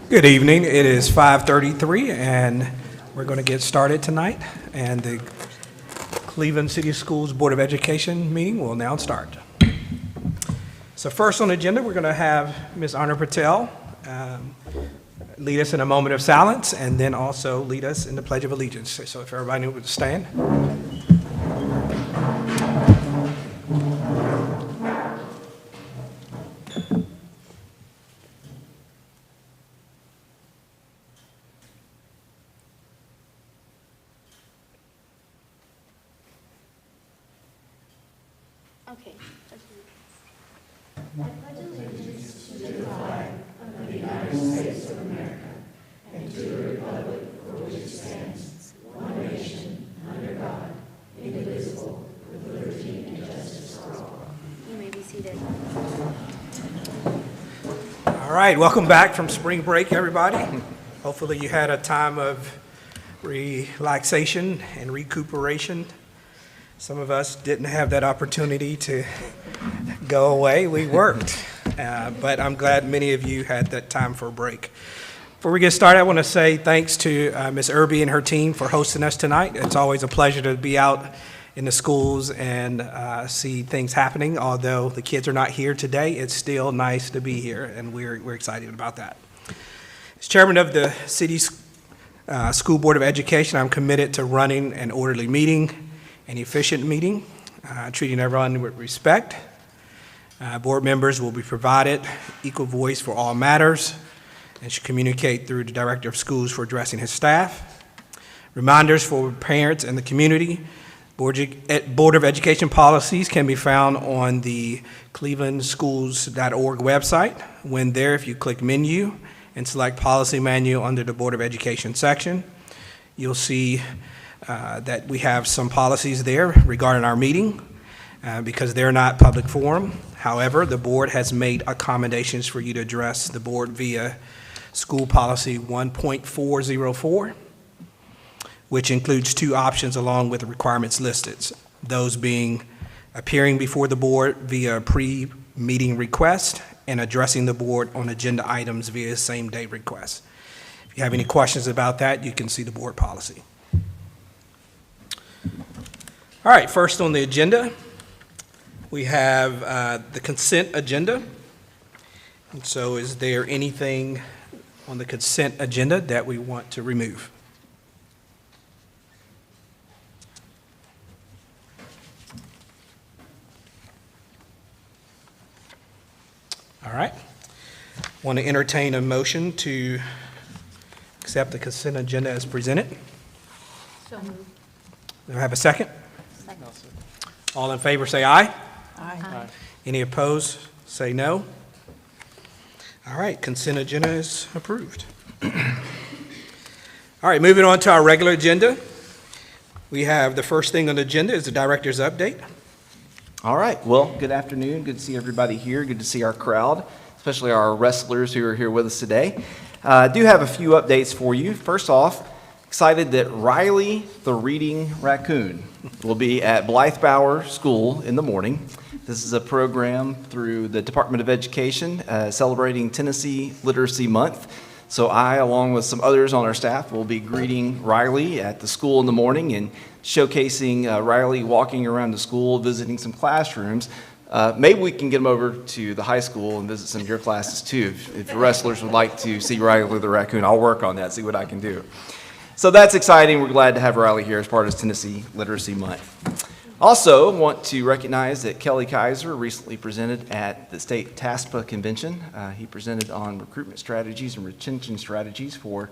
Good evening. It is 5:33, and we're going to get started tonight. And the Cleveland City Schools Board of Education meeting will now start. So first on the agenda, we're going to have Ms. Anna Patel lead us in a moment of silence, and then also lead us in the Pledge of Allegiance. So if everybody would stand. Okay. I pledge allegiance to the flag of the United States of America and to the republic for which it stands, one nation, under God, indivisible, with liberty and justice for all. You may be seated. All right, welcome back from spring break, everybody. Hopefully you had a time of relaxation and recuperation. Some of us didn't have that opportunity to go away. We worked, but I'm glad many of you had that time for a break. Before we get started, I want to say thanks to Ms. Irby and her team for hosting us tonight. It's always a pleasure to be out in the schools and see things happening. Although the kids are not here today, it's still nice to be here, and we're excited about that. As chairman of the City School Board of Education, I'm committed to running an orderly meeting, an efficient meeting, treating everyone with respect. Board members will be provided equal voice for all matters and should communicate through the Director of Schools for addressing his staff. Reminders for parents and the community. Board of Education policies can be found on the clevelandschools.org website. When there, if you click menu and select policy manual under the Board of Education section, you'll see that we have some policies there regarding our meeting because they're not public forum. However, the board has made accommodations for you to address the board via School Policy 1.404, which includes two options along with the requirements listed. Those being appearing before the board via pre-meeting request and addressing the board on agenda items via same-day request. If you have any questions about that, you can see the board policy. All right, first on the agenda, we have the consent agenda. And so is there anything on the consent agenda that we want to remove? All right. Want to entertain a motion to accept the consent agenda as presented? So moved. Do I have a second? Second. All in favor say aye. Aye. Any opposed say no. All right, consent agenda is approved. All right, moving on to our regular agenda. We have the first thing on the agenda is the director's update. All right, well, good afternoon. Good to see everybody here. Good to see our crowd, especially our wrestlers who are here with us today. I do have a few updates for you. First off, excited that Riley the Reading Raccoon will be at Blythe Bower School in the morning. This is a program through the Department of Education celebrating Tennessee Literacy Month. So I, along with some others on our staff, will be greeting Riley at the school in the morning and showcasing Riley walking around the school, visiting some classrooms. Maybe we can get him over to the high school and visit some of your classes too. If the wrestlers would like to see Riley the Raccoon, I'll work on that, see what I can do. So that's exciting. We're glad to have Riley here as part of Tennessee Literacy Month. Also want to recognize that Kelly Kaiser recently presented at the State TASPA Convention. He presented on recruitment strategies and retention strategies for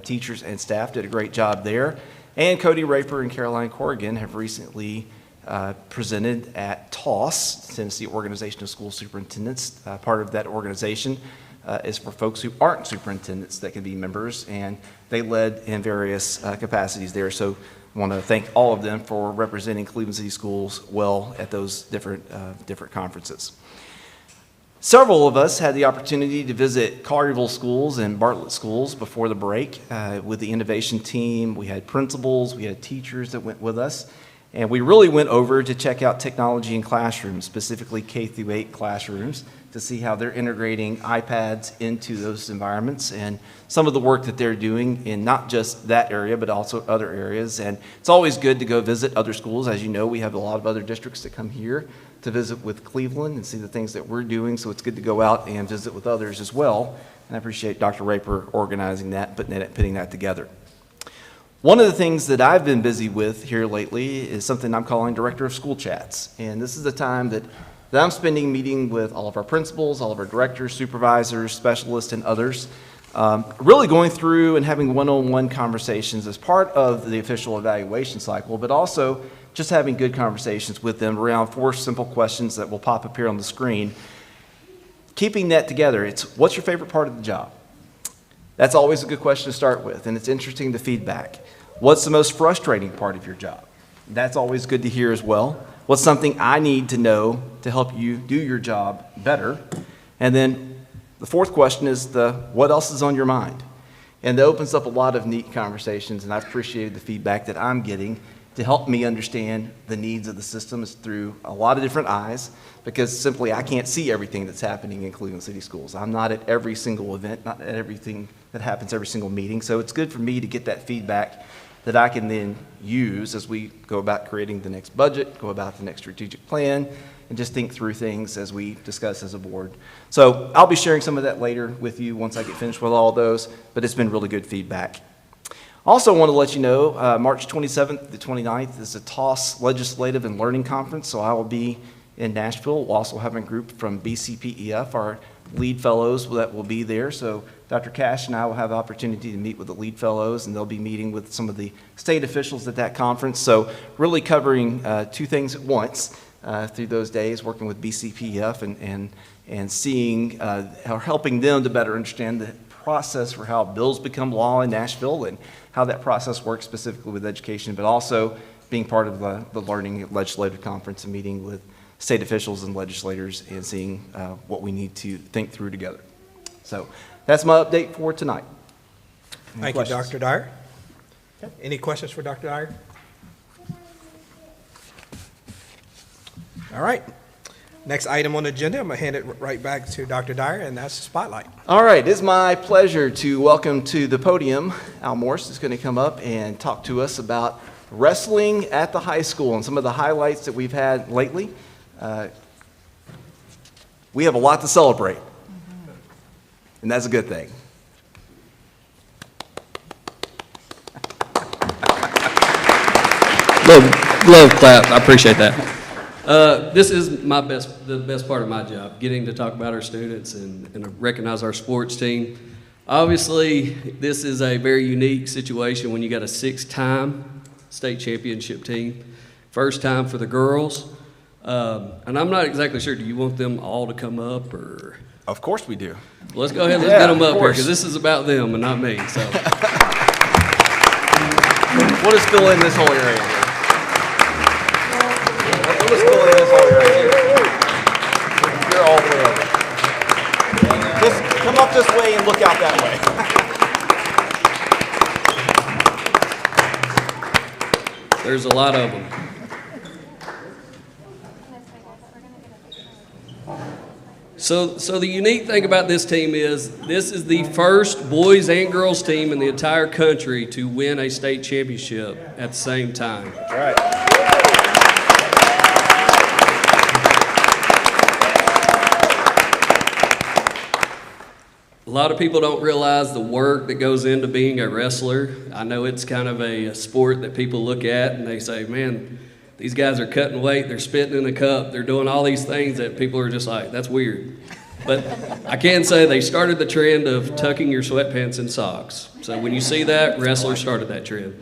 teachers and staff, did a great job there. And Cody Raper and Caroline Corrigan have recently presented at TOSS, Tennessee Organization of School Superintendents. Part of that organization is for folks who aren't superintendents that can be members, and they led in various capacities there. So I want to thank all of them for representing Cleveland City Schools well at those different conferences. Several of us had the opportunity to visit Collierville schools and Bartlett schools before the break with the innovation team. We had principals, we had teachers that went with us. And we really went over to check out technology in classrooms, specifically K through 8 classrooms, to see how they're integrating iPads into those environments and some of the work that they're doing in not just that area, but also other areas. And it's always good to go visit other schools. As you know, we have a lot of other districts that come here to visit with Cleveland and see the things that we're doing, so it's good to go out and visit with others as well. And I appreciate Dr. Raper organizing that, putting that together. One of the things that I've been busy with here lately is something I'm calling Director of School Chats. And this is the time that I'm spending meeting with all of our principals, all of our directors, supervisors, specialists, and others, really going through and having one-on-one conversations as part of the official evaluation cycle, but also just having good conversations with them around 4 simple questions that will pop up here on the screen. Keeping that together, it's what's your favorite part of the job? That's always a good question to start with, and it's interesting to feedback. What's the most frustrating part of your job? That's always good to hear as well. What's something I need to know to help you do your job better? And then the 4th question is what else is on your mind? And that opens up a lot of neat conversations, and I've appreciated the feedback that I'm getting to help me understand the needs of the system is through a lot of different eyes, because simply I can't see everything that's happening in Cleveland City Schools. I'm not at every single event, not at everything that happens every single meeting, so it's good for me to get that feedback that I can then use as we go about creating the next budget, go about the next strategic plan, and just think through things as we discuss as a board. So I'll be sharing some of that later with you once I get finished with all those, but it's been really good feedback. Also want to let you know, March 27th to 29th is a TOSS Legislative and Learning Conference, so I will be in Nashville. We'll also have a group from BCPEF, our lead fellows that will be there. So Dr. Cash and I will have the opportunity to meet with the lead fellows, and they'll be meeting with some of the state officials at that conference. So really covering 2 things at once through those days, working with BCPEF and seeing how helping them to better understand the process for how bills become law in Nashville and how that process works specifically with education, but also being part of the Learning Legislative Conference and meeting with state officials and legislators and seeing what we need to think through together. So that's my update for tonight. Thank you, Dr. Dyer. Any questions for Dr. Dyer? All right. Next item on the agenda, I'm going to hand it right back to Dr. Dyer, and that's the spotlight. All right, it's my pleasure to welcome to the podium Al Morse is going to come up and talk to us about wrestling at the high school and some of the highlights that we've had lately. We have a lot to celebrate, and that's a good thing. Love clap. I appreciate that. This is the best part of my job, getting to talk about our students and recognize our sports team. Obviously, this is a very unique situation when you got a 6-time state championship team. First time for the girls. And I'm not exactly sure, do you want them all to come up or? Of course we do. Let's go ahead and let's get them up here because this is about them and not me. So We'll just fill in this whole area here. We'll just fill in this whole area here. You're all the way over. Just come up this way and look out that way. there's a lot of them. So the unique thing about this team is this is the first boys and girls team in the entire country to win a state championship at the same time. That's right. A lot of people don't realize the work that goes into being a wrestler. I know it's kind of a sport that people look at and they say, man, these guys are cutting weight, they're spitting in a cup, they're doing all these things that people are just like, that's weird. But I can say they started the trend of tucking your sweatpants in socks. So when you see that, wrestlers started that trend.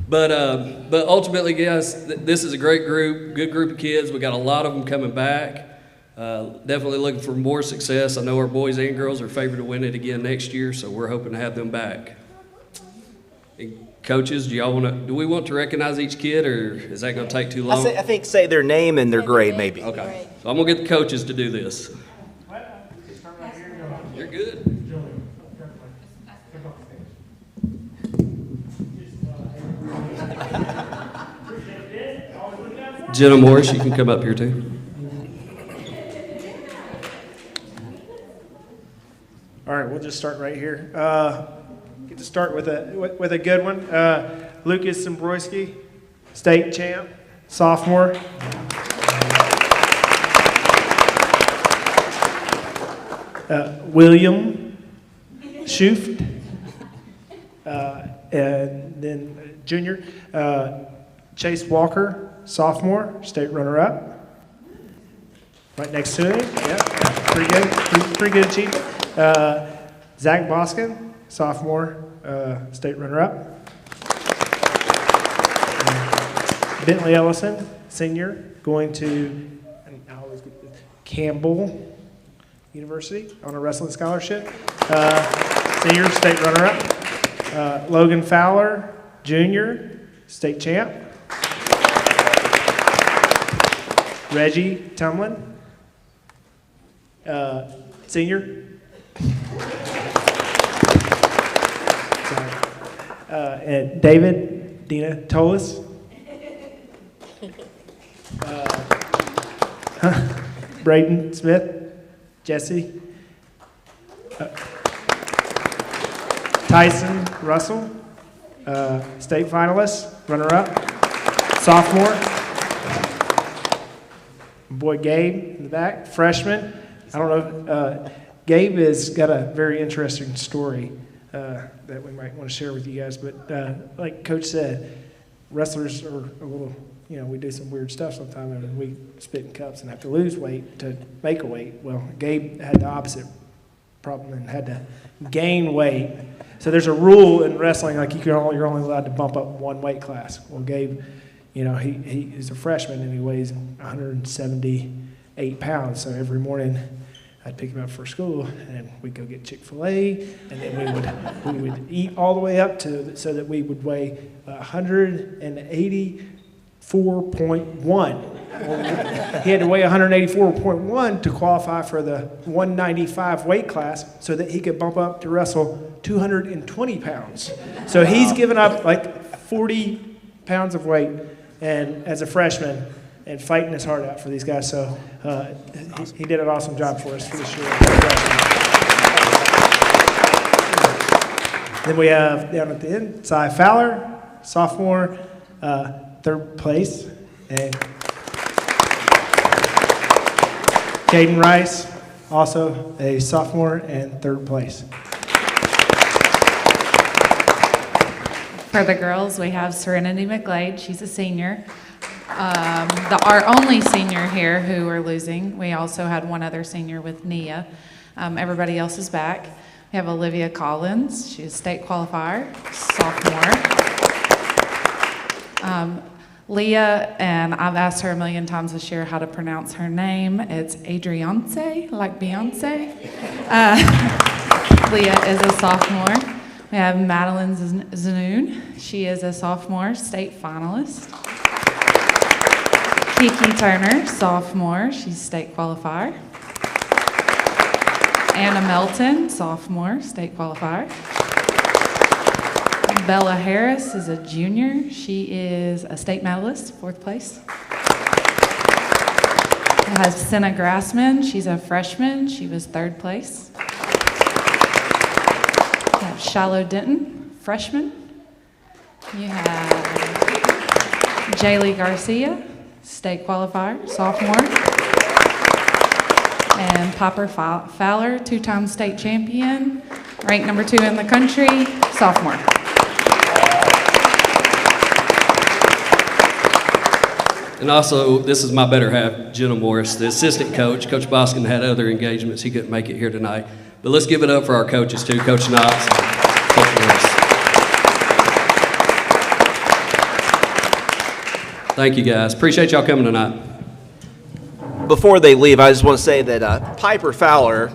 But ultimately, guys, this is a great group, good group of kids. We got a lot of them coming back. Definitely looking for more success. I know our boys and girls are favored to win it again next year, so we're hoping to have them back. And coaches, do we want to recognize each kid, or is that going to take too long? I think say their name and their grade, maybe. Okay, so I'm going to get the coaches to do this. You're good. Jenna Morris, you can come up here too. All right, we'll just start right here. Get to start with a good one. Lucas Zimbrowski, state champ, sophomore. William Schuft, and then junior. Chase Walker, sophomore, state runner-up. Right next to him, yeah, pretty good, pretty good achievement. Zach Boskin, sophomore, state runner-up. Bentley Ellison, senior, going to Campbell University on a wrestling scholarship. Senior, state runner-up. Logan Fowler, junior, state champ. Reggie Tumlin, senior. And David Dina Tolis. Braden Smith, Jesse. Tyson Russell, state finalist, runner-up, sophomore. Boy Gabe in the back, freshman. I don't know, Gabe has got a very interesting story that we might want to share with you guys, but like Coach said, wrestlers are a little, we do some weird stuff sometimes, and we spit in cups and have to lose weight to make a weight. Well, Gabe had the opposite problem and had to gain weight. So there's a rule in wrestling, like you're only allowed to bump up one weight class. Well, Gabe, he's a freshman and he weighs 178 pounds. So every morning I'd pick him up for school and we'd go get Chick-fil-A, and then we would eat all the way up to so that we would weigh 184.1. He had to weigh 184.1 to qualify for the 195 weight class so that he could bump up to wrestle 220 pounds. So he's given up like 40 pounds of weight and as a freshman and fighting his heart out for these guys. So he did an awesome job for us for this year. Then we have down at the end, Cy Fowler, sophomore, third place. And Caden Rice, also a sophomore and third place. For the girls, we have Serenity McGlade. She's a senior. Our only senior here who are losing. We also had one other senior with Nia. Everybody else is back. We have Olivia Collins. She's a state qualifier, sophomore. Leah, and I've asked her a million times this year how to pronounce her name. It's Adriance, like Beyonce. Leah is a sophomore. We have Madeline Zanoon. She is a sophomore, state finalist. Kiki Turner, sophomore. She's state qualifier. Anna Melton, sophomore, state qualifier. Bella Harris is a junior. She is a state medalist, fourth place. We have Senna Grassman. She's a freshman. She was third place. We have Shiloh Denton, freshman. You have Jaylee Garcia, state qualifier, sophomore. And Piper Fowler, two-time state champion, ranked number 2 in the country, sophomore. And also, this is my better half, Jenna Morris, the assistant coach. Coach Boskin had other engagements. He couldn't make it here tonight. But let's give it up for our coaches, too, Coach Knox and Coach Morris. Thank you, guys. Appreciate y'all coming tonight. Before they leave, I just want to say that Piper Fowler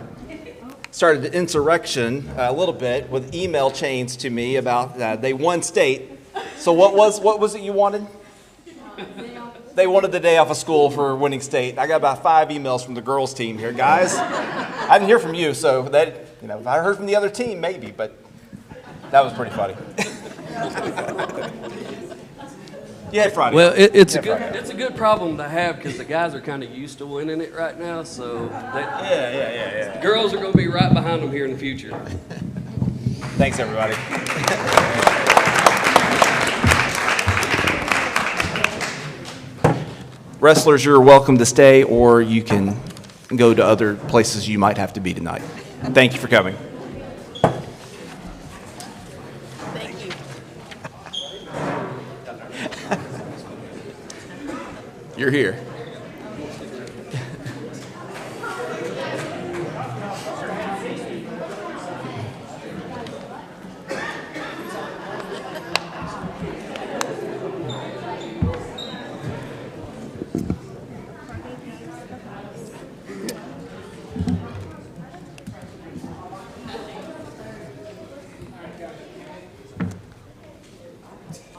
started the insurrection a little bit with email chains to me about they won state. So what was it you wanted? They wanted the day off of school for winning state. I got about 5 emails from the girls' team here, guys. I didn't hear from you, so that if I heard from the other team, maybe, but that was pretty funny. Yeah, Friday. Well, it's a good problem to have because the guys are kind of used to winning it right now. So Yeah. girls are going to be right behind them here in the future. Thanks, everybody. Wrestlers, you're welcome to stay, or you can go to other places you might have to be tonight. Thank you for coming. Thank you. You're here.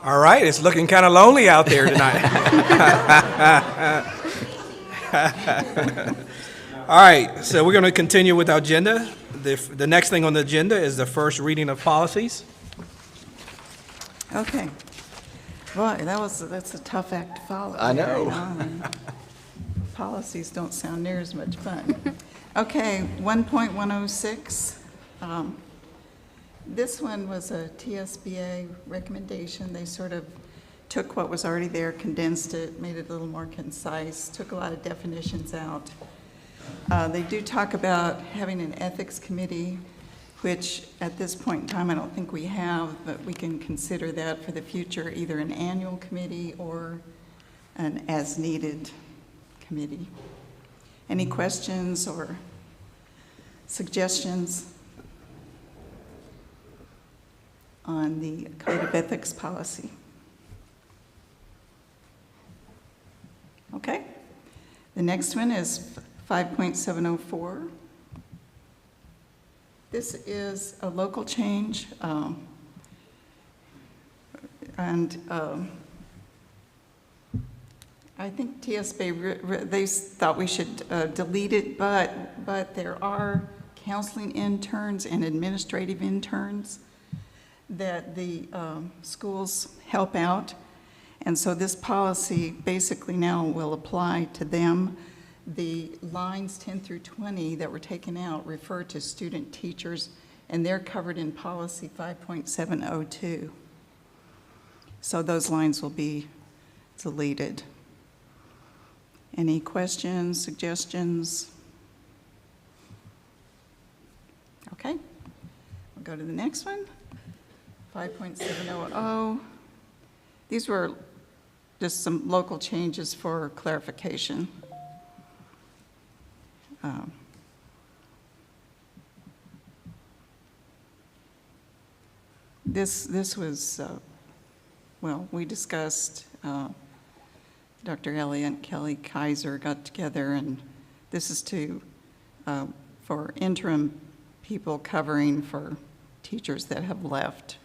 All right, it's looking kind of lonely out there tonight. All right, so we're going to continue with our agenda. The next thing on the agenda is the first reading of policies. Okay. Boy, that's a tough act to follow. I know. You and policies don't sound near as much fun. Okay, 1.106. This one was a TSBA recommendation. They sort of took what was already there, condensed it, made it a little more concise, took a lot of definitions out. They do talk about having an ethics committee, which at this point in time I don't think we have, but we can consider that for the future, either an annual committee or an as-needed committee. Any questions or suggestions on the Code of Ethics policy? Okay. The next one is 5.704. This is a local change, I think TSBA, they thought we should delete it, but there are counseling interns and administrative interns that the schools help out. And so this policy basically now will apply to them. The lines 10 through 20 that were taken out refer to student teachers, and they're covered in policy 5.702. So those lines will be deleted. Any questions, suggestions? Okay, we'll go to the next one. 5.700. These were just some local changes for clarification. This was, well, we discussed, Dr. Elliott, Kelly Kaiser got together, and this is for interim people covering for teachers that have left.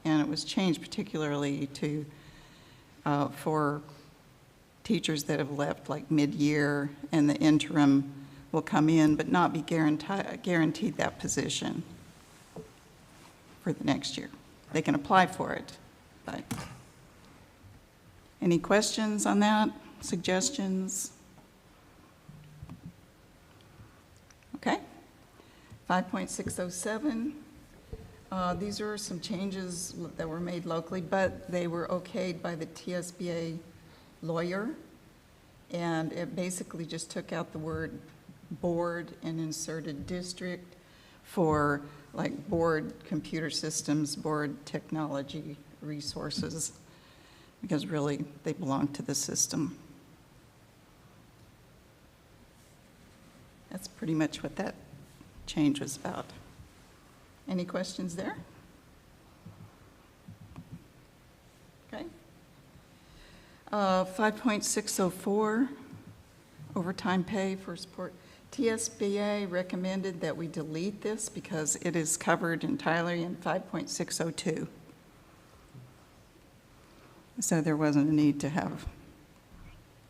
And it was changed particularly to for teachers that have left like mid-year, and the interim will come in but not be guaranteed that position for the next year. They can apply for it, but any questions on that? Suggestions? Okay. 5.607. These are some changes that were made locally, but they were okayed by the TSBA lawyer. And it basically just took out the word board and inserted district for like board computer systems, board technology resources, because really they belong to the system. That's pretty much what that change was about. Any questions there? Okay. 5.604, overtime pay for support. TSBA recommended that we delete this because it is covered entirely in 5.602. So there wasn't a need to have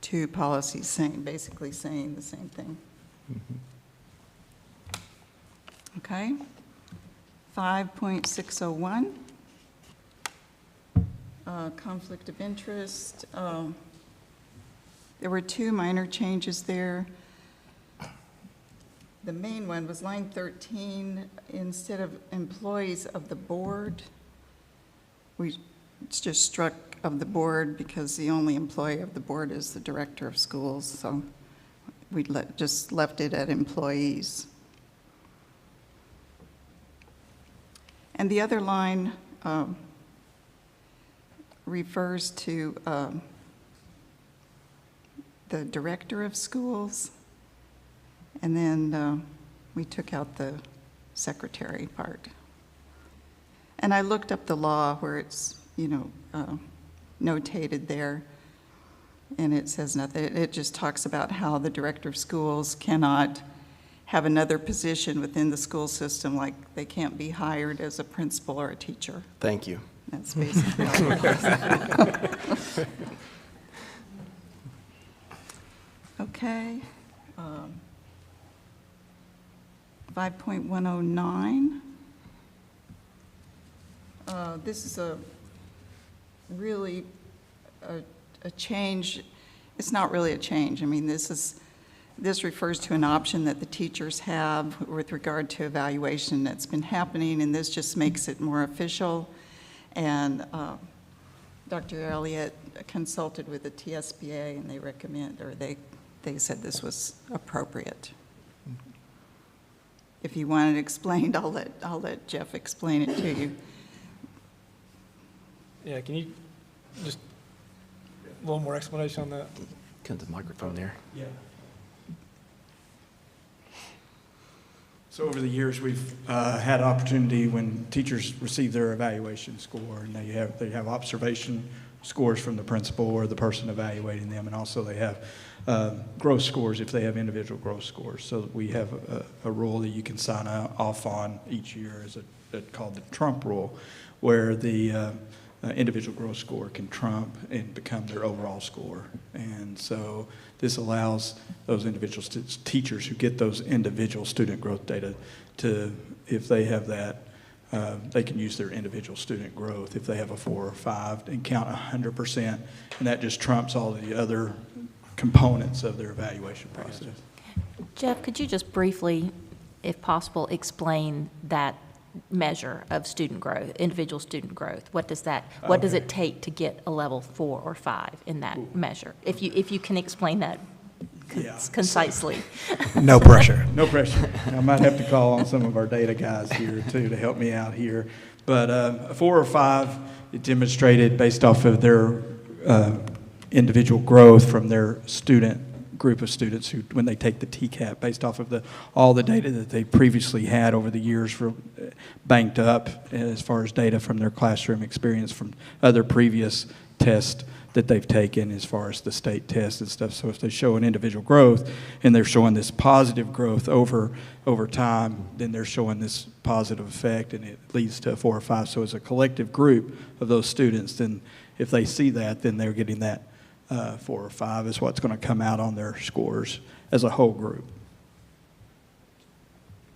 two policies basically saying the same thing. Okay. 5.601. conflict of interest. There were two minor changes there. The main one was line 13. Instead of employees of the board, we just struck of the board because the only employee of the board is the director of schools, so we just left it at employees. And the other line refers to the director of schools, and then we took out the secretary part. And I looked up the law where it's, notated there, and it says nothing. It just talks about how the director of schools cannot have another position within the school system, like they can't be hired as a principal or a teacher. Thank you. That's basically all it was. Okay. 5.109. This is a really a change. It's not really a change. I mean, this refers to an option that the teachers have with regard to evaluation that's been happening, and this just makes it more official. And Dr. Elliott consulted with the TSBA, and they recommend, or they said this was appropriate. If you want it explained, I'll let Jeff explain it to you. Yeah, can you just a little more explanation on that? Come to the microphone there. Yeah. So over the years, we've had opportunity when teachers receive their evaluation score, and they have observation scores from the principal or the person evaluating them, and also they have growth scores if they have individual growth scores. So we have a rule that you can sign off on each year, called the Trump rule, where the individual growth score can trump and become their overall score. And so this allows those individual teachers who get those individual student growth data to, if they have that, they can use their individual student growth if they have a 4 or 5 and count 100%, and that just trumps all the other components of their evaluation process. Jeff, could you just briefly, if possible, explain that measure of student growth, individual student growth? What does it take to get a level 4 or 5 in that measure? If you can explain that concisely. No pressure. No pressure. I might have to call on some of our data guys here too to help me out here. But a 4 or 5, it demonstrated based off of their individual growth from their group of students who, when they take the TCAP, based off of all the data that they previously had over the years banked up as far as data from their classroom experience from other previous tests that they've taken as far as the state tests and stuff. So if they show an individual growth and they're showing this positive growth over time, then they're showing this positive effect, and it leads to a 4 or 5. So as a collective group of those students, then if they see that, then they're getting that 4 or 5 is what's going to come out on their scores as a whole group.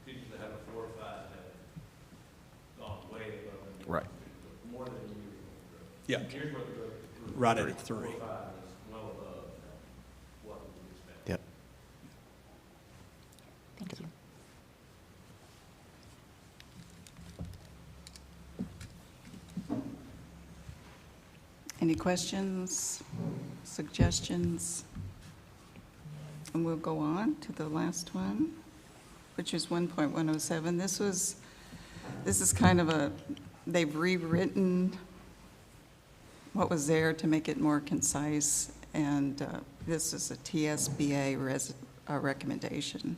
Teachers that have a 4 or 5 have gone way above. Right. More than you. Yeah. Here's what the Right at 3. 4 or 5 is well above what we would expect. Yep. Thank you. Any questions, suggestions? And we'll go on to the last one, which is 1.107. This is kind of they've rewritten what was there to make it more concise, and this is a TSBA recommendation.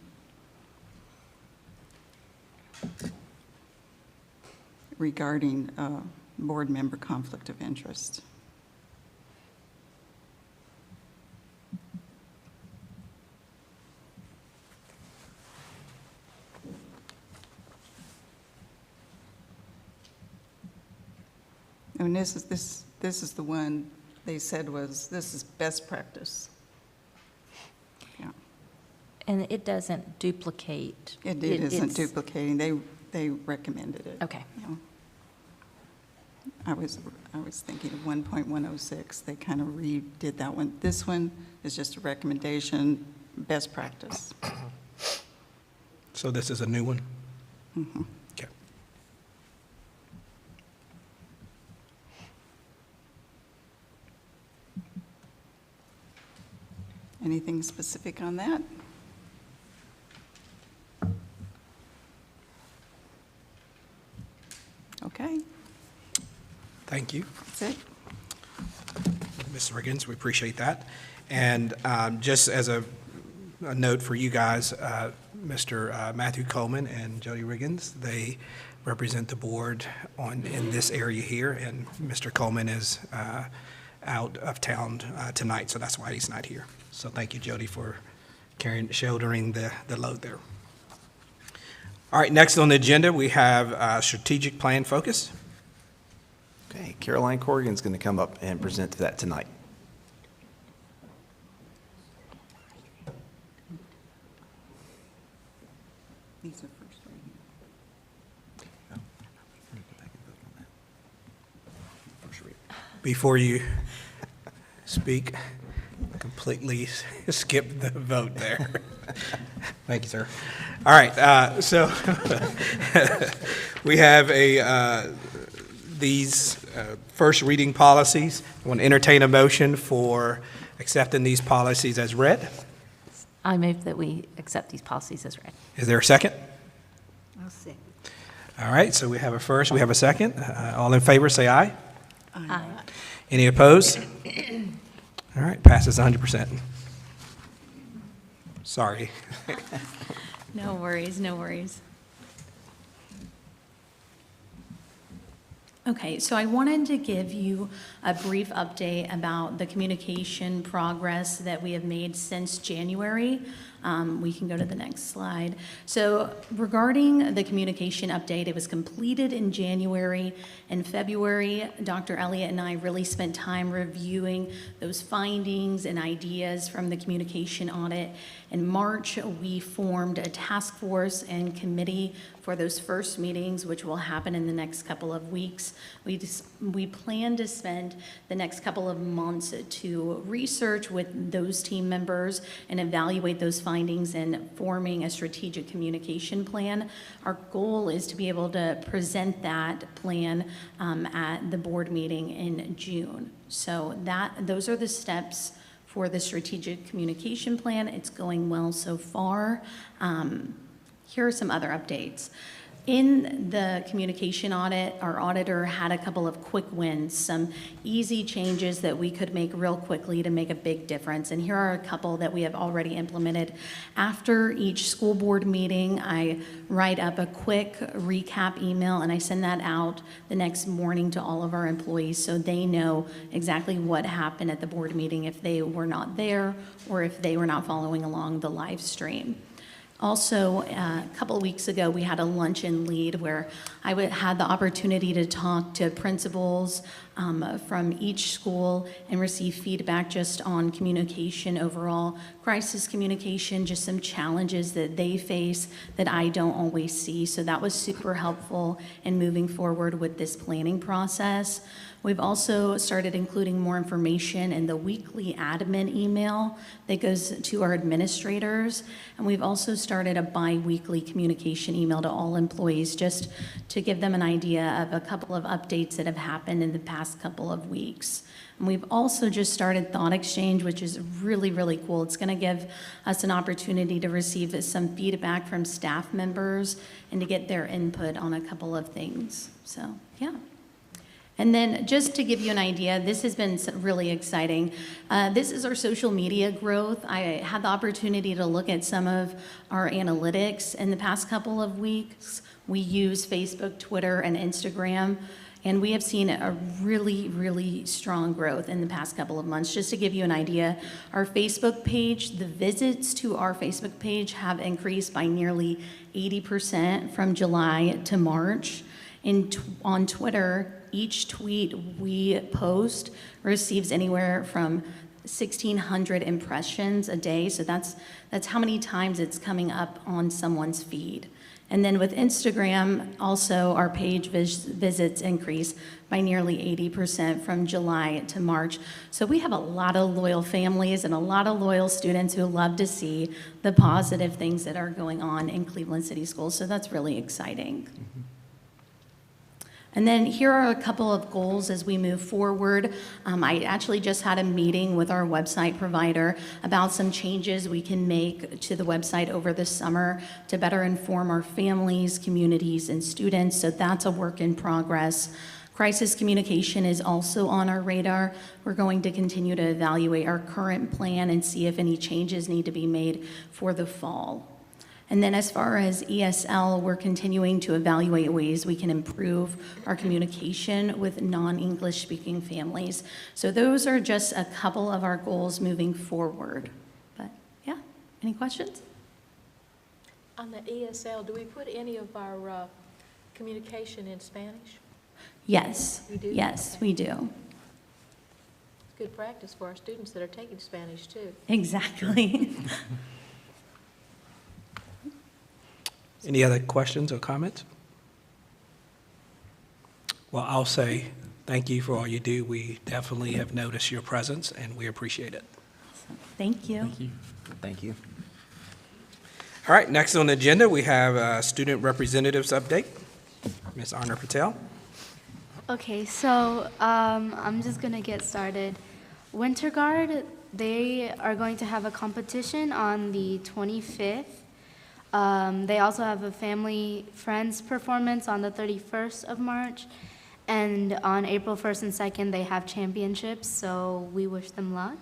Regarding board member conflict of interest. I mean, this is the one they said this is best practice. Yeah. And it doesn't duplicate. It isn't duplicating. They recommended it. Okay. Yeah. I was thinking of 1.106. They kind of redid that one. This one is just a recommendation, best practice. So this is a new one? Mhm. Okay. Anything specific on that? Okay, Thank you. that's it. Ms. Riggins, we appreciate that. And just as a note for you guys, Mr. Matthew Coleman and Jody Riggins, they represent the board in this area here, and Mr. Coleman is out of town tonight, so that's why he's not here. So thank you, Jody, for shouldering the load there. All right, next on the agenda, we have strategic plan focus. Okay, Caroline Corrigan's going to come up and present to that tonight. These are first reading. Before you speak, completely skip the vote there. Thank you, sir. All right, so we have these first reading policies. I want to entertain a motion for accepting these policies as read. I move that we accept these policies as read. Is there a second? I'll second. All right, so we have a first, we have a second. All in favor, say aye. Aye. Any opposed? All right, passes 100%. Sorry. No worries, no worries. Okay, so I wanted to give you a brief update about the communication progress that we have made since January. We can go to the next slide. So regarding the communication update, it was completed in January. In February, Dr. Elliott and I really spent time reviewing those findings and ideas from the communication audit. In March, we formed a task force and committee for those first meetings, which will happen in the next couple of weeks. We plan to spend the next couple of months to research with those team members and evaluate those findings and forming a strategic communication plan. Our goal is to be able to present that plan at the board meeting in June. So those are the steps for the strategic communication plan. It's going well so far. Here are some other updates. In the communication audit, our auditor had a couple of quick wins, some easy changes that we could make real quickly to make a big difference. And here are a couple that we have already implemented. After each school board meeting, I write up a quick recap email and I send that out the next morning to all of our employees so they know exactly what happened at the board meeting if they were not there or if they were not following along the live stream. Also, a couple of weeks ago, we had a luncheon lead where I had the opportunity to talk to principals from each school and receive feedback just on communication overall, crisis communication, just some challenges that they face that I don't always see. So that was super helpful in moving forward with this planning process. We've also started including more information in the weekly admin email that goes to our administrators. And we've also started a bi-weekly communication email to all employees just to give them an idea of a couple of updates that have happened in the past couple of weeks. And we've also just started Thought Exchange, which is really, really cool. It's going to give us an opportunity to receive some feedback from staff members and to get their input on a couple of things. So, yeah. And then just to give you an idea, this has been really exciting. This is our social media growth. I had the opportunity to look at some of our analytics in the past couple of weeks. We use Facebook, Twitter, and Instagram, and we have seen a really, really strong growth in the past couple of months. Just to give you an idea, our Facebook page, the visits to our Facebook page have increased by nearly 80% from July to March. On Twitter, each tweet we post receives anywhere from 1,600 impressions a day. So that's how many times it's coming up on someone's feed. And then with Instagram, also our page visits increase by nearly 80% from July to March. So we have a lot of loyal families and a lot of loyal students who love to see the positive things that are going on in Cleveland City Schools. So that's really exciting. And then here are a couple of goals as we move forward. I actually just had a meeting with our website provider about some changes we can make to the website over the summer to better inform our families, communities, and students. So that's a work in progress. Crisis communication is also on our radar. We're going to continue to evaluate our current plan and see if any changes need to be made for the fall. And then as far as ESL, we're continuing to evaluate ways we can improve our communication with non-English speaking families. So those are just a couple of our goals moving forward. But yeah, any questions? On the ESL, do we put any of our communication in Spanish? Yes. We do? Yes, Okay. we do. It's good practice for our students that are taking Spanish too. Exactly. Any other questions or comments? Well, I'll say thank you for all you do. We definitely have noticed your presence, and we appreciate it. Thank you. Thank you. All right, next on the agenda, we have a student representatives update. Ms. Arna Patel. Okay, so I'm just going to get started. Winter Guard, they are going to have a competition on the 25th. They also have a family friends performance on the 31st of March. And on April 1st and 2nd, they have championships, so we wish them luck.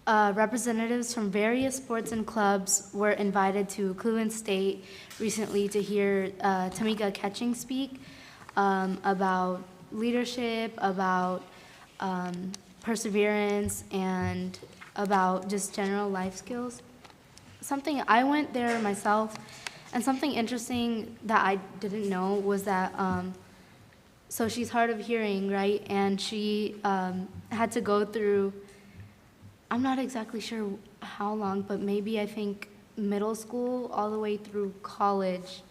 Representatives from various sports and clubs were invited to Cleveland State recently to hear Tamika Ketching speak about leadership, about perseverance, and about just general life skills. I went there myself, and something interesting that I didn't know was that, so she's hard of hearing, right? And she had to go through, I'm not exactly sure how long, but maybe I think middle school all the way through college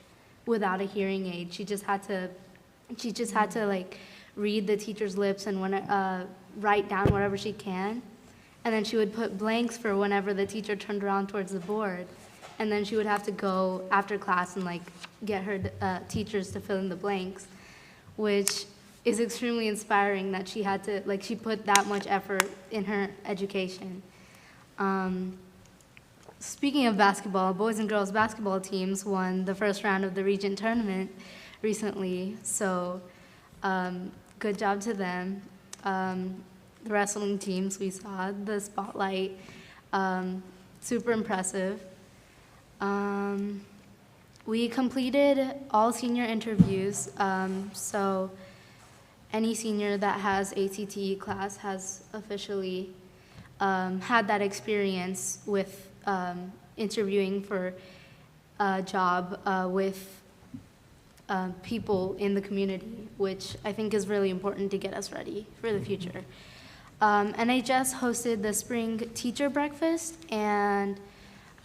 without a hearing aid. She just had to like read the teacher's lips and write down whatever she can. And then she would put blanks for whenever the teacher turned around towards the board. And then she would have to go after class and like get her teachers to fill in the blanks, which is extremely inspiring that she had to, like, she put that much effort in her education. Speaking of basketball, boys and girls basketball teams won the first round of the Regent tournament recently, so good job to them. The wrestling teams, we saw the spotlight, super impressive. We completed all senior interviews, so any senior that has ACTE class has officially had that experience with interviewing for a job with people in the community, which I think is really important to get us ready for the future. NHS hosted the spring teacher breakfast, and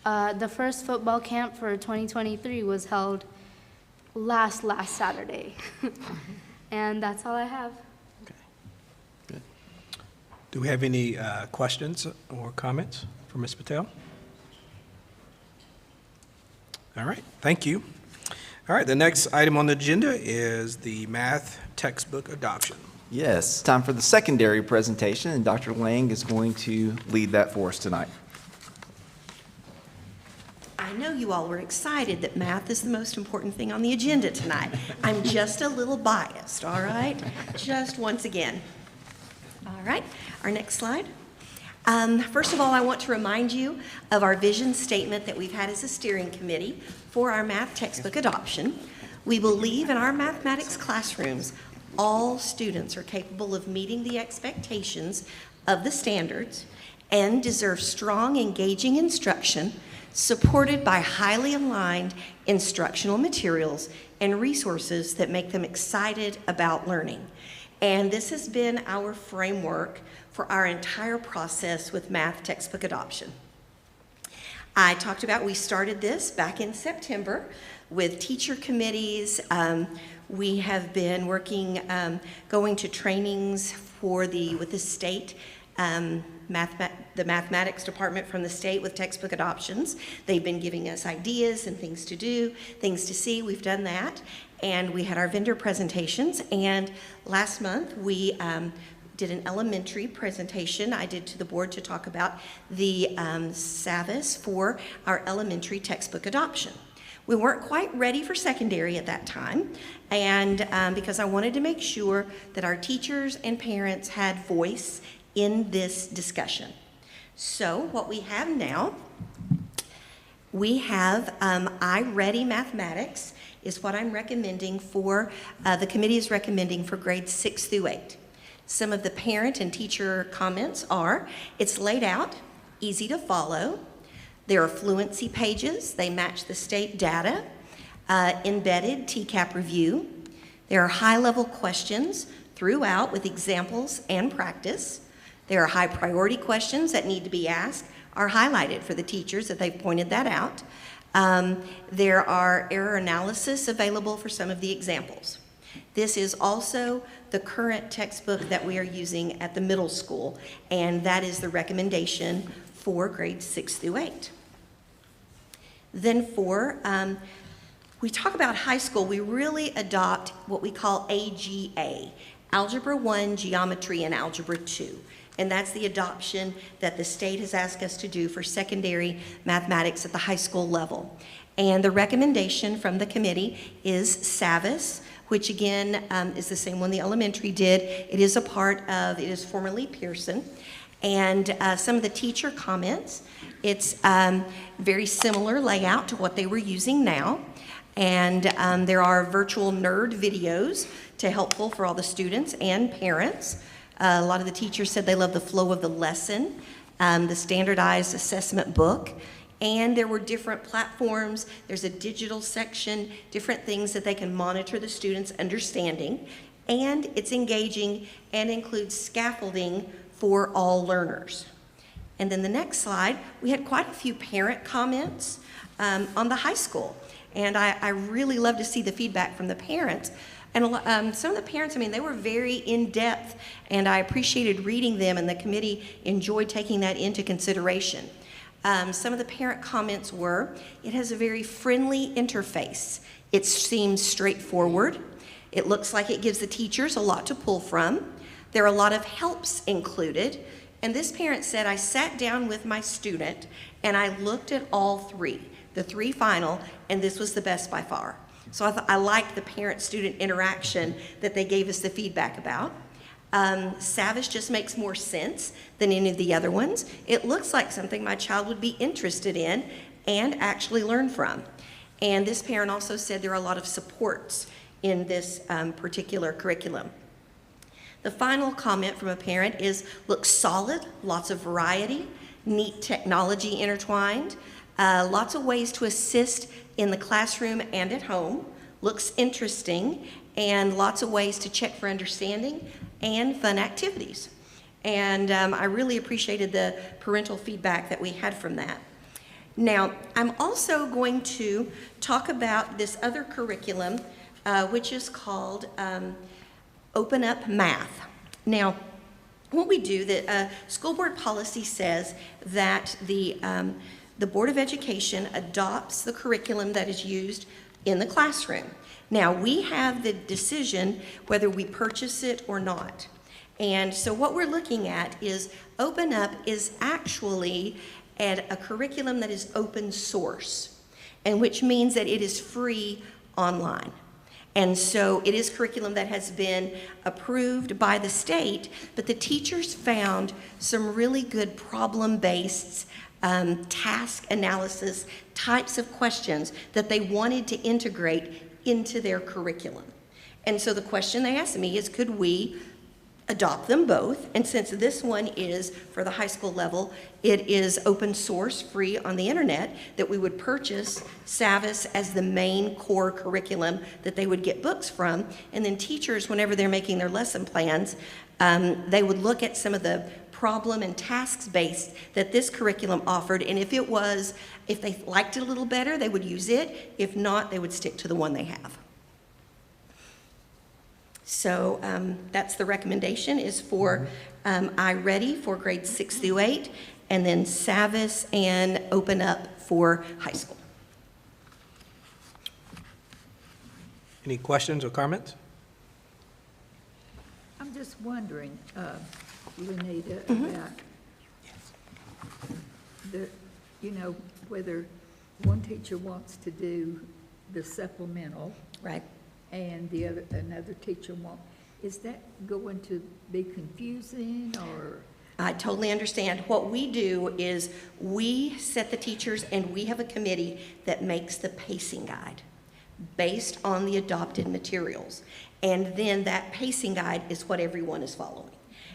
the first football camp for 2023 was held last Saturday. And that's all I have. Okay. Good. Do we have any questions or comments for Ms. Patel? All right, thank you. All right, the next item on the agenda is the math textbook adoption. Yes, time for the secondary presentation, and Dr. Lang is going to lead that for us tonight. I know you all were excited that math is the most important thing on the agenda tonight. I'm just a little biased, all right? Just once again. All right, our next slide. First of all, I want to remind you of our vision statement that we've had as a steering committee for our math textbook adoption. We believe in our mathematics classrooms, all students are capable of meeting the expectations of the standards and deserve strong, engaging instruction supported by highly aligned instructional materials and resources that make them excited about learning. And this has been our framework for our entire process with math textbook adoption. I talked about, we started this back in September with teacher committees. We have been working, going to trainings with the state, the mathematics department from the state with textbook adoptions. They've been giving us ideas and things to do, things to see. We've done that. And we had our vendor presentations. And last month, we did an elementary presentation I did to the board to talk about the SAVIS for our elementary textbook adoption. We weren't quite ready for secondary at that time, and because I wanted to make sure that our teachers and parents had voice in this discussion. So what we have now, we have iReady Mathematics is what I'm recommending for, the committee is recommending for grades 6 through 8. Some of the parent and teacher comments are, it's laid out, easy to follow. There are fluency pages, they match the state data, embedded TCAP review. There are high-level questions throughout with examples and practice. There are high priority questions that need to be asked, are highlighted for the teachers that they've pointed that out. There are error analysis available for some of the examples. This is also the current textbook that we are using at the middle school, and that is the recommendation for grades 6 through 8. Then we talk about high school, we really adopt what we call AGA, Algebra 1, Geometry, and Algebra 2. And that's the adoption that the state has asked us to do for secondary mathematics at the high school level. And the recommendation from the committee is SAVIS, which again is the same one the elementary did. It is it is formerly Pearson. And some of the teacher comments, it's very similar layout to what they were using now. And there are virtual nerd videos to helpful for all the students and parents. A lot of the teachers said they love the flow of the lesson, the standardized assessment book, and there were different platforms. There's a digital section, different things that they can monitor the students' understanding, and it's engaging and includes scaffolding for all learners. And then the next slide, we had quite a few parent comments on the high school, and I really love to see the feedback from the parents. And some of the parents, they were very in-depth, and I appreciated reading them, and the committee enjoyed taking that into consideration. Some of the parent comments were, it has a very friendly interface. It seems straightforward. It looks like it gives the teachers a lot to pull from. There are a lot of helps included. And this parent said, I sat down with my student, and I looked at all three, the three final, and this was the best by far. So I liked the parent-student interaction that they gave us the feedback about. SAVIS just makes more sense than any of the other ones. It looks like something my child would be interested in and actually learn from. And this parent also said there are a lot of supports in this particular curriculum. The final comment from a parent is, looks solid, lots of variety, neat technology intertwined, lots of ways to assist in the classroom and at home, looks interesting, and lots of ways to check for understanding and fun activities. And I really appreciated the parental feedback that we had from that. Now, I'm also going to talk about this other curriculum, which is called Open Up Math. Now, what we do, the school board policy says that the Board of Education adopts the curriculum that is used in the classroom. Now, we have the decision whether we purchase it or not. And so what we're looking at is Open Up is actually a curriculum that is open source, and which means that it is free online. And so it is curriculum that has been approved by the state, but the teachers found some really good problem-based task analysis types of questions that they wanted to integrate into their curriculum. And so the question they asked me is, could we adopt them both. And since this one is for the high school level, it is open source, free on the internet, that we would purchase Savvis as the main core curriculum that they would get books from. And then teachers, whenever they're making their lesson plans, they would look at some of the problem and tasks based that this curriculum offered. And if they liked it a little better, they would use it. If not, they would stick to the one they have. So that's the recommendation, is for iReady for grades 6 through 8, and then Savvis and Open Up for high school. Any questions or comments? I'm just wondering, Lenita, about whether one teacher wants to do the supplemental. Right. And another teacher won't. Is that going to be confusing, or? I totally understand. What we do is we set the teachers, and we have a committee that makes the pacing guide based on the adopted materials. And then that pacing guide is what everyone is following.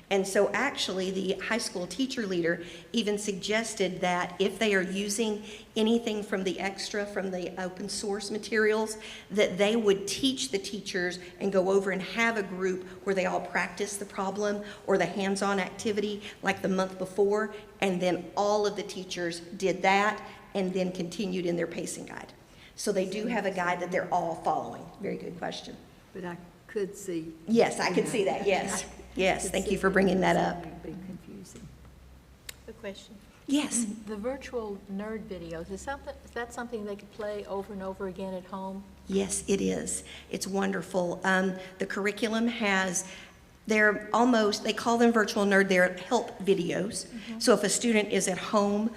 And so actually, the high school teacher leader even suggested that if they are using anything from the extra, from the open source materials, that they would teach the teachers and go over and have a group where they all practice the problem or the hands-on activity like the month before, and then all of the teachers did that and then continued in their pacing guide. So they do have a guide that they're all following. Very good question. But I could see. Yes, I can see that, yes. Yes, thank you for bringing that up. Be confusing. A question. Yes. The virtual nerd videos, is that something they could play over and over again at home? Yes, it is. It's wonderful. The curriculum they're almost, they call them virtual nerd, they're help videos. So if a student is at home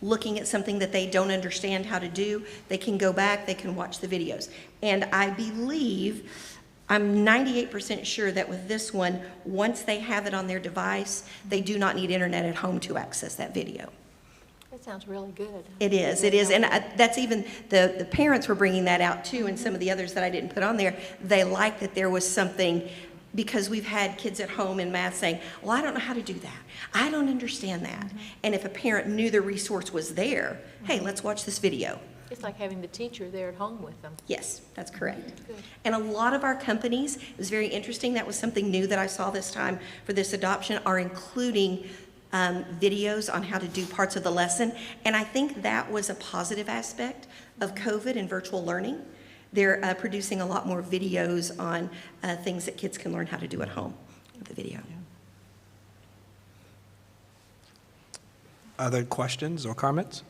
looking at something that they don't understand how to do, they can go back, they can watch the videos. And I believe, I'm 98% sure that with this one, once they have it on their device, they do not need internet at home to access that video. That sounds really good. It is. And that's even, the parents were bringing that out too, and some of the others that I didn't put on there. They like that there was something, because we've had kids at home in math saying, well, I don't know how to do that. I don't understand that. And if a parent knew the resource was there, hey, let's watch this video. It's like having the teacher there at home with them. Yes, that's correct. Good. And a lot of our companies, it was very interesting, that was something new that I saw this time for this adoption, are including videos on how to do parts of the lesson. And I think that was a positive aspect of COVID and virtual learning. They're producing a lot more videos on things that kids can learn how to do at home with the video. Other questions or comments?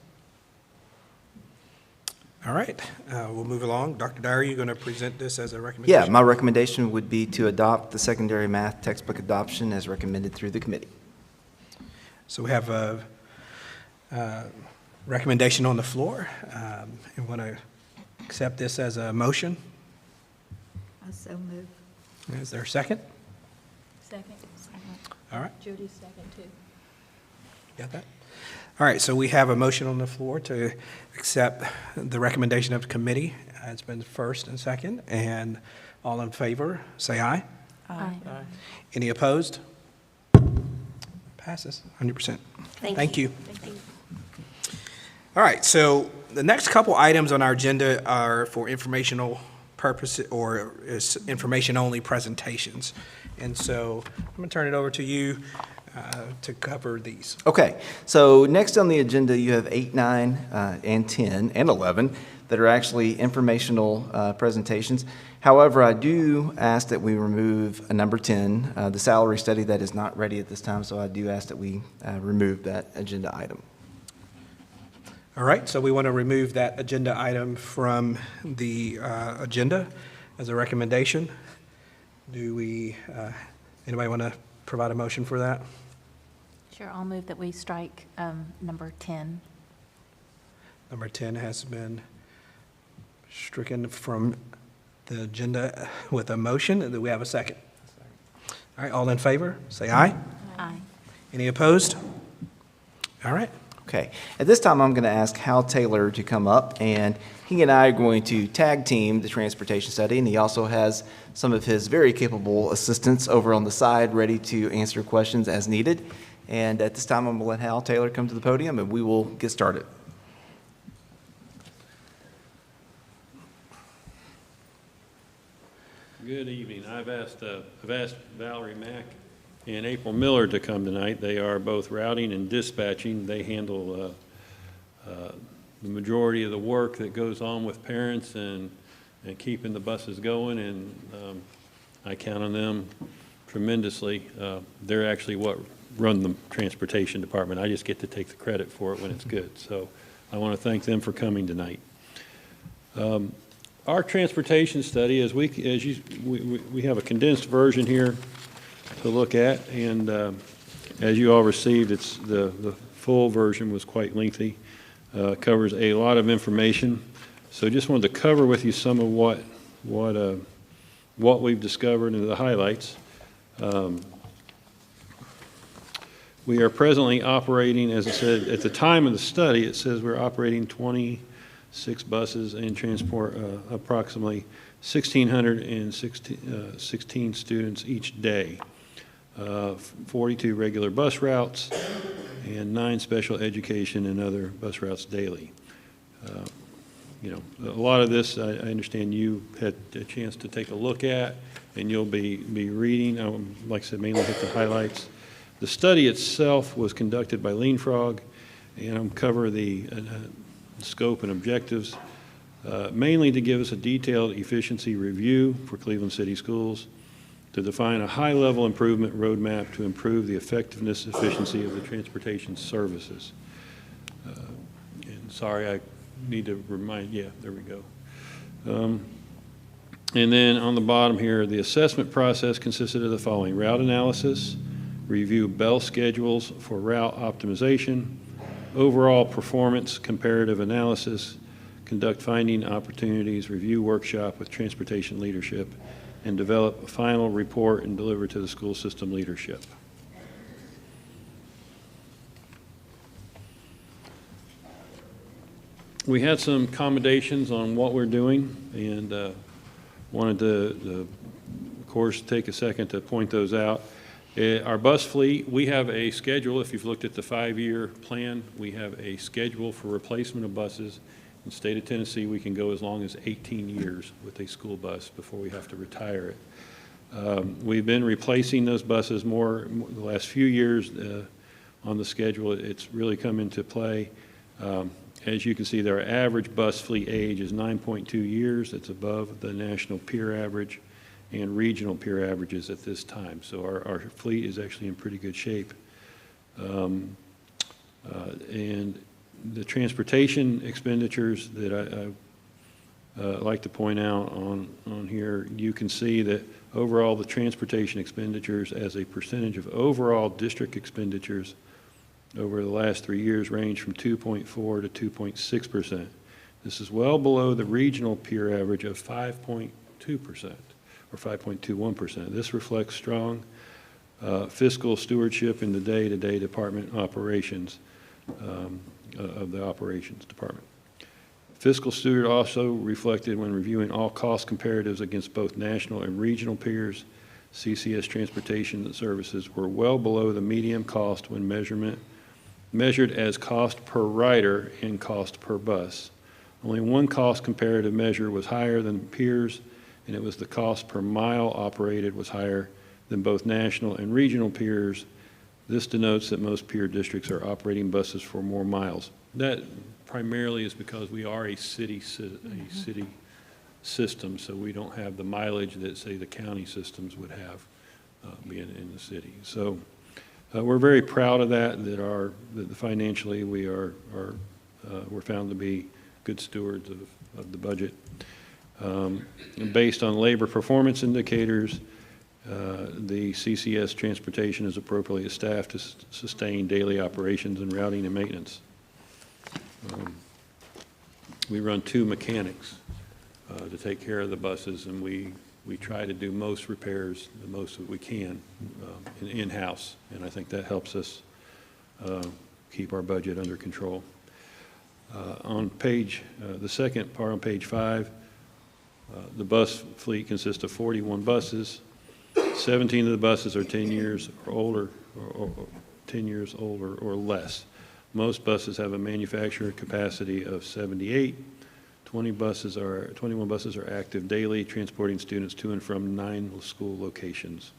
All right, we'll move along. Dr. Dyer, you're going to present this as a recommendation? Yeah, my recommendation would be to adopt the secondary math textbook adoption as recommended through the committee. So we have a recommendation on the floor. You want to accept this as a motion? I so move. Is there a second? Second. All right, Judy's second, too. got that? All right, so we have a motion on the floor to accept the recommendation of the committee. It's been first and second, and all in favor, say aye. Aye. Any opposed? Passes 100%. Thank you. Thank you. All right, so the next couple items on our agenda are for informational purposes, or is information-only presentations. And so I'm going to turn it over to you to cover these. Okay, so next on the agenda, you have 8, 9, and 10, and 11 that are actually informational presentations. However, I do ask that we remove number 10, the salary study. That is not ready at this time, so I do ask that we remove that agenda item. All right, so we want to remove that agenda item from the agenda as a recommendation. Do we, anybody want to provide a motion for that? Sure, I'll move that we strike number 10. Number 10 has been stricken from the agenda with a motion. Do we have a second? All right, all in favor, say aye. Aye. Any opposed? All right, Okay. At this time, I'm going to ask Hal Taylor to come up, and he and I are going to tag team the transportation study, and he also has some of his very capable assistants over on the side ready to answer questions as needed. And at this time, I'm going to let Hal Taylor come to the podium, and we will get started. Good evening. I've asked Valerie Mack and April Miller to come tonight. They are both routing and dispatching. They handle the majority of the work that goes on with parents and keeping the buses going, and I count on them tremendously. They're actually what run the transportation department. I just get to take the credit for it when it's good. So I want to thank them for coming tonight. Our transportation study, we have a condensed version here to look at, and as you all received, the full version was quite lengthy. Covers a lot of information. So just wanted to cover with you some of what we've discovered and the highlights. We are presently operating, as I said, at the time of the study, it says we're operating 26 buses and transport approximately 1,616 students each day, 42 regular bus routes, and 9 special education and other bus routes daily. A lot of this, I understand you had a chance to take a look at, and you'll be reading. Like I said, mainly hit the highlights. The study itself was conducted by Leanfrog, and I'll cover the scope and objectives, mainly to give us a detailed efficiency review for Cleveland City Schools, to define a high-level improvement roadmap to improve the effectiveness and efficiency of the transportation services. And sorry, I need to remind, yeah, there we go. And then on the bottom here, the assessment process consisted of the following: route analysis, review bell schedules for route optimization, overall performance comparative analysis, conduct finding opportunities, review workshop with transportation leadership, and develop a final report and deliver to the school system leadership. We had some accommodations on what we're doing, and wanted to, of course, take a second to point those out. Our bus fleet, we have a schedule. If you've looked at the 5-year plan, we have a schedule for replacement of buses. In the state of Tennessee, we can go as long as 18 years with a school bus before we have to retire it. We've been replacing those buses more the last few years on the schedule. It's really come into play. As you can see, their average bus fleet age is 9.2 years. It's above the national peer average and regional peer averages at this time. So our fleet is actually in pretty good shape. And the transportation expenditures that I like to point out on here, you can see that overall the transportation expenditures as a percentage of overall district expenditures over the last 3 years range from 2.4 to 2.6%. This is well below the regional peer average of 5.2% or 5.21%. This reflects strong fiscal stewardship in the day-to-day department operations of the operations department. Fiscal steward also reflected when reviewing all cost comparatives against both national and regional peers. CCS transportation services were well below the median cost when measured as cost per rider and cost per bus. Only one cost comparative measure was higher than peers, and it was the cost per mile operated was higher than both national and regional peers. This denotes that most peer districts are operating buses for more miles. That primarily is because we are a city system, so we don't have the mileage that, say, the county systems would have being in the city. So we're very proud of that financially we're found to be good stewards of the budget. Based on labor performance indicators, the CCS transportation is appropriately staffed to sustain daily operations and routing and maintenance. We run 2 mechanics to take care of the buses, and we try to do most repairs, the most that we can, in-house, and I think that helps us keep our budget under control. On the second part on page 5, the bus fleet consists of 41 buses. 17 of the buses are 10 years or older, or 10 years older or less. Most buses have a manufacturer capacity of 78. 21 buses are active daily, transporting students to and from 9 school locations.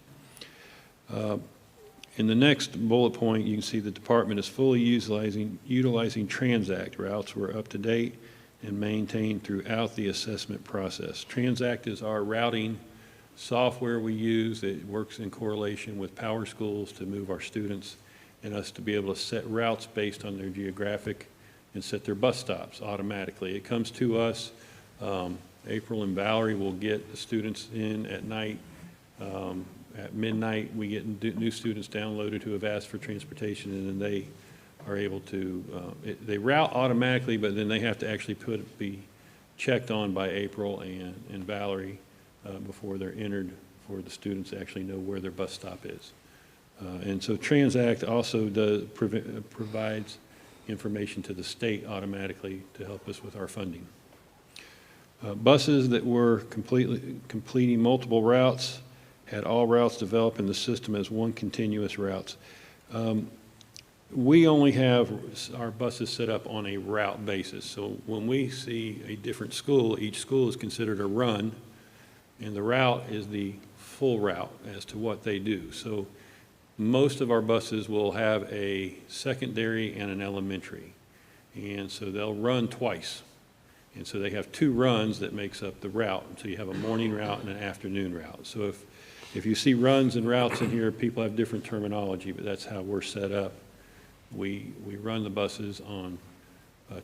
In the next bullet point, you can see the department is fully utilizing Transact. Routes were up to date and maintained throughout the assessment process. Transact is our routing software we use. It works in correlation with Power Schools to move our students and us to be able to set routes based on their geographic and set their bus stops automatically. It comes to us. April and Valerie will get the students in at night. At midnight, we get new students downloaded who have asked for transportation, and then they are able to, they route automatically, but then they have to actually be checked on by April and Valerie before they're entered for the students to actually know where their bus stop is. And so Transact also provides information to the state automatically to help us with our funding. Buses that were completing multiple routes had all routes developed in the system as one continuous route. We only have our buses set up on a route basis. So when we see a different school, each school is considered a run, and the route is the full route as to what they do. So most of our buses will have a secondary and an elementary. And so they'll run twice. And so they have 2 runs that makes up the route. So you have a morning route and an afternoon route. So if you see runs and routes in here, people have different terminology, but that's how we're set up. We run the buses on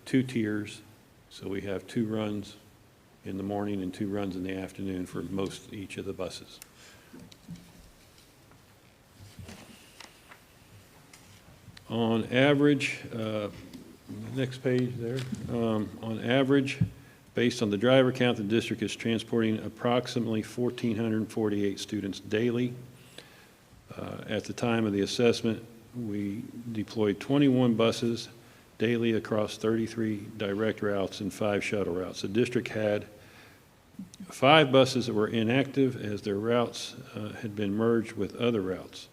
2 tiers. So we have 2 runs in the morning and 2 runs in the afternoon for each of the buses. On average, next page there, on average, based on the driver count, the district is transporting approximately 1,448 students daily. At the time of the assessment, we deployed 21 buses daily across 33 direct routes and 5 shuttle routes. The district had 5 buses that were inactive as their routes had been merged with other routes.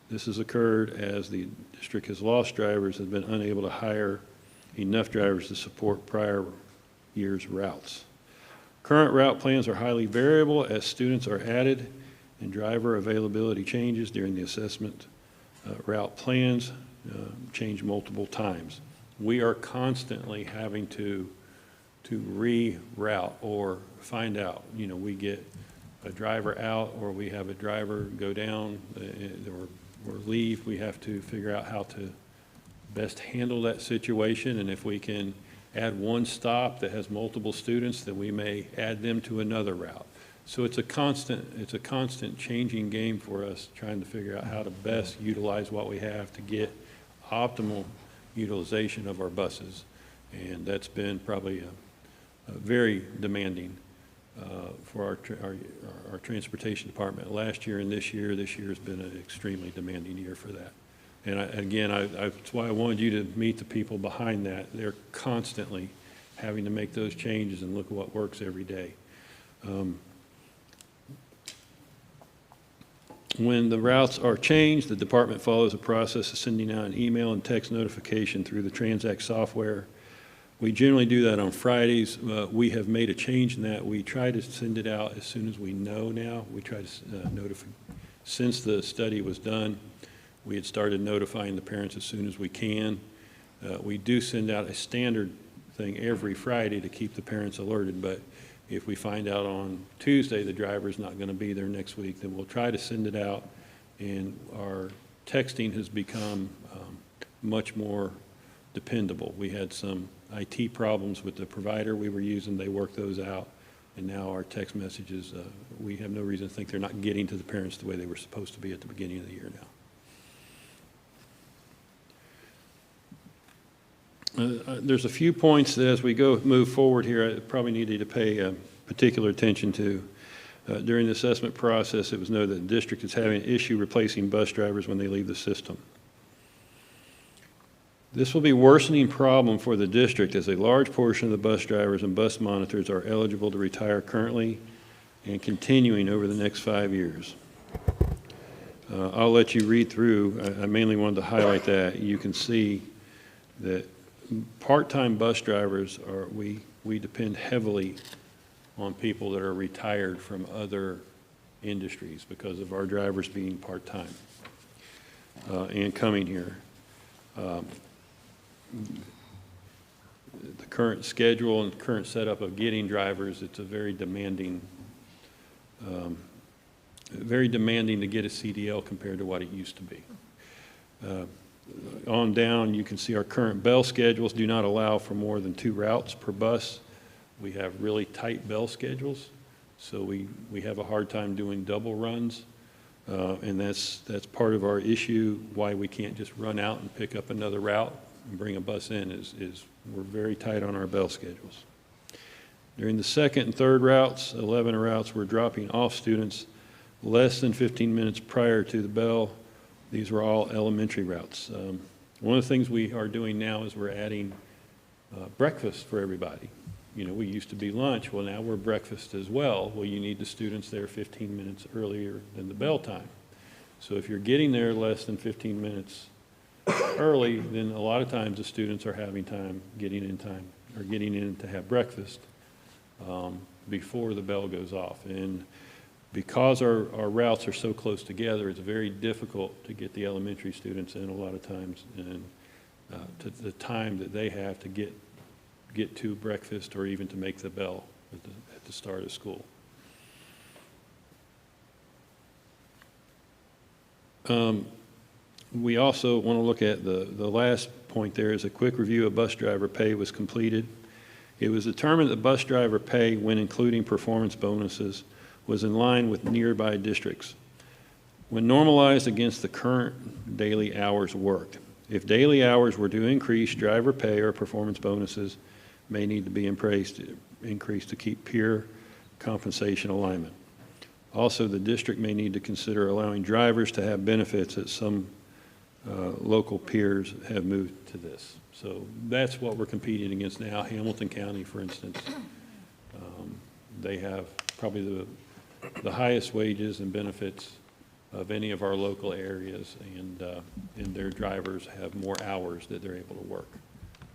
This has occurred as the district has lost drivers, has been unable to hire enough drivers to support prior year's routes. Current route plans are highly variable as students are added and driver availability changes during the assessment. Route plans change multiple times. We are constantly having to reroute or find out. You know, we get a driver out or we have a driver go down or leave. We have to figure out how to best handle that situation, and if we can add one stop that has multiple students, then we may add them to another route. So it's a constant changing game for us, trying to figure out how to best utilize what we have to get optimal utilization of our buses. And that's been probably a very demanding for our transportation department last year and this year. This year has been an extremely demanding year for that. And that's why I wanted you to meet the people behind that. They're constantly having to make those changes and look at what works every day. When the routes are changed, the department follows a process of sending out an email and text notification through the Transact software. We generally do that on Fridays. We have made a change in that. We try to send it out as soon as we know now. We try to notify. Since the study was done, we had started notifying the parents as soon as we can. We do send out a standard thing every Friday to keep the parents alerted, but if we find out on Tuesday the driver's not going to be there next week, then we'll try to send it out. And our texting has become much more dependable. We had some IT problems with the provider we were using. They worked those out. And now our text messages, we have no reason to think they're not getting to the parents the way they were supposed to be at the beginning of the year now. There's a few points that as we move forward here, I probably needed to pay particular attention to. During the assessment process, it was noted that the district is having an issue replacing bus drivers when they leave the system. This will be a worsening problem for the district as a large portion of the bus drivers and bus monitors are eligible to retire currently and continuing over the next 5 years. I'll let you read through. I mainly wanted to highlight that. You can see that part-time bus drivers we depend heavily on people that are retired from other industries because of our drivers being part-time and coming here. The current schedule and current setup of getting drivers, it's a very demanding to get a CDL compared to what it used to be. On down, you can see our current bell schedules do not allow for more than 2 routes per bus. We have really tight bell schedules, so we have a hard time doing double runs, and that's part of our issue, why we can't just run out and pick up another route and bring a bus in is we're very tight on our bell schedules. During the second and third routes, 11 routes, we're dropping off students less than 15 minutes prior to the bell. These were all elementary routes. One of the things we are doing now is we're adding breakfast for everybody. You know, we used to be lunch. Well, now we're breakfast as well. Well, you need the students there 15 minutes earlier than the bell time. So if you're getting there less than 15 minutes early, then a lot of times the students are having time getting in to have breakfast before the bell goes off. And because our routes are so close together, it's very difficult to get the elementary students in a lot of times, and to the time that they have to get to breakfast or even to make the bell at the start of school. We also want to look at the last point there is a quick review of bus driver pay was completed. It was determined that bus driver pay, when including performance bonuses, was in line with nearby districts. When normalized against the current daily hours worked, if daily hours were to increase, driver pay or performance bonuses may need to be increased to keep peer compensation alignment. Also, the district may need to consider allowing drivers to have benefits that some local peers have moved to this. So that's what we're competing against now. Hamilton County, for instance, they have probably the highest wages and benefits of any of our local areas, and their drivers have more hours that they're able to work.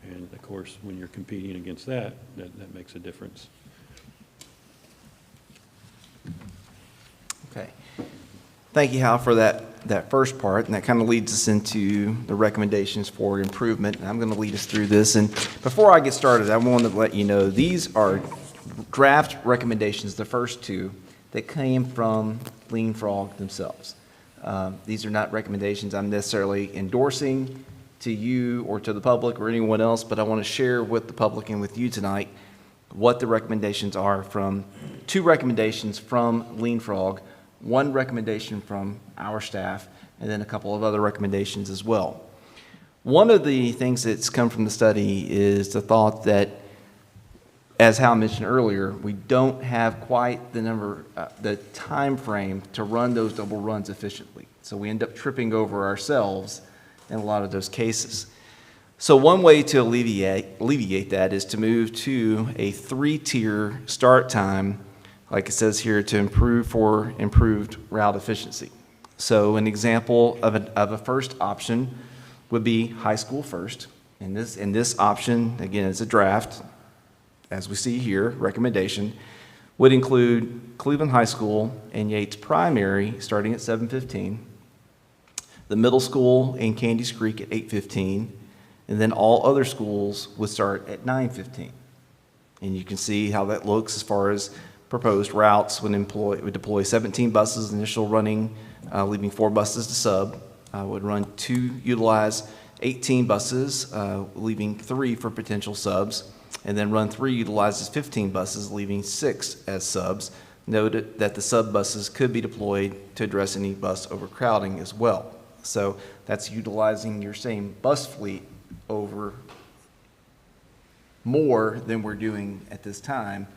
And of course, when you're competing against that makes a difference. Okay. Thank you, Hal, for that first part, and that kind of leads us into the recommendations for improvement. And I'm going to lead us through this. And before I get started, I want to let you know these are draft recommendations, the first two, that came from Lean Frog themselves. These are not recommendations I'm necessarily endorsing to you or to the public or anyone else, but I want to share with the public and with you tonight what the recommendations are from, 2 recommendations from Lean Frog, 1 recommendation from our staff, and then a couple of other recommendations as well. One of the things that's come from the study is the thought that, as Hal mentioned earlier, we don't have quite the time frame to run those double runs efficiently. So we end up tripping over ourselves in a lot of those cases. So one way to alleviate that is to move to a 3-tier start time, like it says here, to improve for improved route efficiency. So an example of a first option would be high school first. And this option, again, is a draft, as we see here, recommendation, would include Cleveland High School and Yates Primary starting at 7:15, the middle school and Candies Creek at 8:15, and then all other schools would start at 9:15. And you can see how that looks as far as proposed routes would deploy 17 buses, initial running, leaving 4 buses to sub, would utilize 18 buses, leaving 3 for potential subs, and then run 3 utilizes 15 buses, leaving 6 as subs. Note that the sub buses could be deployed to address any bus overcrowding as well. So that's utilizing your same bus fleet over more than we're doing at this time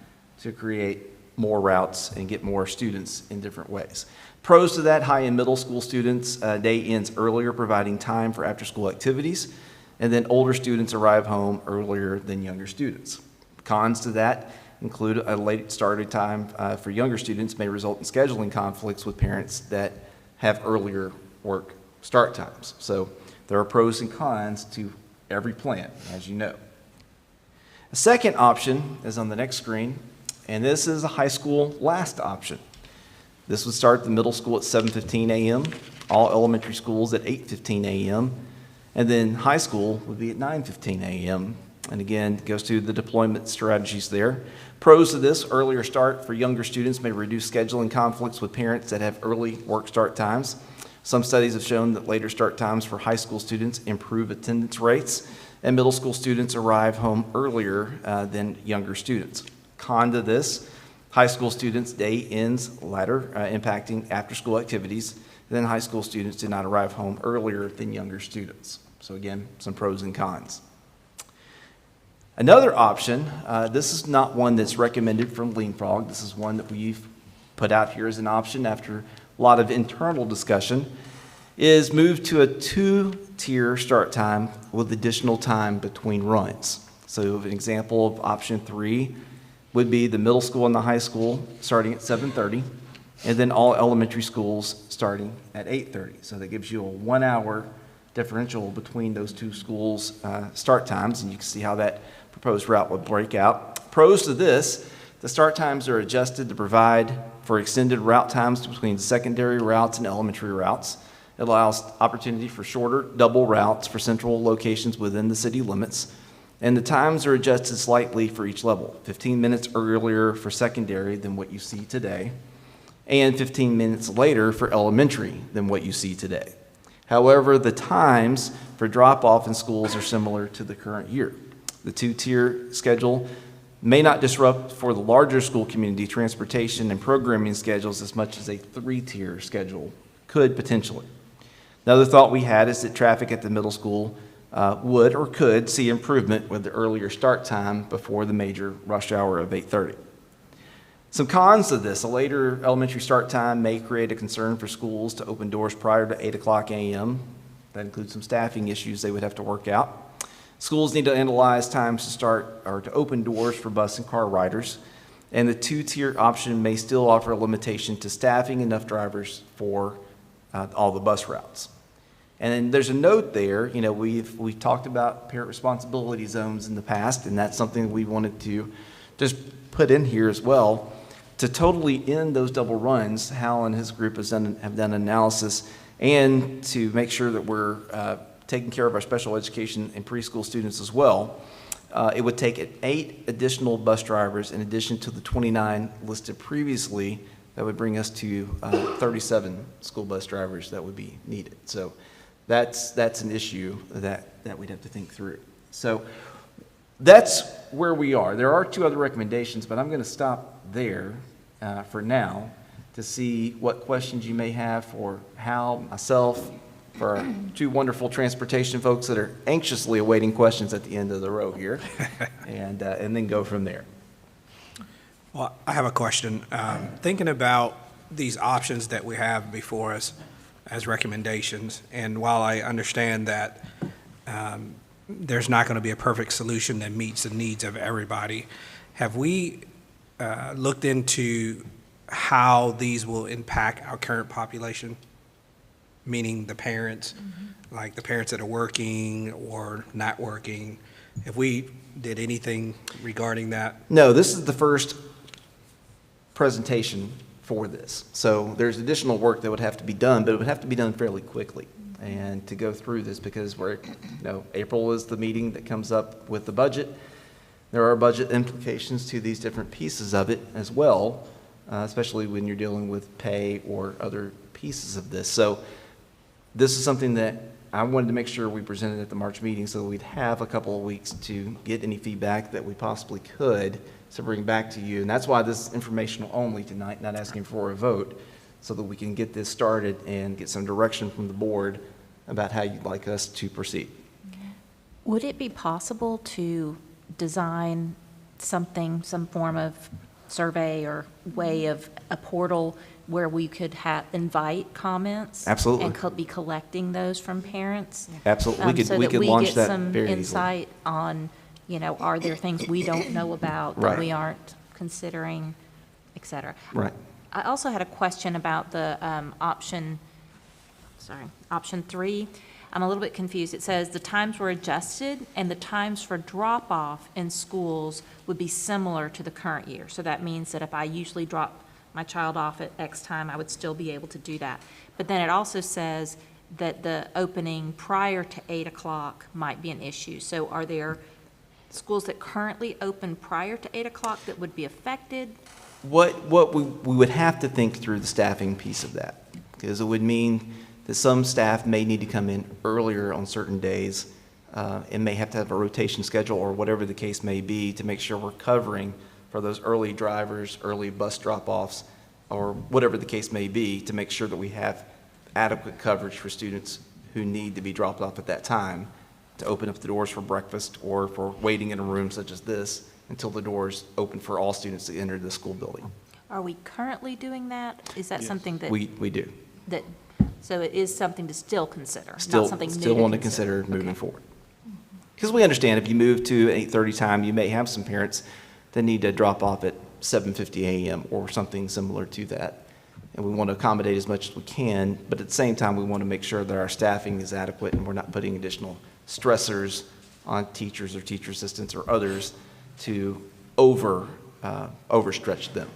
to create more routes and get more students in different ways. Pros to that: high and middle school students, day ends earlier, providing time for after-school activities. and then older students arrive home earlier than younger students. Cons to that include a late starting time for younger students may result in scheduling conflicts with parents that have earlier work start times. So there are pros and cons to every plan, as you know. A second option is on the next screen, and this is a high school last option. This would start the middle school at 7:15 a.m., all elementary schools at 8:15 a.m., and then high school would be at 9:15 a.m. And again, it goes to the deployment strategies there. Pros of this: earlier start for younger students may reduce scheduling conflicts with parents that have early work start times. Some studies have shown that later start times for high school students improve attendance rates, and middle school students arrive home earlier than younger students. Con to this: high school students' day ends later, impacting after-school activities. Then high school students did not arrive home earlier than younger students. So again, some pros and cons. Another option, this is not one that's recommended from Leapfrog. This is one that we've put out here as an option after a lot of internal discussion, is move to a 2-tier start time with additional time between runs. So an example of option 3 would be the middle school and the high school starting at 7:30, and then all elementary schools starting at 8:30. So that gives you a 1-hour differential between those two schools' start times, and you can see how that proposed route would break out. Pros to this: the start times are adjusted to provide for extended route times between secondary routes and elementary routes. It allows opportunity for shorter double routes for central locations within the city limits. And the times are adjusted slightly for each level, 15 minutes earlier for secondary than what you see today, and 15 minutes later for elementary than what you see today. However, the times for drop-off in schools are similar to the current year. The 2-tier schedule may not disrupt for the larger school community transportation and programming schedules as much as a 3-tier schedule could potentially. Another thought we had is that traffic at the middle school would or could see improvement with the earlier start time before the major rush hour of 8:30. Some cons of this: a later elementary start time may create a concern for schools to open doors prior to 8 o'clock a.m. That includes some staffing issues they would have to work out. Schools need to analyze times to start or to open doors for bus and car riders, and the 2-tier option may still offer a limitation to staffing enough drivers for all the bus routes. And then there's a note there, you know, we've talked about parent responsibility zones in the past, and that's something we wanted to just put in here as well. To totally end those double runs, Hal and his group have done analysis, and to make sure that we're taking care of our special education and preschool students as well, it would take 8 additional bus drivers in addition to the 29 listed previously. That would bring us to 37 school bus drivers that would be needed. So that's an issue that we'd have to think through. So that's where we are. There are 2 other recommendations, but I'm going to stop there for now to see what questions you may have for Hal, myself, for our 2 wonderful transportation folks that are anxiously awaiting questions at the end of the row here, and then go from there. Well, I have a question. Thinking about these options that we have before us as recommendations, and while I understand that there's not going to be a perfect solution that meets the needs of everybody, have we looked into how these will impact our current population, meaning the parents, like the parents that are working or not working? Have we did anything regarding that? No, this is the first presentation for this. So there's additional work that would have to be done, but it would have to be done fairly quickly. And to go through this, because April is the meeting that comes up with the budget. There are budget implications to these different pieces of it as well, especially when you're dealing with pay or other pieces of this. So this is something that I wanted to make sure we presented at the March meeting so that we'd have a couple of weeks to get any feedback that we possibly could to bring back to you. And that's why this is informational only tonight, not asking for a vote, so that we can get this started and get some direction from the board about how you'd like us to proceed. Would it be possible to design something, some form of survey or way of a portal where we could invite comments? Absolutely. And be collecting those from parents? Absolutely. So We that could we launch get that some very easily. insight on, are there things we don't know about that Right. we aren't considering, et cetera? Right. I also had a question about the option 3. I'm a little bit confused. It says the times were adjusted and the times for drop-off in schools would be similar to the current year. So that means that if I usually drop my child off at X time, I would still be able to do that. But then it also says that the opening prior to 8 o'clock might be an issue. So are there schools that currently open prior to 8 o'clock that would be affected? What we would have to think through the staffing piece of that, because it would mean that some staff may need to come in earlier on certain days and may have to have a rotation schedule or whatever the case may be to make sure we're covering for those early drivers, early bus drop-offs, or whatever the case may be, to make sure that we have adequate coverage for students who need to be dropped off at that time, to open up the doors for breakfast or for waiting in a room such as this until the doors open for all students to enter the school building. Are we currently doing that? Is that Yes. something that? We do. So it is something to still consider, not Still something new to Still want to consider moving Okay. forward. Because we understand if you move to 8:30 time, you may have some parents that need to drop off at 7:50 a.m. or something similar to that. And we want to accommodate as much as we can, but at the same time, we want to make sure that our staffing is adequate and we're not putting additional stressors on teachers or teacher assistants or others to overstretch them.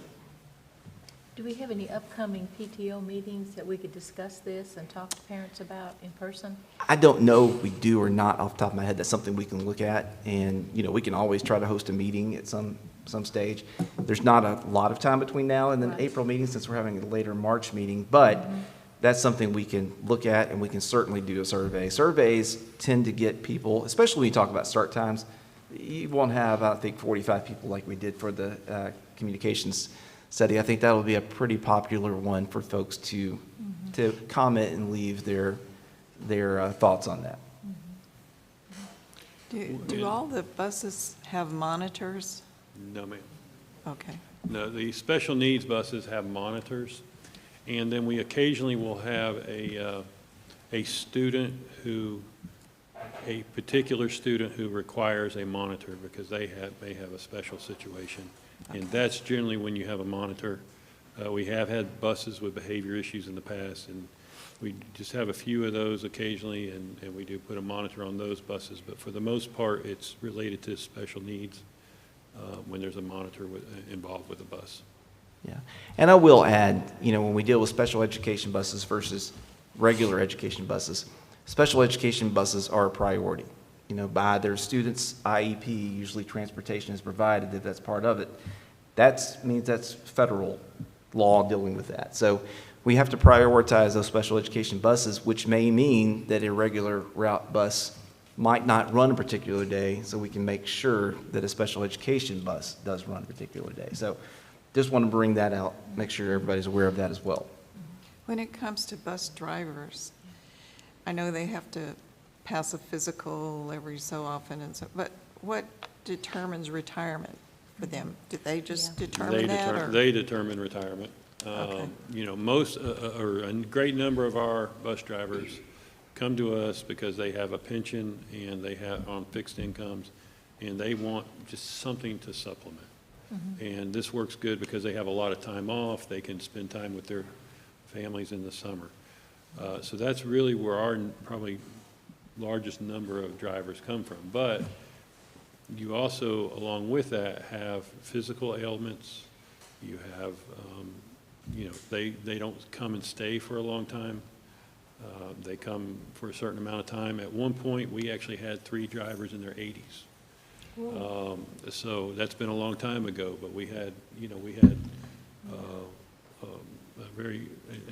Do we have any upcoming PTO meetings that we could discuss this and talk to parents about in person? I don't know if we do or not off the top of my head. That's something we can look at. And, we can always try to host a meeting at some stage. There's not a lot of time between now and the Right. April meeting since we're having a later March meeting, but that's something we can look at and we can certainly do a survey. Surveys tend to get people, especially when you talk about start times, you won't have, I think, 45 people like we did for the communications study. I think that'll be a pretty popular one for folks to comment and leave their thoughts on that. Do all the buses have monitors? No, ma'am. Okay. No, the special needs buses have monitors, and then we occasionally will have a particular student who requires a monitor because they may have a special situation. And that's generally when you have a monitor. We have had buses with behavior issues in the past, and we just have a few of those occasionally, and we do put a monitor on those buses. But for the most part, it's related to special needs when there's a monitor involved with the bus. Yeah. And I will add, when we deal with special education buses versus regular education buses, special education buses are a priority. By their students' IEP, usually transportation is provided if that's part of it. That means that's federal law dealing with that. So we have to prioritize those special education buses, which may mean that a regular route bus might not run a particular day, so we can make sure that a special education bus does run a particular day. So just want to bring that out, make sure everybody's aware of that as well. When it comes to bus drivers, I know they have to pass a physical every so often, but what determines retirement for them? Did they just determine that? Or? They determine retirement. Okay. Most, or a great number of our bus drivers come to us because they have a pension and they have on fixed incomes, and they want just something to supplement. And this works good because they have a lot of time off. They can spend time with their families in the summer. So that's really where our probably largest number of drivers come from. But you also, along with that, have physical ailments. You have, they don't come and stay for a long time. They come for a certain amount of time. At one point, we actually had 3 drivers in their 80s. So that's been a long time ago, but we had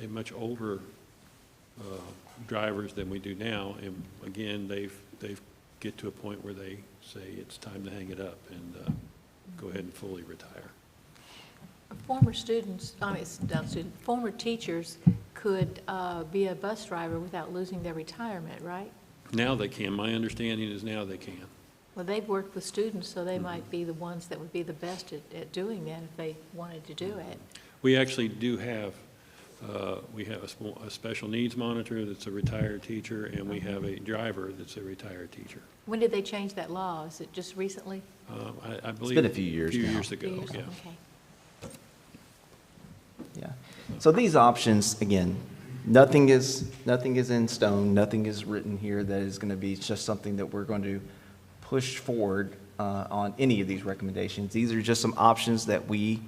a much older drivers than we do now, and again, they've get to a point where they say it's time to hang it up and go ahead and fully retire. Former students, former teachers could be a bus driver without losing their retirement, right? Now they can. My understanding is now they can. Well, they've worked with students, so they might be the ones that would be the best at doing that if they wanted to do it. We actually do have, we have a special needs monitor that's a retired teacher, and we have a driver that's a retired teacher. When did they change that law? Is it just recently? I believe. been a few years few now. years ago, Years? yeah. Okay. Yeah. So these options, again, nothing is in stone, nothing is written here that is going to be just something that we're going to push forward on any of these recommendations. These are just some options that we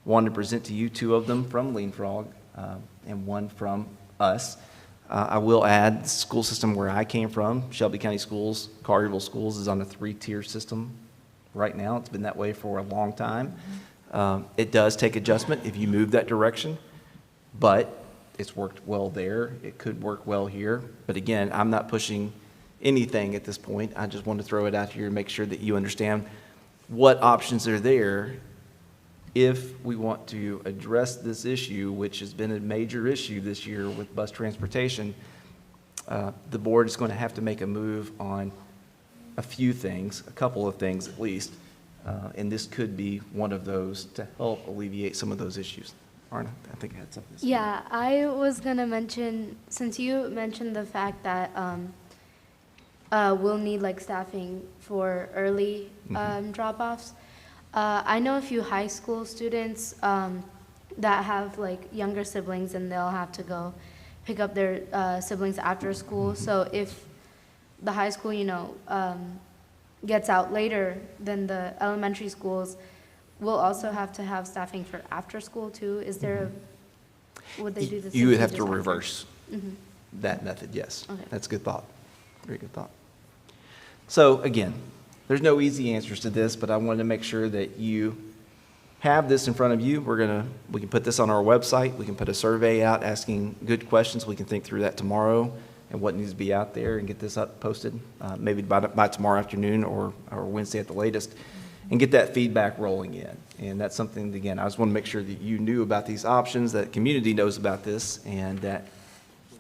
wanted to present to you, 2 of them from Lean Frog and 1 from us. I will add the school system where I came from, Shelby County Schools, Collierville Schools is on a 3-tier system right now. It's been that way for a long time. It does take adjustment if you move that direction, but it's worked well there. It could work well here. But again, I'm not pushing anything at this point. I just want to throw it out here and make sure that you understand what options are there if we want to address this issue, which has been a major issue this year with bus transportation. The board is going to have to make a move on a few things, a couple of things at least, and this could be one of those to help alleviate some of those issues. Arna, I think I had something to say. Yeah, I was gonna mention, since you mentioned the fact that we'll need like staffing for early drop-offs. I know a few high school students that have like younger siblings and they'll have to go pick up their siblings after school. So if the high school, gets out later than the elementary schools, we'll also have to have staffing for after school too. Is there would they do the same? You would thing have to just after? reverse Mhm. that method, yes. Okay. That's a good thought. Very good thought. So again, there's no easy answers to this, but I wanted to make sure that you have this in front of you. We can put this on our website. We can put a survey out asking good questions. We can think through that tomorrow and what needs to be out there and get this up posted, maybe by tomorrow afternoon or Wednesday at the latest, and get that feedback rolling in. And that's something, again, I just want to make sure that you knew about these options, that community knows about this, and that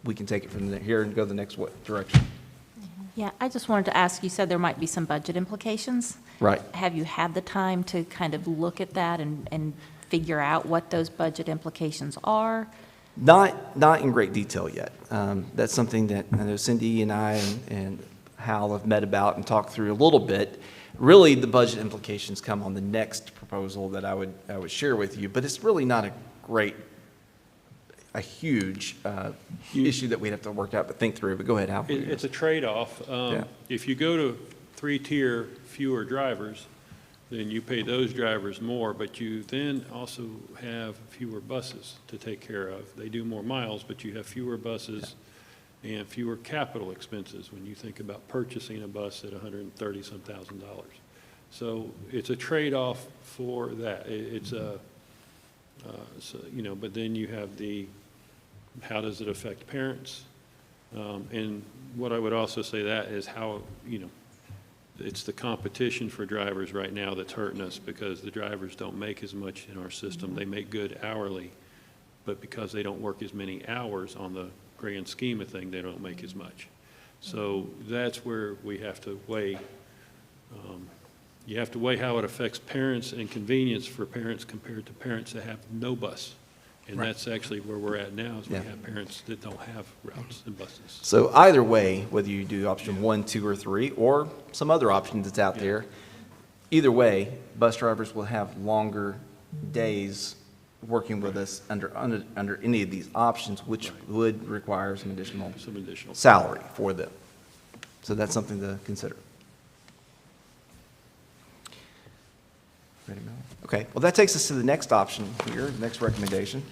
we can take it from here and go the next direction. Yeah, I just wanted to ask, you said there might be some budget implications. Right. Have you had the time to kind of look at that and figure out what those budget implications are? Not in great detail yet. That's something that I know Cindy and I and Hal have met about and talked through a little bit. Really, the budget implications come on the next proposal that I would share with you, but it's really not a huge issue that we'd have to work out, but think through. But go ahead, Hal. It's a trade-off. Yeah. If you go to 3-tier fewer drivers, then you pay those drivers more, but you then also have fewer buses to take care of. They do more miles, but you have fewer buses and fewer capital expenses when you think about purchasing a bus at $130-some thousand. So it's a trade-off for that. It's a, but then you have how does it affect parents? And what I would also say that is how, it's the competition for drivers right now that's hurting us because the drivers don't make as much in our system. They make good hourly, but because they don't work as many hours on the grand scheme of things, they don't make as much. So that's where we have to weigh. You have to weigh how it affects parents and convenience for parents compared to parents that have no bus. And Right. that's actually where we're at now, is we Yeah. have parents that don't have routes and buses. So either way, whether you do option 1, 2, or 3, or some other option that's out there, either way, bus drivers will have longer days working with us under any of these options, which would require some additional salary for them. So that's something to consider. Ready, Mel? Okay, well, that takes us to the next option here, the next recommendation.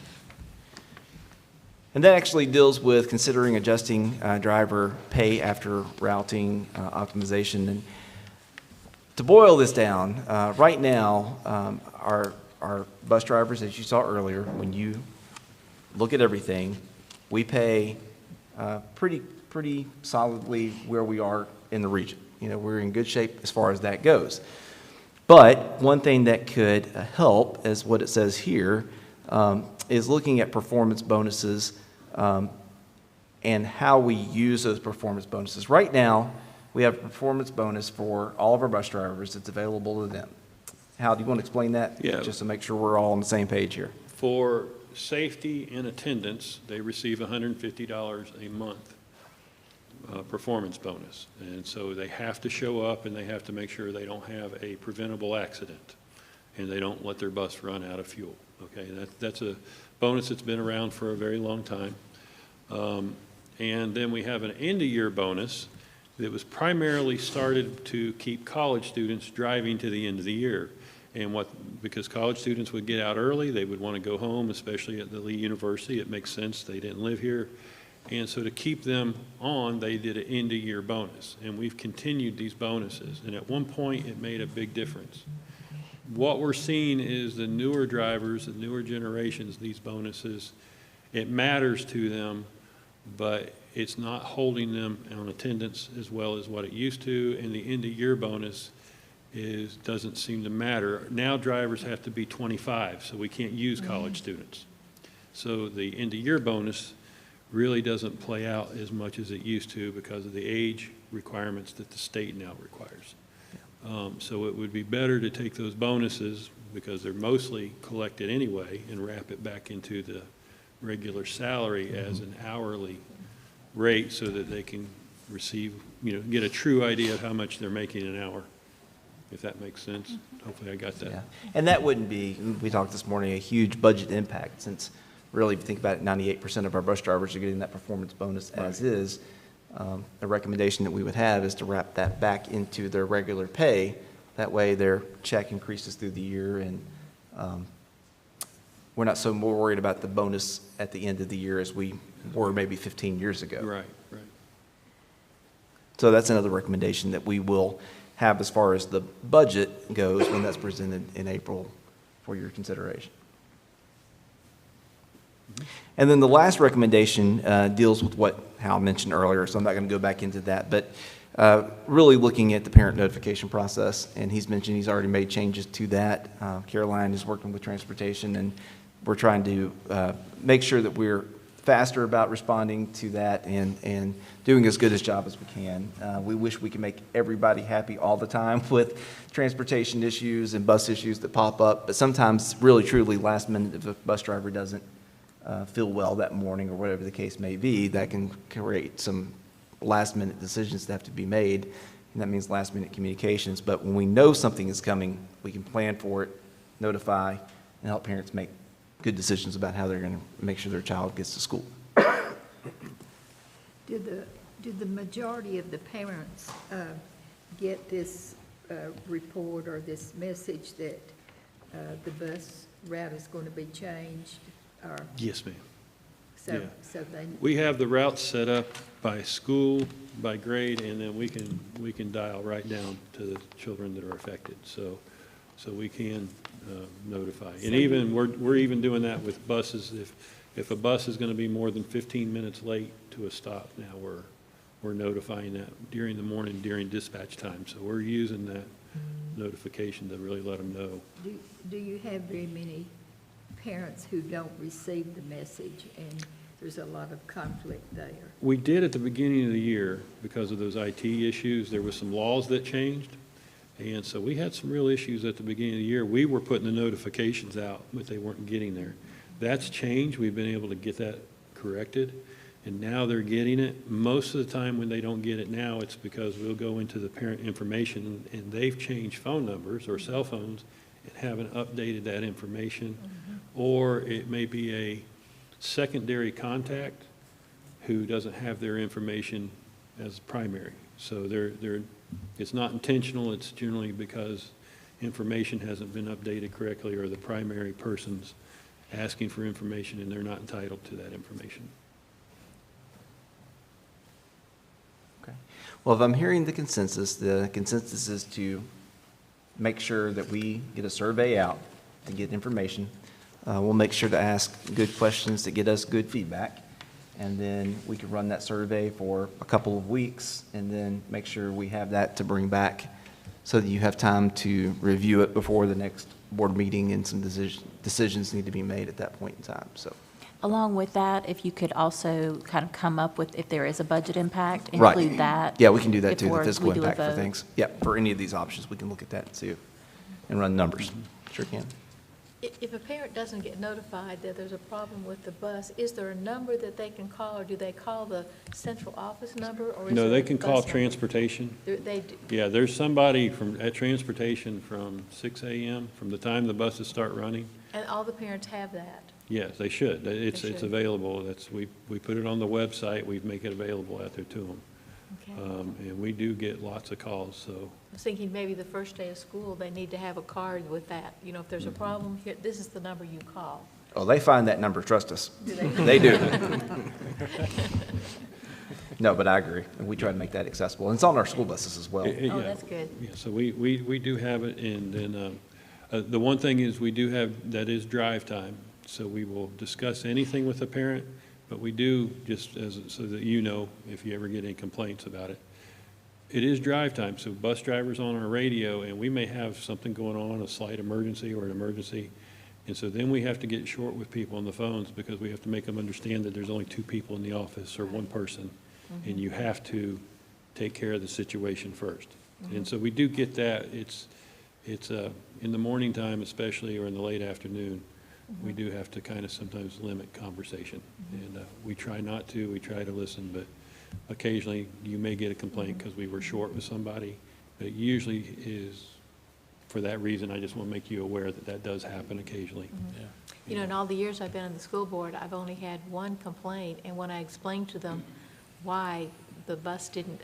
And that actually deals with considering adjusting driver pay after routing optimization. And to boil this down, right now, our bus drivers, as you saw earlier, when you look at everything, we pay pretty solidly where we are in the region. We're in good shape as far as that goes. But one thing that could help, as what it says here, is looking at performance bonuses and how we use those performance bonuses. Right now, we have a performance bonus for all of our bus drivers that's available to them. Hal, do you want to explain that? Yeah. Just to make sure we're all on the same page here. For safety and attendance, they receive $150 a month performance bonus. And so they have to show up and they have to make sure they don't have a preventable accident and they don't let their bus run out of fuel. Okay, that's a bonus that's been around for a very long time. And then we have an end-of-year bonus that was primarily started to keep college students driving to the end of the year. And because college students would get out early, they would want to go home, especially at the Lee University. It makes sense, they didn't live here. And so to keep them on, they did an end-of-year bonus. And we've continued these bonuses. And at one point, it made a big difference. What we're seeing is the newer drivers, the newer generations, these bonuses, it matters to them, but it's not holding them on attendance as well as what it used to. And the end-of-year bonus doesn't seem to matter. Now drivers have to be 25, so we can't use college students. So the end-of-year bonus really doesn't play out as much as it used to because of the age requirements that the state now requires. So it would be better to take those bonuses, because they're mostly collected anyway, and wrap it back into the regular salary as an hourly rate so that they can receive, get a true idea of how much they're making an hour, if that makes sense. Hopefully I got that. Yeah. And that wouldn't be, we talked this morning, a huge budget impact, since really, if you think about it, 98% of our bus drivers are getting that performance bonus as is. The recommendation that we would have is to wrap that back into their regular pay. That way their check increases through the year, and we're not so more worried about the bonus at the end of the year as we were maybe 15 years ago. Right. So that's another recommendation that we will have as far as the budget goes when that's presented in April for your consideration. And then the last recommendation deals with what Hal mentioned earlier, so I'm not going to go back into that, but really looking at the parent notification process, and he's mentioned he's already made changes to that. Caroline is working with transportation, and we're trying to make sure that we're faster about responding to that and doing as good a job as we can. We wish we could make everybody happy all the time with transportation issues and bus issues that pop up, but sometimes really truly last minute, if a bus driver doesn't feel well that morning or whatever the case may be, that can create some last minute decisions that have to be made, and that means last minute communications. But when we know something is coming, we can plan for it, notify, and help parents make good decisions about how they're going to make sure their child gets to school. Did the majority of the parents get this report or this message that the bus route is going to be changed? Or Yes, ma'am. so, Yeah. so they, We have the routes set up by school, by grade, and then we can dial right down to the children that are affected. So we can notify. And even, we're even doing that with buses. If a bus is going to be more than 15 minutes late to a stop, now we're notifying that during the morning, during dispatch time. So we're using that notification to really let them know. do you have very many parents who don't receive the message, and there's a lot of conflict there? We did at the beginning of the year because of those IT issues. There were some laws that changed. And so we had some real issues at the beginning of the year. We were putting the notifications out, but they weren't getting there. That's changed. We've been able to get that corrected, and now they're getting it. Most of the time when they don't get it now, it's because we'll go into the parent information, and they've changed phone numbers or cell phones and haven't updated that information. Or it may be a secondary contact who doesn't have their information as primary. So it's not intentional, it's generally because information hasn't been updated correctly, or the primary person's asking for information and they're not entitled to that information. Okay. Well, if I'm hearing the consensus is to make sure that we get a survey out to get information. We'll make sure to ask good questions to get us good feedback. And then we can run that survey for a couple of weeks and then make sure we have that to bring back so that you have time to review it before the next board meeting, and some decisions need to be made at that point in time. So Along with that, if you could also kind of come up with, if there is a budget impact, Right. include that. Yeah, we can do that too, the before physical we do a impact for vote. things. Yeah, for any of these options, we can look at that and see, and run numbers. Sure can. If a parent doesn't get notified that there's a problem with the bus, is there a number that they can call, or do they call the central office number, or is No, there they a can bus call number? transportation. They do. Yeah, there's somebody at transportation from 6 a.m., from the time the buses start running. And all the parents have that? Yes, they should. It's should. available. We put it on the website. We make it available out there to them. Okay. And we do get lots of calls, so. I was thinking maybe the first day of school, they need to have a card with that. You know, if there's a problem, here, this is the number you call. Oh, they find that number, trust us. Do they? They do. No, but I agree. And we try to make that accessible. And it's on our school buses as well. Yeah. Oh, that's good. Yeah, so we do have it, and then, the one thing is, we do have, that is drive time. So we will discuss anything with the parent, but we do, just so that you know, if you ever get any complaints about it, it is drive time, so bus drivers on our radio, and we may have something going on, a slight emergency or an emergency, and so then we have to get short with people on the phones, because we have to make them understand that there's only 2 people in the office or 1 person, and you have to take care of the situation first. And so we do get that. It's in the morning time especially, or in the late afternoon, we do have to kind of sometimes limit conversation. And we try not to, we try to listen, but occasionally you may get a complaint because we were short with somebody, but it usually is for that reason. I just want to make you aware that that does happen occasionally. You know, in all the years I've been on the school board, I've only had 1 complaint, and when I explained to them why the bus didn't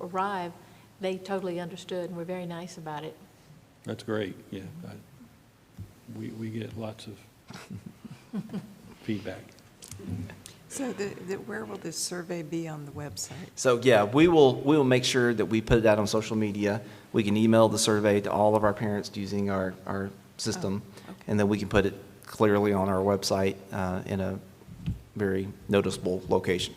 arrive, they totally understood and were very nice about it. That's great, yeah. We get lots of feedback. So where will this survey be on the website? So, yeah, we will make sure that we put it out on social media. We can email the survey to all of our parents using our system, and then we can put it clearly on our website in a very noticeable location.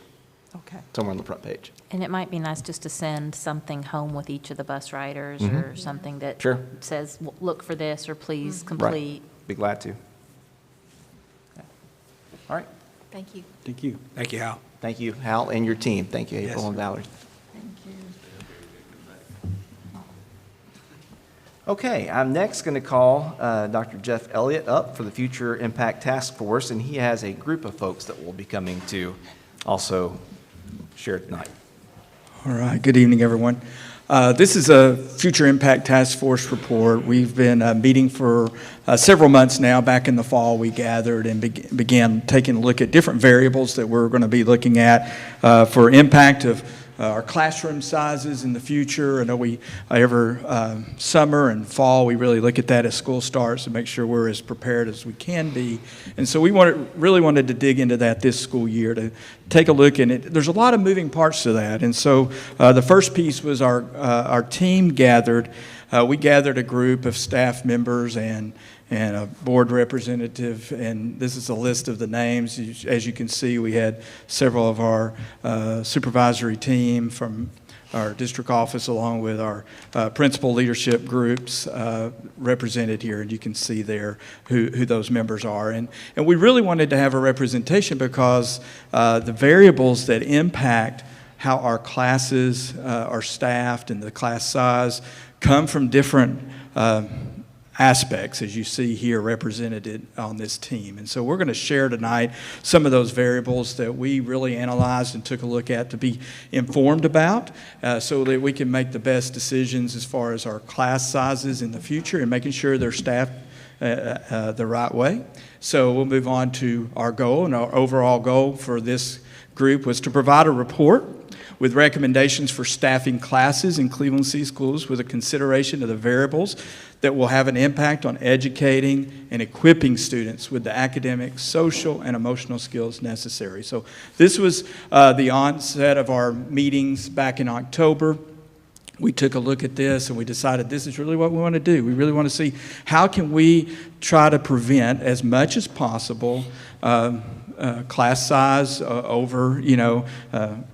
Okay. Somewhere on the front page. And it might be nice just to send something home with each of the bus riders, or something that Sure. says, look for this, or please complete. Right. Be glad to. Okay. All right. Thank you. Thank you. Thank you, Hal. Thank you, Hal, and your team. Thank you, April Yes. and Valerie. Okay, I'm next going to call Dr. Jeff Elliott up for the Future Impact Task Force, and he has a group of folks that will be coming to also share tonight. All right, good evening, everyone. This is a Future Impact Task Force report. We've been meeting for several months now. Back in the fall, we gathered and began taking a look at different variables that we're going to be looking at for impact of our classroom sizes in the future. I know every summer and fall, we really look at that as school starts to make sure we're as prepared as we can be. And so we really wanted to dig into that this school year to take a look. And there's a lot of moving parts to that. And so the first piece was our team gathered. We gathered a group of staff members and a board representative, and this is a list of the names. As you can see, we had several of our supervisory team from our district office, along with our principal leadership groups represented here, and you can see there who those members are. And we really wanted to have a representation because the variables that impact how our classes are staffed and the class size come from different aspects, as you see here represented on this team. And so we're going to share tonight some of those variables that we really analyzed and took a look at to be informed about so that we can make the best decisions as far as our class sizes in the future and making sure they're staffed the right way. So we'll move on to our goal, and our overall goal for this group was to provide a report with recommendations for staffing classes in Cleveland City Schools with a consideration of the variables that will have an impact on educating and equipping students with the academic, social, and emotional skills necessary. So this was the onset of our meetings back in October. We took a look at this and we decided this is really what we want to do. We really want to see how can we try to prevent as much as possible class size over,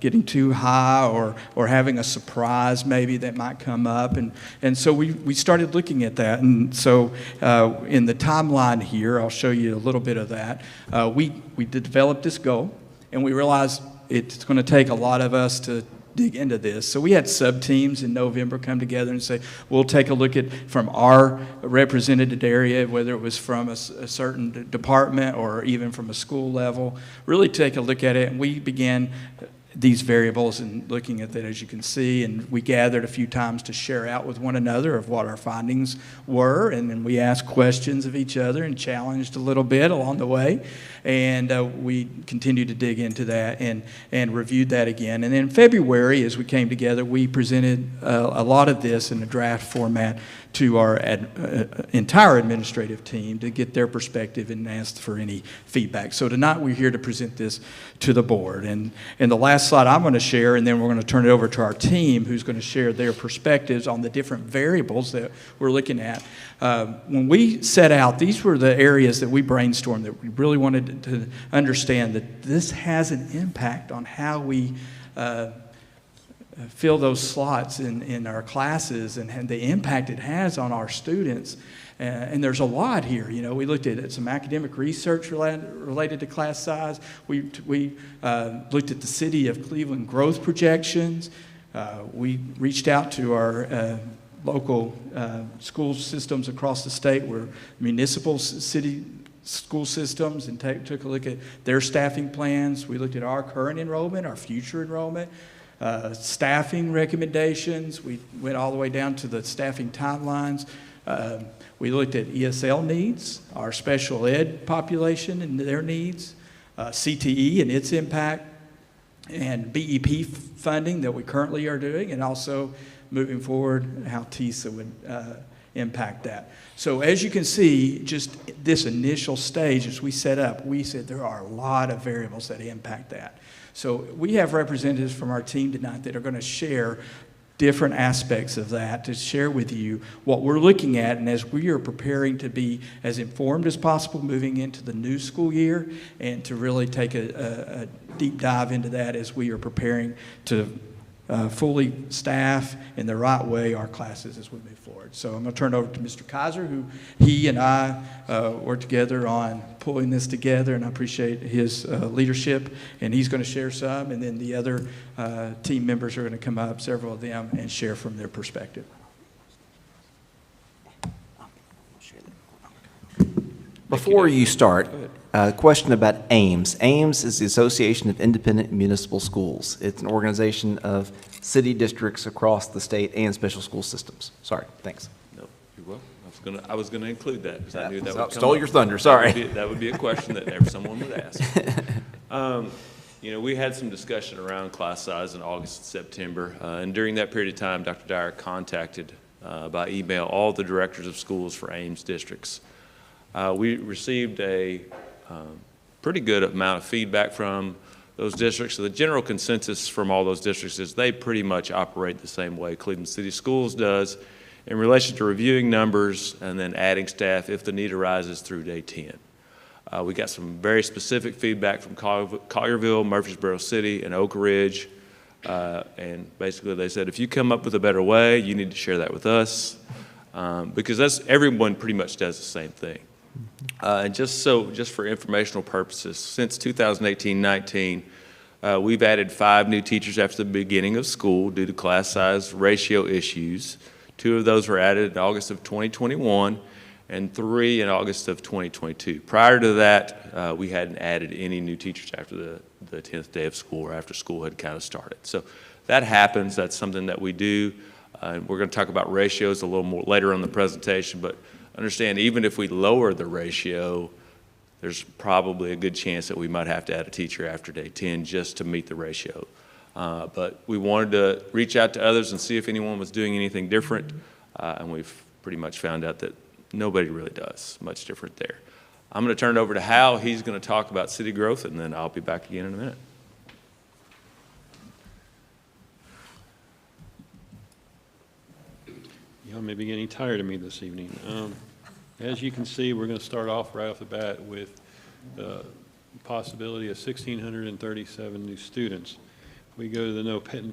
getting too high or having a surprise maybe that might come up. And so we started looking at that. And so in the timeline here, I'll show you a little bit of that. We developed this goal, and we realized it's going to take a lot of us to dig into this. So we had sub-teams in November come together and say, we'll take a look at from our represented area, whether it was from a certain department or even from a school level, really take a look at it. And we began these variables and looking at that, as you can see, and we gathered a few times to share out with one another of what our findings were, and then we asked questions of each other and challenged a little bit along the way, and we continued to dig into that and reviewed that again. And in February, as we came together, we presented a lot of this in a draft format to our entire administrative team to get their perspective and ask for any feedback. So tonight we're here to present this to the board. And the last slide I'm going to share, and then we're going to turn it over to our team who's going to share their perspectives on the different variables that we're looking at. When we set out, these were the areas that we brainstormed that we really wanted to understand that this has an impact on how we fill those slots in our classes and the impact it has on our students. And there's a lot here. We looked at some academic research related to class size. We looked at the city of Cleveland growth projections. We reached out to our local school systems across the state, where municipal city school systems, and took a look at their staffing plans. We looked at our current enrollment, our future enrollment, staffing recommendations. We went all the way down to the staffing timelines. We looked at ESL needs, our special ed population and their needs, CTE and its impact, and BEP funding that we currently are doing, and also moving forward how TISA would impact that. So as you can see, just this initial stage as we set up, we said there are a lot of variables that impact that. So we have representatives from our team tonight that are going to share different aspects of that, to share with you what we're looking at, and as we are preparing to be as informed as possible moving into the new school year, and to really take a deep dive into that as we are preparing to fully staff in the right way our classes as we move forward. So I'm going to turn it over to Mr. Kaiser, who he and I worked together on pulling this together, and I appreciate his leadership, and he's going to share some, and then the other team members are going to come up, several of them, and share from their perspective. Before you start, a question about AIMS. AIMS is the Association of Independent Municipal Schools. It's an organization of city districts across the state and special school systems. Sorry, thanks. No, you're welcome. I was gonna include that because I knew that would come stole up. your thunder, sorry. That would be a question that someone would ask. We had some discussion around class size in August and September, and during that period of time, Dr. Dyer contacted by email all the directors of schools for AIMS districts. We received a pretty good amount of feedback from those districts. So the general consensus from all those districts is they pretty much operate the same way Cleveland City Schools does in relation to reviewing numbers and then adding staff if the need arises through day 10. We got some very specific feedback from Collierville, Murfreesboro City, and Oak Ridge. And basically they said, if you come up with a better way, you need to share that with us, because everyone pretty much does the same thing. And just for informational purposes, since 2018-19, we've added 5 new teachers after the beginning of school due to class size ratio issues. 2 of those were added in August of 2021, and 3 in August of 2022. Prior to that, we hadn't added any new teachers after the 10th day of school, or after school had kind of started. So that happens. That's something that we do. And we're going to talk about ratios a little more later on in the presentation, but understand, even if we lower the ratio, there's probably a good chance that we might have to add a teacher after day 10 just to meet the ratio. But we wanted to reach out to others and see if anyone was doing anything different, and we've pretty much found out that nobody really does much different there. I'm going to turn it over to Hal. He's going to talk about city growth, and then I'll be back again in a minute. Y'all may be getting tired of me this evening. As you can see, we're going to start off right off the bat with possibility of 1,637 new students. We go to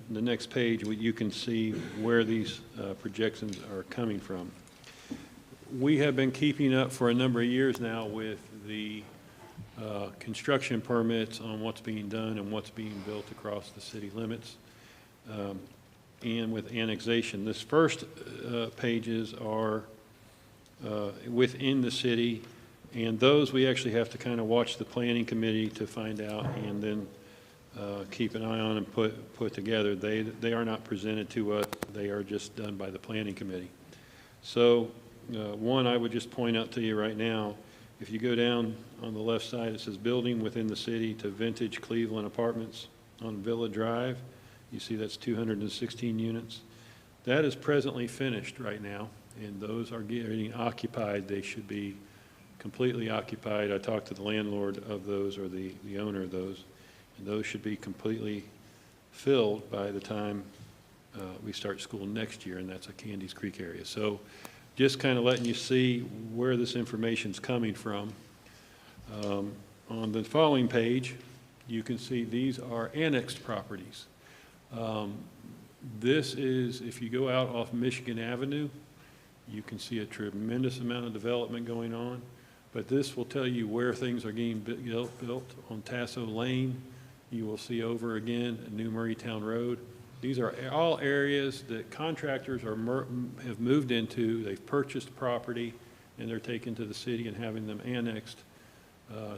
the next page, you can see where these projections are coming from. We have been keeping up for a number of years now with the construction permits on what's being done and what's being built across the city limits, and with annexation. This first pages are within the city, and those we actually have to kind of watch the planning committee to find out, and then keep an eye on and put together. They are not presented to us. They are just done by the planning committee. So one I would just point out to you right now, if you go down on the left side, it says building within the city to Vintage Cleveland Apartments on Villa Drive. You see that's 216 units. That is presently finished right now, and those are getting occupied. They should be completely occupied. I talked to the landlord of those, or the owner of those, and those should be completely filled by the time we start school next year, and that's a Candies Creek area. So just kind of letting you see where this information's coming from. On the following page, you can see these are annexed properties. This is, if you go out off Michigan Avenue, you can see a tremendous amount of development going on, but this will tell you where things are getting built. On Tasso Lane, you will see over again New Murraytown Road. These are all areas that contractors have moved into. They've purchased property, and they're taken to the city and having them annexed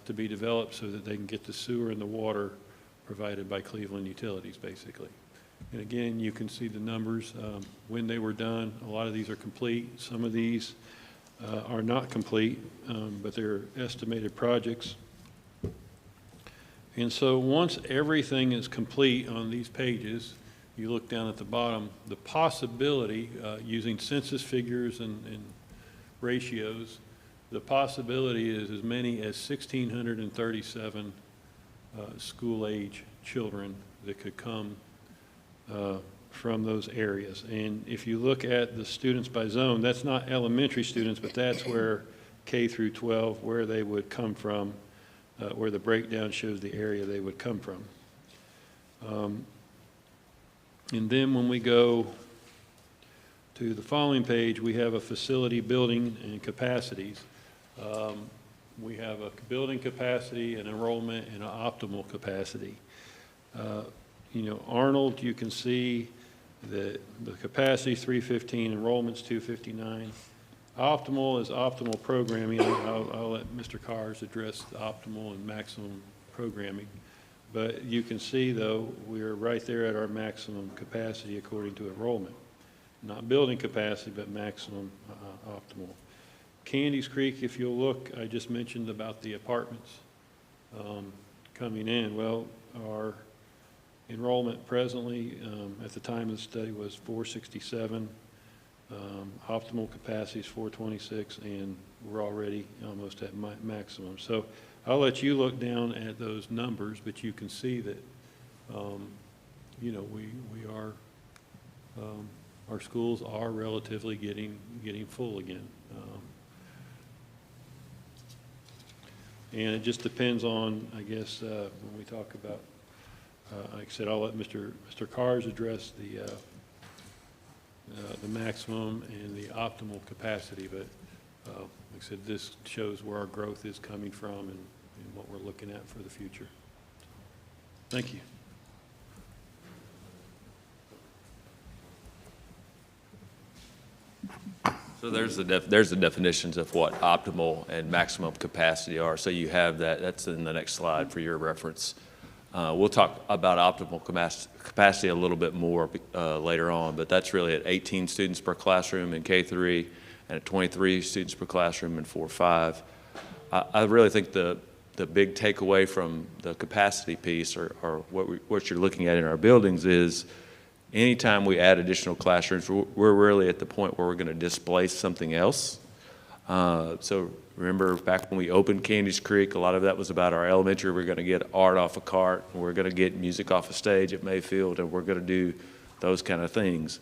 to be developed so that they can get the sewer and the water provided by Cleveland Utilities, basically. And again, you can see the numbers when they were done. A lot of these are complete. Some of these are not complete, but they're estimated projects. And so once everything is complete on these pages, you look down at the bottom, the possibility, using census figures and ratios, the possibility is as many as 1,637 school-age children that could come from those areas. And if you look at the students by zone, that's not elementary students, but that's where K through 12, where they would come from, where the breakdown shows the area they would come from. And then when we go to the following page, we have a facility building and capacities. We have a building capacity, an enrollment, and an optimal capacity. You know, Arnold, you can see that the capacity is 315, enrollment's 259. Optimal is optimal programming. I'll let Mr. Cars address the optimal and maximum programming. But you can see, though, we're right there at our maximum capacity according to enrollment. Not building capacity, but maximum optimal. Candies Creek, if you'll look, I just mentioned about the apartments coming in. Well, our enrollment presently at the time of the study was 467. Optimal capacity is 426, and we're already almost at maximum. So I'll let you look down at those numbers, but you can see that, you know, we are, our schools are relatively getting full again. And it just depends on, I guess, when we talk about, like I said, I'll let Mr. Cars address the maximum and the optimal capacity, but like I said, this shows where our growth is coming from and what we're looking at for the future. Thank you. So there's the definitions of what optimal and maximum capacity are. So you have that. That's in the next slide for your reference. We'll talk about optimal capacity a little bit more later on, but that's really at 18 students per classroom in K3 and at 23 students per classroom in 4-5. I really think the big takeaway from the capacity piece, or what you're looking at in our buildings, is anytime we add additional classrooms, we're really at the point where we're going to displace something else. So remember back when we opened Candies Creek, a lot of that was about our elementary. We're going to get art off a cart, and we're going to get music off a stage at Mayfield, and we're going to do those kind of things.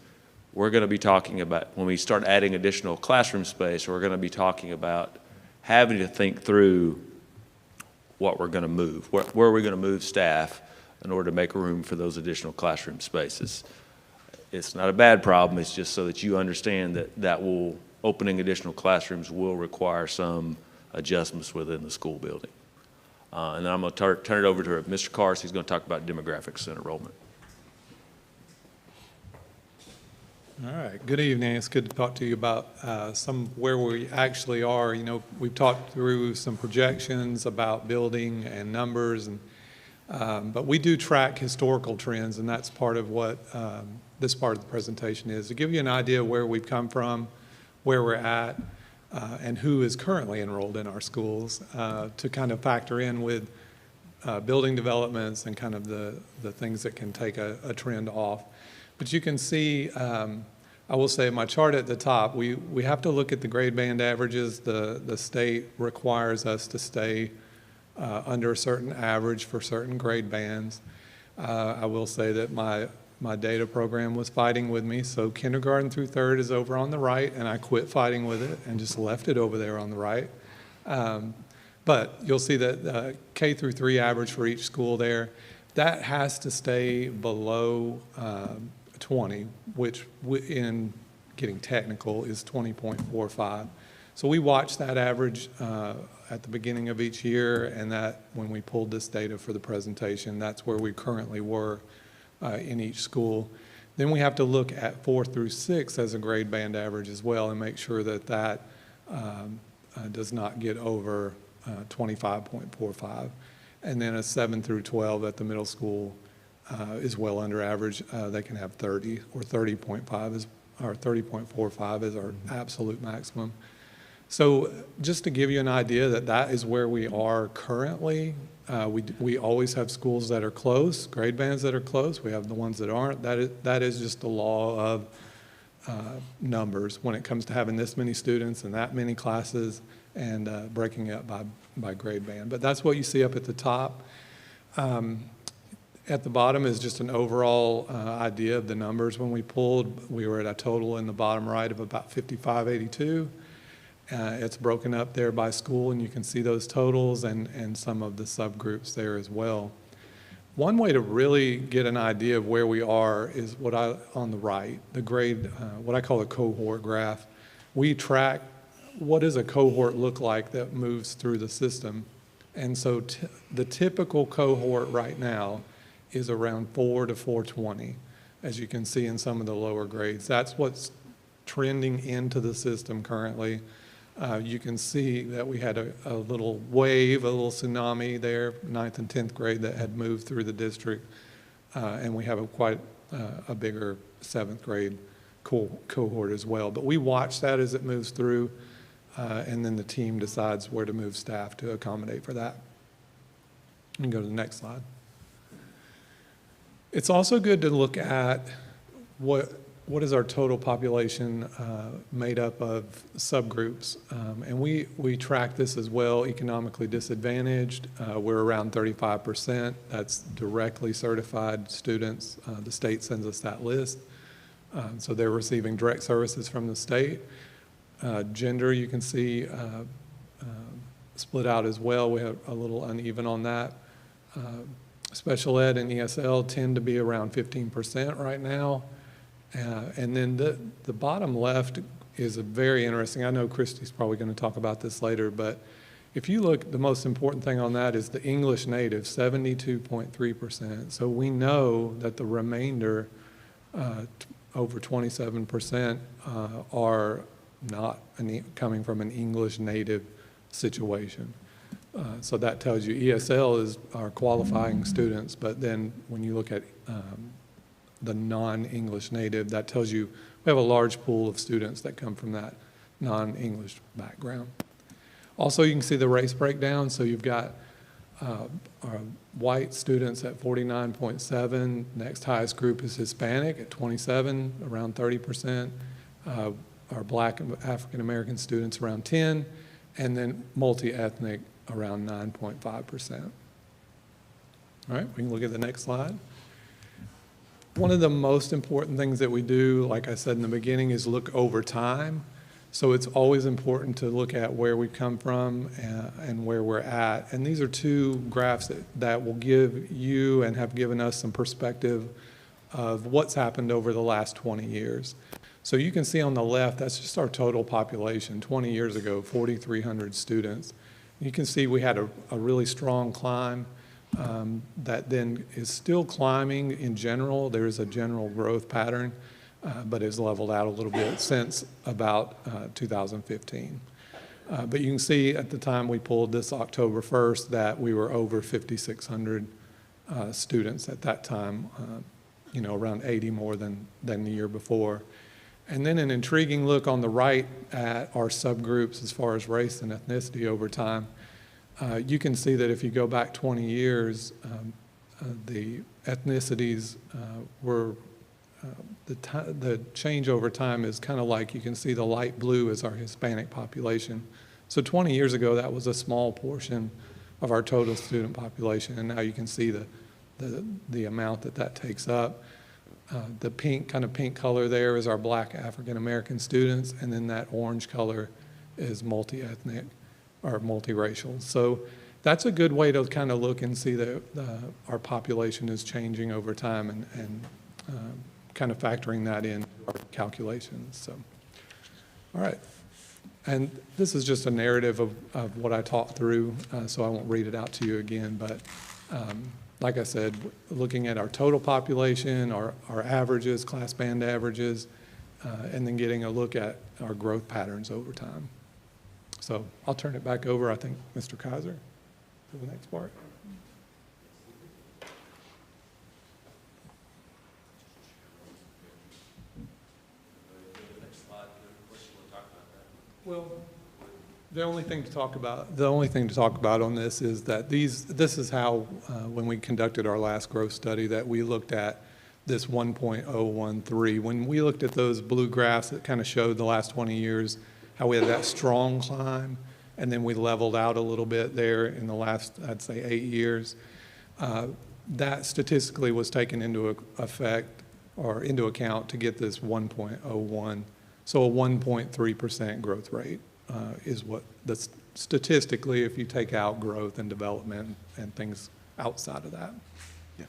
We're going to be talking about, when we start adding additional classroom space, we're going to be talking about having to think through what we're going to move, where we're going to move staff in order to make room for those additional classroom spaces. It's not a bad problem, it's just so that you understand that opening additional classrooms will require some adjustments within the school building. And then I'm going to turn it over to Mr. Cars. He's going to talk about demographics and enrollment. All right, good evening. It's good to talk to you about where we actually are. You know, we've talked through some projections about building and numbers, and but we do track historical trends, and that's part of what this part of the presentation is, to give you an idea of where we've come from, where we're at, and who is currently enrolled in our schools, to kind of factor in with building developments and kind of the things that can take a trend off. But you can see, I will say my chart at the top, we have to look at the grade band averages. The state requires us to stay under a certain average for certain grade bands. I will say that my data program was fighting with me, so kindergarten through third is over on the right, and I quit fighting with it and just left it over there on the right. But you'll see that K through 3 average for each school there, that has to stay below 20, which in getting technical is 20.45. So we watch that average at the beginning of each year, and that when we pulled this data for the presentation, that's where we currently were in each school. Then we have to look at 4 through 6 as a grade band average as well, and make sure that that does not get over 25.45. And then a 7 through 12 at the middle school is well under average. They can have 30 or 30.5 or 30.45 is our absolute maximum. So just to give you an idea that is where we are currently. We always have schools that are close, grade bands that are close. We have the ones that aren't. That is just the law of numbers when it comes to having this many students and that many classes and breaking it up by grade band. But that's what you see up at the top. At the bottom is just an overall idea of the numbers. When we pulled, we were at a total in the bottom right of about 5582. It's broken up there by school, and you can see those totals and some of the subgroups there as well. One way to really get an idea of where we are is on the right, the grade, what I call a cohort graph. We track what does a cohort look like that moves through the system. And so the typical cohort right now is around 4 to 420, as you can see in some of the lower grades. That's what's trending into the system currently. You can see that we had a little wave, a little tsunami there, 9th and 10th grade that had moved through the district, and we have quite a bigger 7th grade cohort as well. But we watch that as it moves through, and then the team decides where to move staff to accommodate for that. You can go to the next slide. It's also good to look at what is our total population made up of subgroups. And we track this as well, economically disadvantaged. We're around 35%. That's directly certified students. The state sends us that list. So they're receiving direct services from the state. Gender, you can see split out as well. We have a little uneven on that. Special ed and ESL tend to be around 15% right now. And then the bottom left is a very interesting, I know Christy's probably going to talk about this later, but if you look, the most important thing on that is the English native, 72.3%. So we know that the remainder, over 27%, are not coming from an English native situation. So that tells you ESL are qualifying students, but then when you look at the non-English native, that tells you we have a large pool of students that come from that non-English background. Also, you can see the race breakdown. So you've got white students at 49.7. Next highest group is Hispanic at 27, around 30%. Our Black and African American students around 10, and then multi-ethnic around 9.5%. All right, we can look at the next slide. One of the most important things that we do, like I said in the beginning, is look over time. So it's always important to look at where we've come from and where we're at. And these are two graphs that will give you and have given us some perspective of what's happened over the last 20 years. So you can see on the left, that's just our total population. 20 years ago, 4,300 students. You can see we had a really strong climb that then is still climbing in general. There is a general growth pattern, but has leveled out a little bit since about 2015. But you can see at the time we pulled this October 1st that we were over 5,600 students at that time, around 80 more than the year before. And then an intriguing look on the right at our subgroups as far as race and ethnicity over time. You can see that if you go back 20 years, the ethnicities were, the change over time is kind of like, you can see the light blue is our Hispanic population. So 20 years ago, that was a small portion of our total student population, and now you can see the amount that takes up. The pink color there is our Black African American students, and then that orange color is multi-ethnic or multiracial. So that's a good way to kind of look and see that our population is changing over time and kind of factoring that in our calculations. So, all right. And this is just a narrative of what I talked through, so I won't read it out to you again, but like I said, looking at our total population, our averages, class band averages, and then getting a look at our growth patterns over time. So I'll turn it back over, I think, Mr. Kaiser, to the next part. Well, the only thing to talk about on this is that this is how, when we conducted our last growth study, that we looked at this 1.013. When we looked at those blue graphs that kind of showed the last 20 years, how we had that strong climb, and then we leveled out a little bit there in the last, I'd say, 8 years. That statistically was taken into effect or into account to get this 1.01. So a 1.3% growth rate is what statistically, if you take out growth and development and things outside of that. Yeah.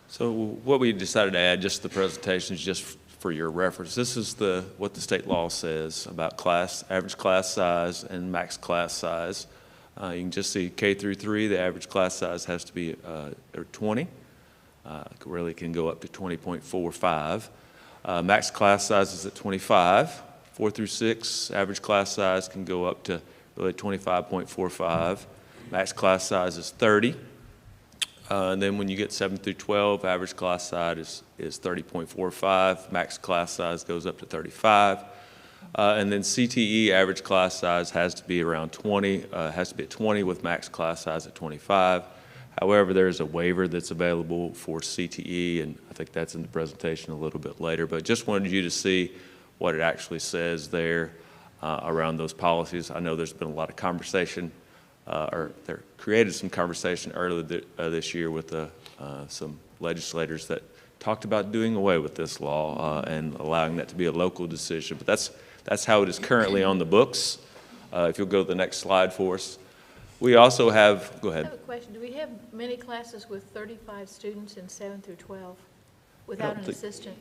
So what we decided to add, just the presentations, just for your reference. This is what the state law says about average class size and max class size. You can just see K through 3, the average class size has to be 20. Really can go up to 20.45. Max class size is at 25. 4 through 6, average class size can go up to really 25.45. Max class size is 30. And then when you get 7 through 12, average class size is 30.45. Max class size goes up to 35. And then CTE average class size has to be around 20, has to be at 20 with max class size at 25. However, there's a waiver that's available for CTE, and I think that's in the presentation a little bit later, but just wanted you to see what it actually says there around those policies. I know there's been a lot of conversation, or there created some conversation earlier this year with some legislators that talked about doing away with this law and allowing that to be a local decision, but that's how it is currently on the books. If you'll go to the next slide for us. We also have, go ahead. I have a question. Do we have many classes with 35 students in 7 through 12 without an assistant?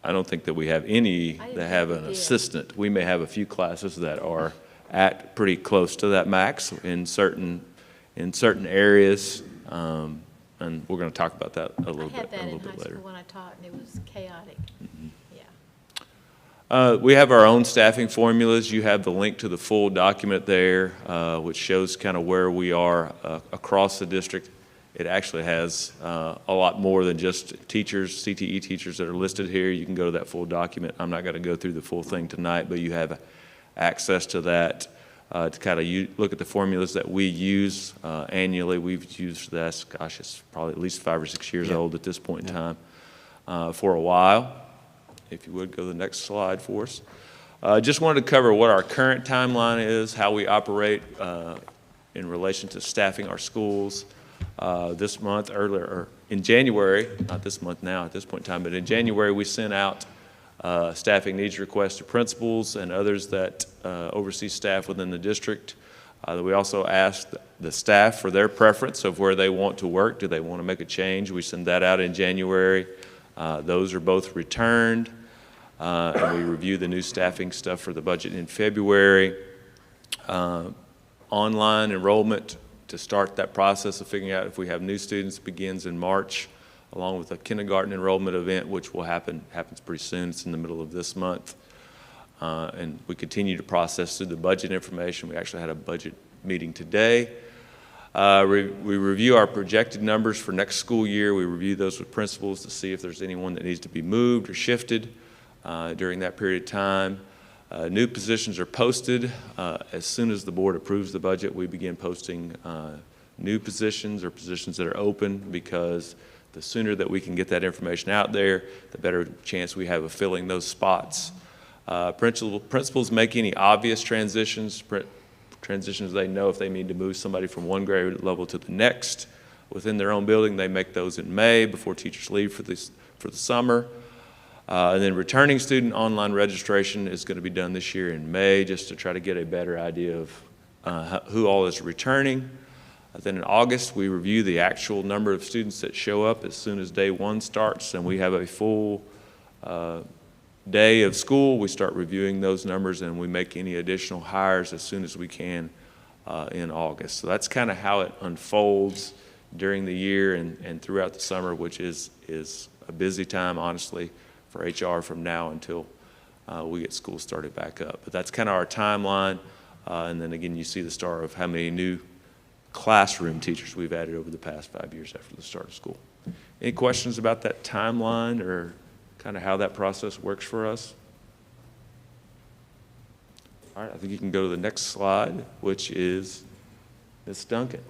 I don't think that we have any that have an assistant. We may have a few classes that are at pretty close to that max in certain areas, and we're going to talk about that a little bit later. I had that in high school when I taught, and it was chaotic. Mm-hmm. We have our own staffing formulas. You have the link to the full document there, which shows kind of where we are across the district. It actually has a lot more than just teachers, CTE teachers that are listed here. You can go to that full document. I'm not going to go through the full thing tonight, but you have access to that to kind of look at the formulas that we use annually. We've used this, gosh, it's probably at least 5 or 6 years old at this point in time for a while. If you would go to the next slide for us. Just wanted to cover what our current timeline is, how we operate in relation to staffing our schools. This month, earlier, or in January, not this month now at this point in time, but in January we sent out staffing needs requests to principals and others that oversee staff within the district. We also asked the staff for their preference of where they want to work. Do they want to make a change? We send that out in January. Those are both returned. And we review the new staffing stuff for the budget in February. Online enrollment to start that process of figuring out if we have new students begins in March, along with a kindergarten enrollment event, which will happens pretty soon. It's in the middle of this month. And we continue to process through the budget information. We actually had a budget meeting today. We review our projected numbers for next school year. We review those with principals to see if there's anyone that needs to be moved or shifted during that period of time. New positions are posted. As soon as the board approves the budget, we begin posting new positions or positions that are open, because the sooner that we can get that information out there, the better chance we have of filling those spots. Principals make any obvious transitions they know if they need to move somebody from one grade level to the next within their own building. They make those in May before teachers leave for the summer. And then returning student online registration is going to be done this year in May, just to try to get a better idea of who all is returning. Then in August, we review the actual number of students that show up as soon as day one starts, and we have a full day of school. We start reviewing those numbers, and we make any additional hires as soon as we can in August. So that's kind of how it unfolds during the year and throughout the summer, which is a busy time, honestly, for HR from now until we get school started back up. But that's kind of our timeline. And then again, you see the star of how many new classroom teachers we've added over the past 5 years after the start of school. Any questions about that timeline or kind of how that process works for us? All right, I think you can go to the next slide, which is Ms. Duncan.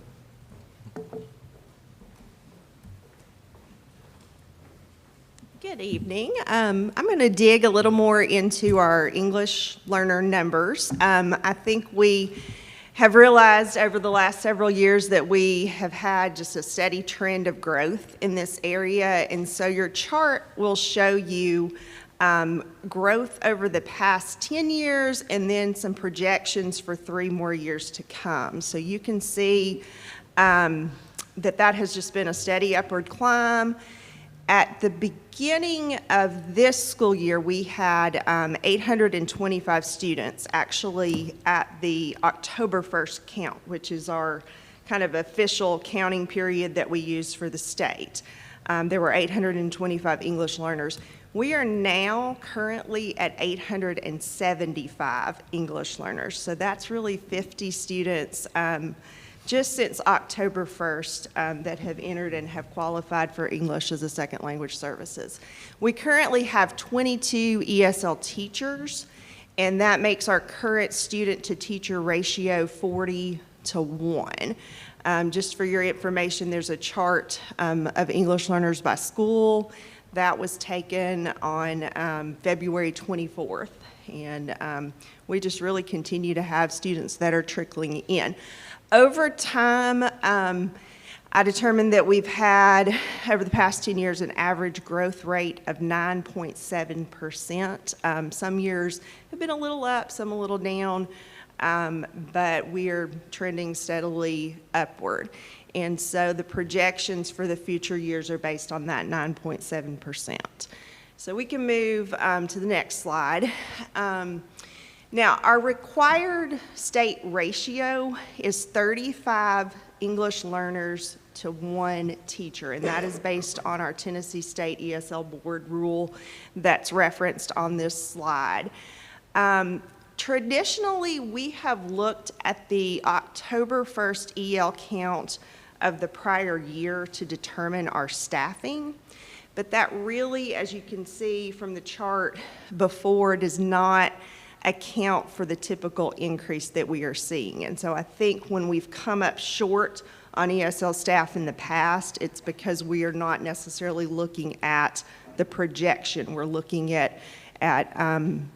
Good evening. I'm going to dig a little more into our English learner numbers. I think we have realized over the last several years that we have had just a steady trend of growth in this area, and so your chart will show you growth over the past 10 years and then some projections for 3 more years to come. So you can see that has just been a steady upward climb. At the beginning of this school year, we had 825 students actually at the October 1st count, which is our kind of official counting period that we use for the state. There were 825 English learners. We are now currently at 875 English learners. So that's really 50 students just since October 1st that have entered and have qualified for English as a second language services. We currently have 22 ESL teachers, and that makes our current student to teacher ratio 40:1. Just for your information, there's a chart of English learners by school that was taken on February 24th, and we just really continue to have students that are trickling in. Over time, I determined that we've had, over the past 10 years, an average growth rate of 9.7%. Some years have been a little up, some a little down, but we are trending steadily upward. And so the projections for the future years are based on that 9.7%. So we can move to the next slide. Now, our required state ratio is 35 English learners to 1 teacher, and that is based on our Tennessee State ESL Board rule that's referenced on this slide. Traditionally, we have looked at the October 1st EL count of the prior year to determine our staffing, but that really, as you can see from the chart before, does not account for the typical increase that we are seeing. And so I think when we've come up short on ESL staff in the past, it's because we are not necessarily looking at the projection. We're looking at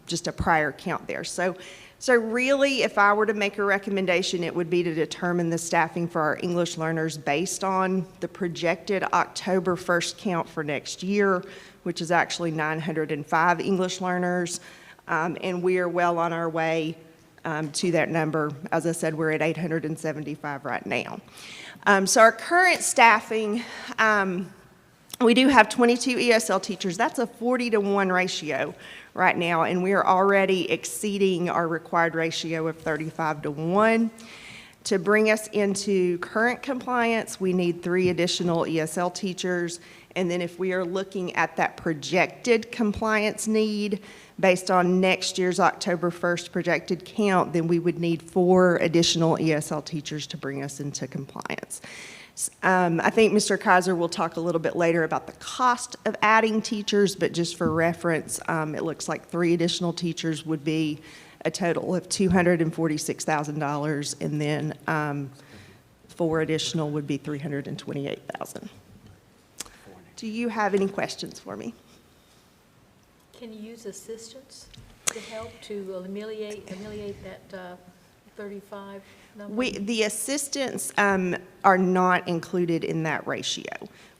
just a prior count there. So So really, if I were to make a recommendation, it would be to determine the staffing for our English learners based on the projected October 1st count for next year, which is actually 905 English learners. And we are well on our way to that number. As I said, we're at 875 right now. So our current staffing, we do have 22 ESL teachers. That's a 40-to-1 ratio right now, and we are already exceeding our required ratio of 35-to-1. To bring us into current compliance, we need 3 additional ESL teachers, and then if we are looking at that projected compliance need based on next year's October 1st projected count, then we would need 4 additional ESL teachers to bring us into compliance. I think Mr. Kaiser will talk a little bit later about the cost of adding teachers, but just for reference, it looks like 3 additional teachers would be a total of $246,000, and then 4 additional would be $328,000. Do you have any questions for me? Can you use assistance to help to ameliorate that 35 number? The assistants are not included in that ratio.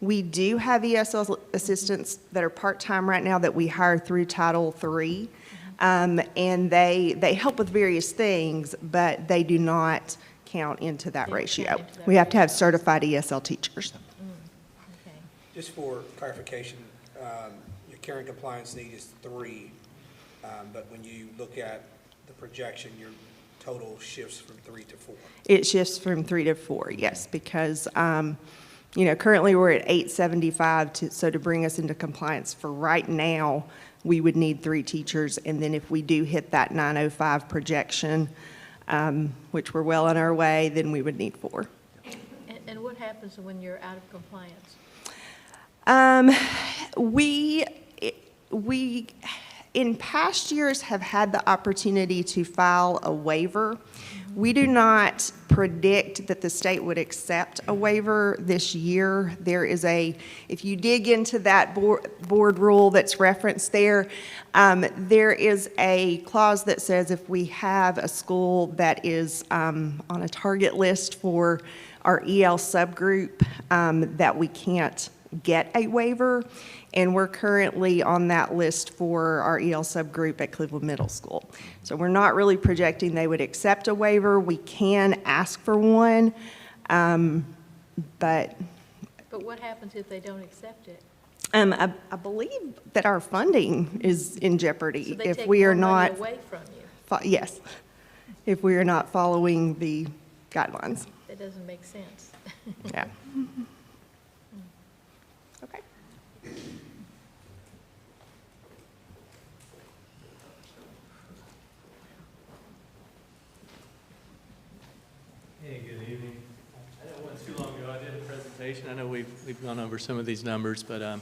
We do have ESL assistants that are part-time right now that we hire through Title III, and they help with various things, but they do not count into that ratio. We have to have certified ESL teachers. Okay. Just for clarification, your current compliance need is 3, but when you look at the projection, your total shifts from 3 to 4. It shifts from 3 to 4, yes, because currently we're at 875, so to bring us into compliance for right now, we would need 3 teachers, and then if we do hit that 905 projection, which we're well on our way, then we would need 4. And what happens when you're out of compliance? We in past years have had the opportunity to file a waiver. We do not predict that the state would accept a waiver this year. There is if you dig into that board rule that's referenced there, there is a clause that says if we have a school that is on a target list for our EL subgroup, that we can't get a waiver, and we're currently on that list for our EL subgroup at Cleveland Middle School. So we're not really projecting they would accept a waiver. We can ask for one, but what happens if they don't accept it? I believe that our funding is in jeopardy So they if take we are more money not away from you. Yes, if we are not following the guidelines. That doesn't make sense. Yeah. Okay. Hey, good evening. I know it wasn't too long ago I did a presentation. I know we've gone over some of these numbers, but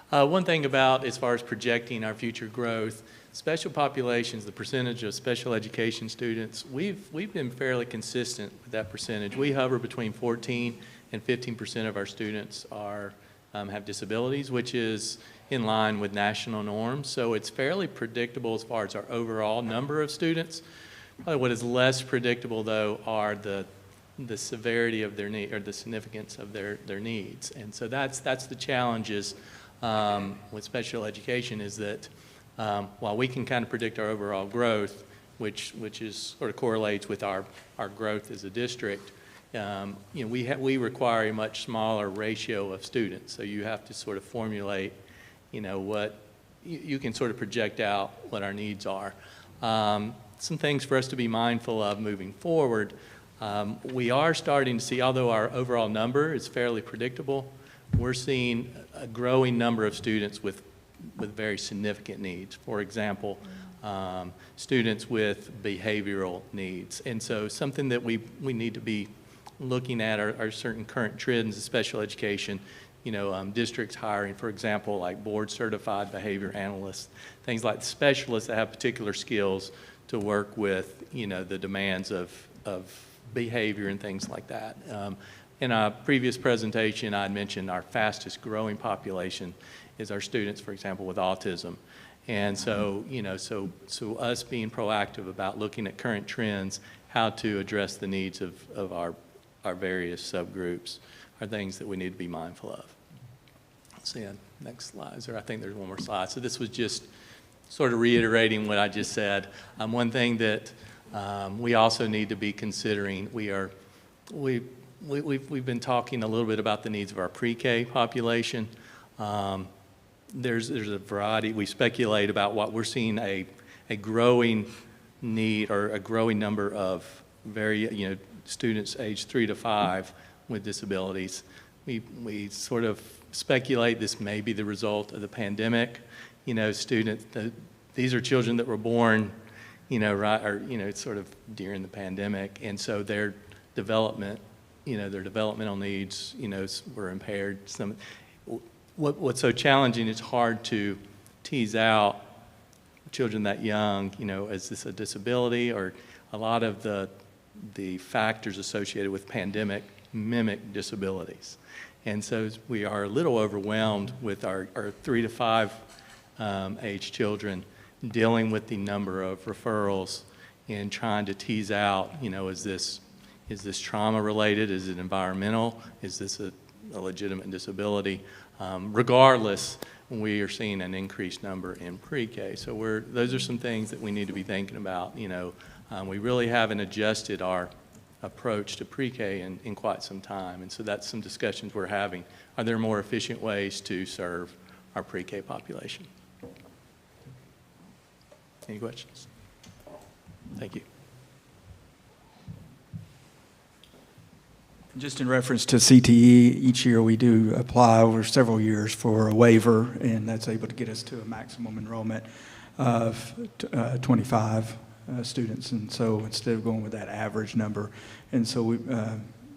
one thing about as far as projecting our future growth, special populations, the percentage of special education students, we've been fairly consistent with that percentage. We hover between 14 and 15% of our students have disabilities, which is in line with national norms. So it's fairly predictable as far as our overall number of students. Probably what is less predictable, though, are the severity of their need or the significance of their needs. And so that's the challenges with special education is that while we can kind of predict our overall growth, which is sort of correlates with our growth as a district, we require a much smaller ratio of students. So you have to sort of formulate, what you can sort of project out what our needs are. Some things for us to be mindful of moving forward. We are starting to see, although our overall number is fairly predictable, we're seeing a growing number of students with very significant needs. For example, students with behavioral needs. And so something that we need to be looking at are certain current trends in special education, districts hiring, for example, like board certified behavior analysts, things like specialists that have particular skills to work with, the demands of behavior and things like that. In a previous presentation, I mentioned our fastest growing population is our students, for example, with autism. And so, so us being proactive about looking at current trends, how to address the needs of our various subgroups are things that we need to be mindful of. Let's see, next slide. I think there's one more slide. So this was just sort of reiterating what I just said. One thing that we also need to be considering, we've been talking a little bit about the needs of our pre-K population. There's a variety. We speculate about what we're seeing a growing need or a growing number of students aged 3 to 5 with disabilities. We sort of speculate this may be the result of the pandemic. These are children that were born, sort of during the pandemic, and so their development, their developmental needs, were impaired. What's so challenging, it's hard to tease out children that young, is this a disability, or a lot of the factors associated with pandemic mimic disabilities. And so we are a little overwhelmed with our 3 to 5 age children dealing with the number of referrals and trying to tease out, is this trauma related? Is it environmental? Is this a legitimate disability? Regardless, we are seeing an increased number in pre-K. So those are some things that we need to be thinking about. We really haven't adjusted our approach to pre-K in quite some time. And so that's some discussions we're having. Are there more efficient ways to serve our pre-K population? Any questions? Thank you. Just in reference to CTE, each year we do apply over several years for a waiver, and that's able to get us to a maximum enrollment of 25 students. And so instead of going with that average number, and so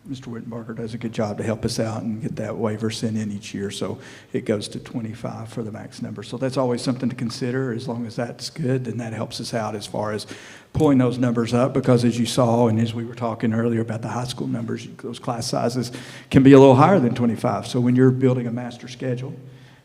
Mr. Wittenbarger does a good job to help us out and get that waiver sent in each year. So it goes to 25 for the max number. So that's always something to consider. As long as that's good, then that helps us out as far as pulling those numbers up, because as you saw and as we were talking earlier about the high school numbers, those class sizes can be a little higher than 25. So when you're building a master schedule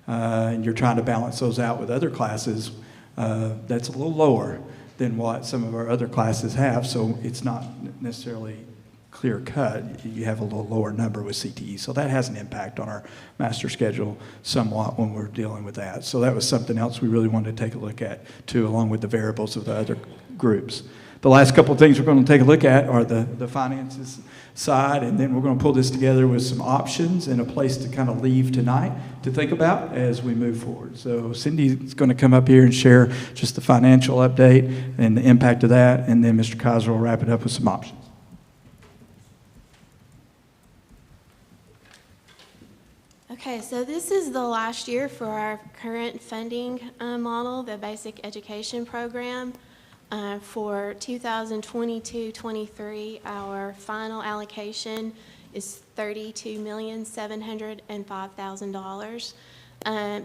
and you're trying to balance those out with other classes, that's a little lower than what some of our other classes have. So it's not necessarily clear cut. You have a little lower number with CTE. So that has an impact on our master schedule somewhat when we're dealing with that. So that was something else we really wanted to take a look at too, along with the variables of the other groups. The last couple of things we're going to take a look at are the finances side, and then we're going to pull this together with some options and a place to kind of leave tonight to think about as we move forward. So Cindy's going to come up here and share just the financial update and the impact of that, and then Mr. Kaiser will wrap it up with some options. Okay, so this is the last year for our current funding model, the basic education program. For 2022-23, our final allocation is $32,705,000.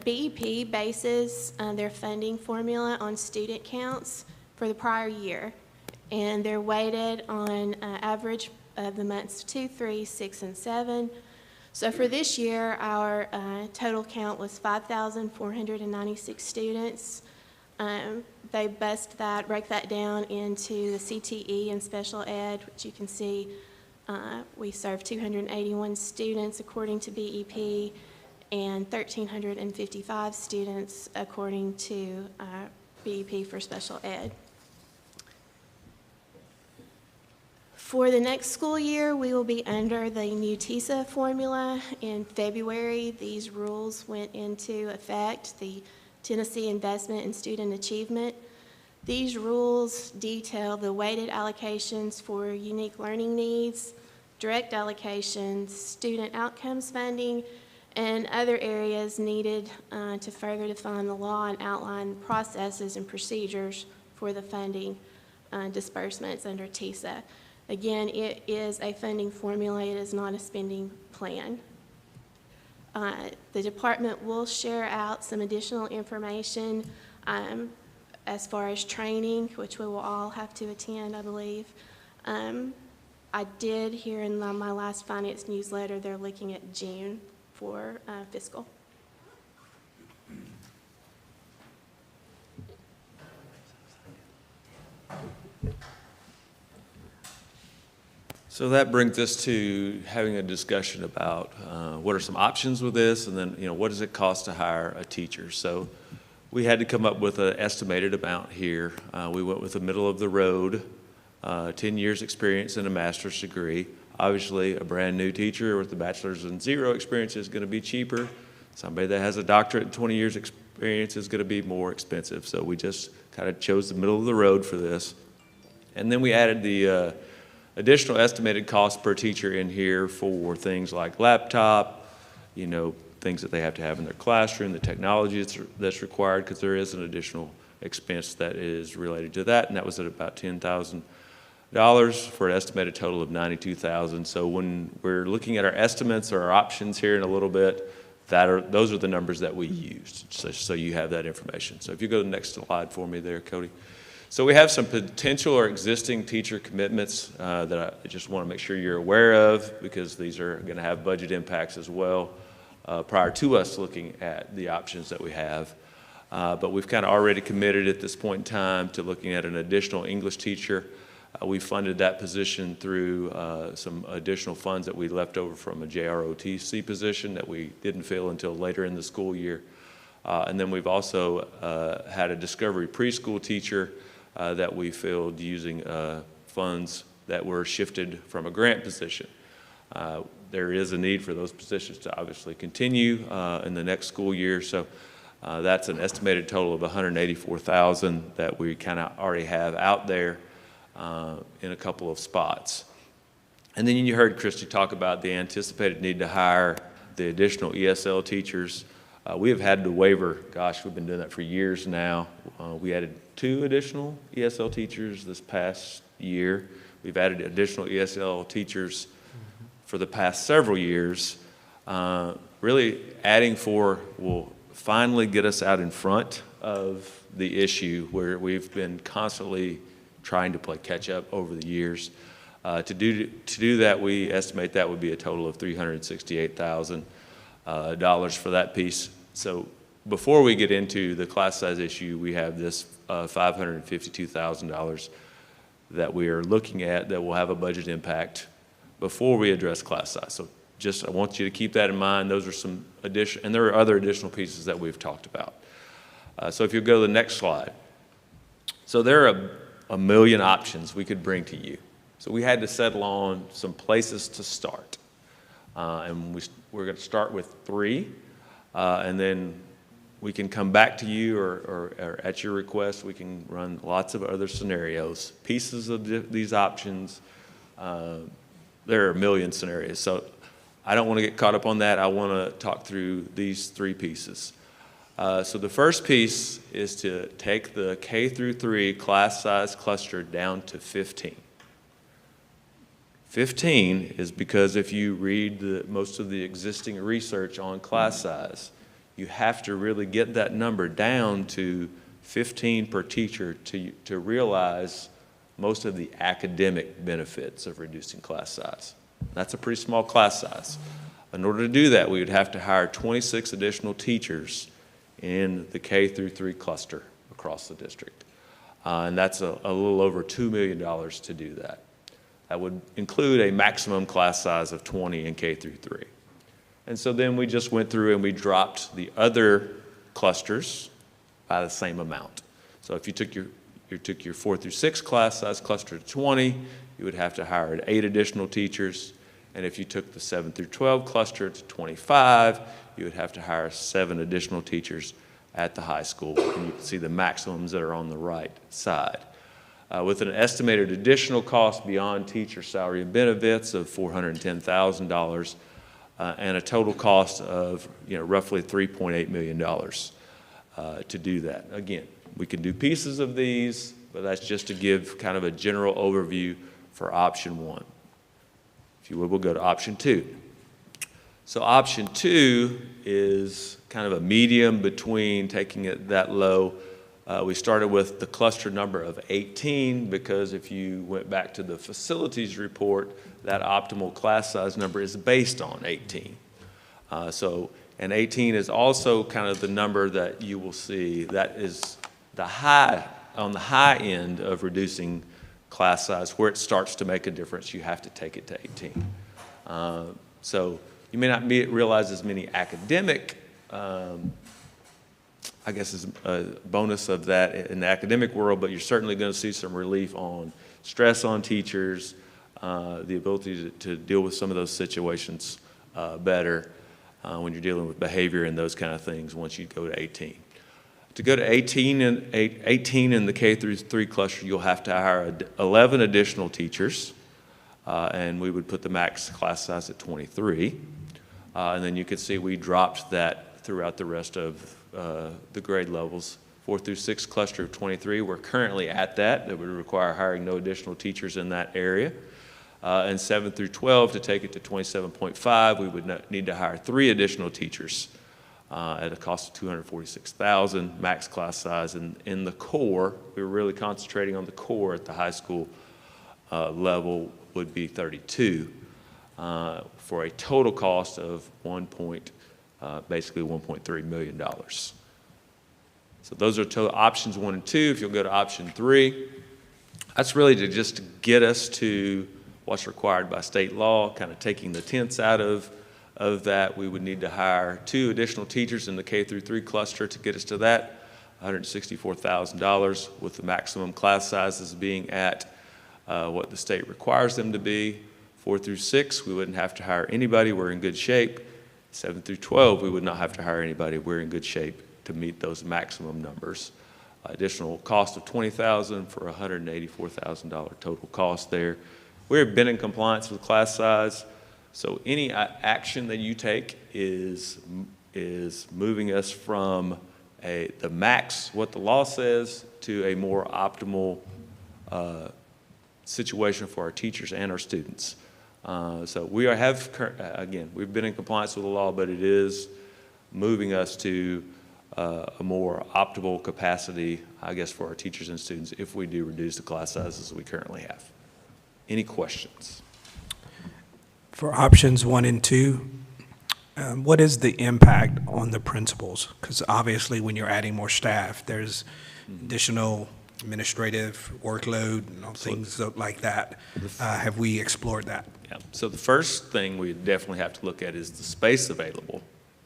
BEP bases their funding formula on student counts for the prior year, and they're weighted on average of the months 2, 3, 6, and 7. So for this year, our total count was 5,496 students. They break that down into the CTE and special ed, which you can see we serve 281 students according to BEP and 1,355 students according to BEP for special ed. For the next school year, we will be under the new TISA formula. In February, these rules went into effect, the Tennessee Investment in Student Achievement. These rules detail the weighted allocations for unique learning needs, direct allocations, student outcomes funding, and other areas needed to further define the law and outline processes and procedures for the funding disbursements under TISA. Again, it is a funding formula, it is not a spending plan. The department will share out some additional information as far as training, which we will all have to attend, I believe. I did hear in my last finance newsletter, they're looking at June for fiscal. So that brings us to having a discussion about what are some options with this, and then, what does it cost to hire a teacher? So we had to come up with an estimated amount here. We went with the middle of the road, 10 years experience and a master's degree. Obviously, a brand new teacher with a bachelor's and 0 experience is going to be cheaper. Somebody that has a doctorate and 20 years experience is going to be more expensive. So we just kind of chose the middle of the road for this. And then we added the additional estimated cost per teacher in here for things like laptop, things that they have to have in their classroom, the technology that's required, because there is an additional expense that is related to that, and that was at about $10,000 for an estimated total of $92,000. So when we're looking at our estimates or our options here in a little bit, those are the numbers that we used, so you have that information. So if you go to the next slide for me there, Cody. So we have some potential or existing teacher commitments that I just want to make sure you're aware of, because these are going to have budget impacts as well prior to us looking at the options that we have. But we've kind of already committed at this point in time to looking at an additional English teacher. We funded that position through some additional funds that we left over from a JROTC position that we didn't fill until later in the school year. And then we've also had a Discovery preschool teacher that we filled using funds that were shifted from a grant position. There is a need for those positions to obviously continue in the next school year. So that's an estimated total of $184,000 that we kind of already have out there in a couple of spots. And then you heard Christy talk about the anticipated need to hire the additional ESL teachers. We have had to waiver, we've been doing that for years now. We added 2 additional ESL teachers this past year. We've added additional ESL teachers for the past several years. Really adding 4 will finally get us out in front of the issue where we've been constantly trying to play catch up over the years. To do that, we estimate that would be a total of $368,000 for that piece. So before we get into the class size issue, we have this $552,000 that we are looking at that will have a budget impact before we address class size. So I want you to keep that in mind. Those are some additional, and there are other additional pieces that we've talked about. So if you go to the next slide. So there are a million options we could bring to you. So we had to settle on some places to start. And we're going to start with 3, and then we can come back to you, or at your request, we can run lots of other scenarios, pieces of these options. There are a million scenarios. So I don't want to get caught up on that. I want to talk through these 3 pieces. So the first piece is to take the K through 3 class size cluster down to 15. 15 is because if you read most of the existing research on class size, you have to really get that number down to 15 per teacher to realize most of the academic benefits of reducing class size. That's a pretty small class size. In order to do that, we would have to hire 26 additional teachers in the K through 3 cluster across the district. And that's a little over $2 million to do that. That would include a maximum class size of 20 in K through 3. And so then we just went through and we dropped the other clusters by the same amount. So if you took your 4 through 6 class size cluster to 20, you would have to hire 8 additional teachers. And if you took the 7 through 12 cluster to 25, you would have to hire 7 additional teachers at the high school. And you can see the maximums that are on the right side. With an estimated additional cost beyond teacher salary and benefits of $410,000 and a total cost of roughly $3.8 million to do that. Again, we can do pieces of these, but that's just to give kind of a general overview for option 1. If you will, we'll go to option 2. So option 2 is kind of a medium between taking it that low. We started with the cluster number of 18 because if you went back to the facilities report, that optimal class size number is based on 18. And 18 is also kind of the number that you will see that is on the high end of reducing class size, where it starts to make a difference, you have to take it to 18. So you may not realize as many academic, I guess is a bonus of that in the academic world, but you're certainly going to see some relief on stress on teachers, the ability to deal with some of those situations better when you're dealing with behavior and those kind of things once you go to 18. To go to 18 in the K through 3 cluster, you'll have to hire 11 additional teachers, and we would put the max class size at 23. And then you can see we dropped that throughout the rest of the grade levels. 4 through 6 cluster of 23, we're currently at that. That would require hiring no additional teachers in that area. And 7 through 12, to take it to 27.5, we would need to hire 3 additional teachers at a cost of $246,000, max class size. And in the core, we were really concentrating on the core at the high school level would be 32 for a total cost of basically $1.3 million. So those are options 1 and 2. If you'll go to option 3, that's really just to get us to what's required by state law, kind of taking the tenths out of that. We would need to hire 2 additional teachers in the K through 3 cluster to get us to that, $164,000, with the maximum class sizes being at what the state requires them to be. 4 through 6, we wouldn't have to hire anybody. We're in good shape. 7 through 12, we would not have to hire anybody. We're in good shape to meet those maximum numbers. Additional cost of $20,000 for $184,000 total cost there. We've been in compliance with class size, so any action that you take is moving us from the max, what the law says, to a more optimal situation for our teachers and our students. So again, we've been in compliance with the law, but it is moving us to a more optimal capacity, I guess, for our teachers and students if we do reduce the class sizes we currently have. Any questions? For options 1 and 2, what is the impact on the principals? Because obviously when you're adding more staff, there's additional administrative workload and things like that. Have we explored that? Yeah. So the first thing we definitely have to look at is the space available.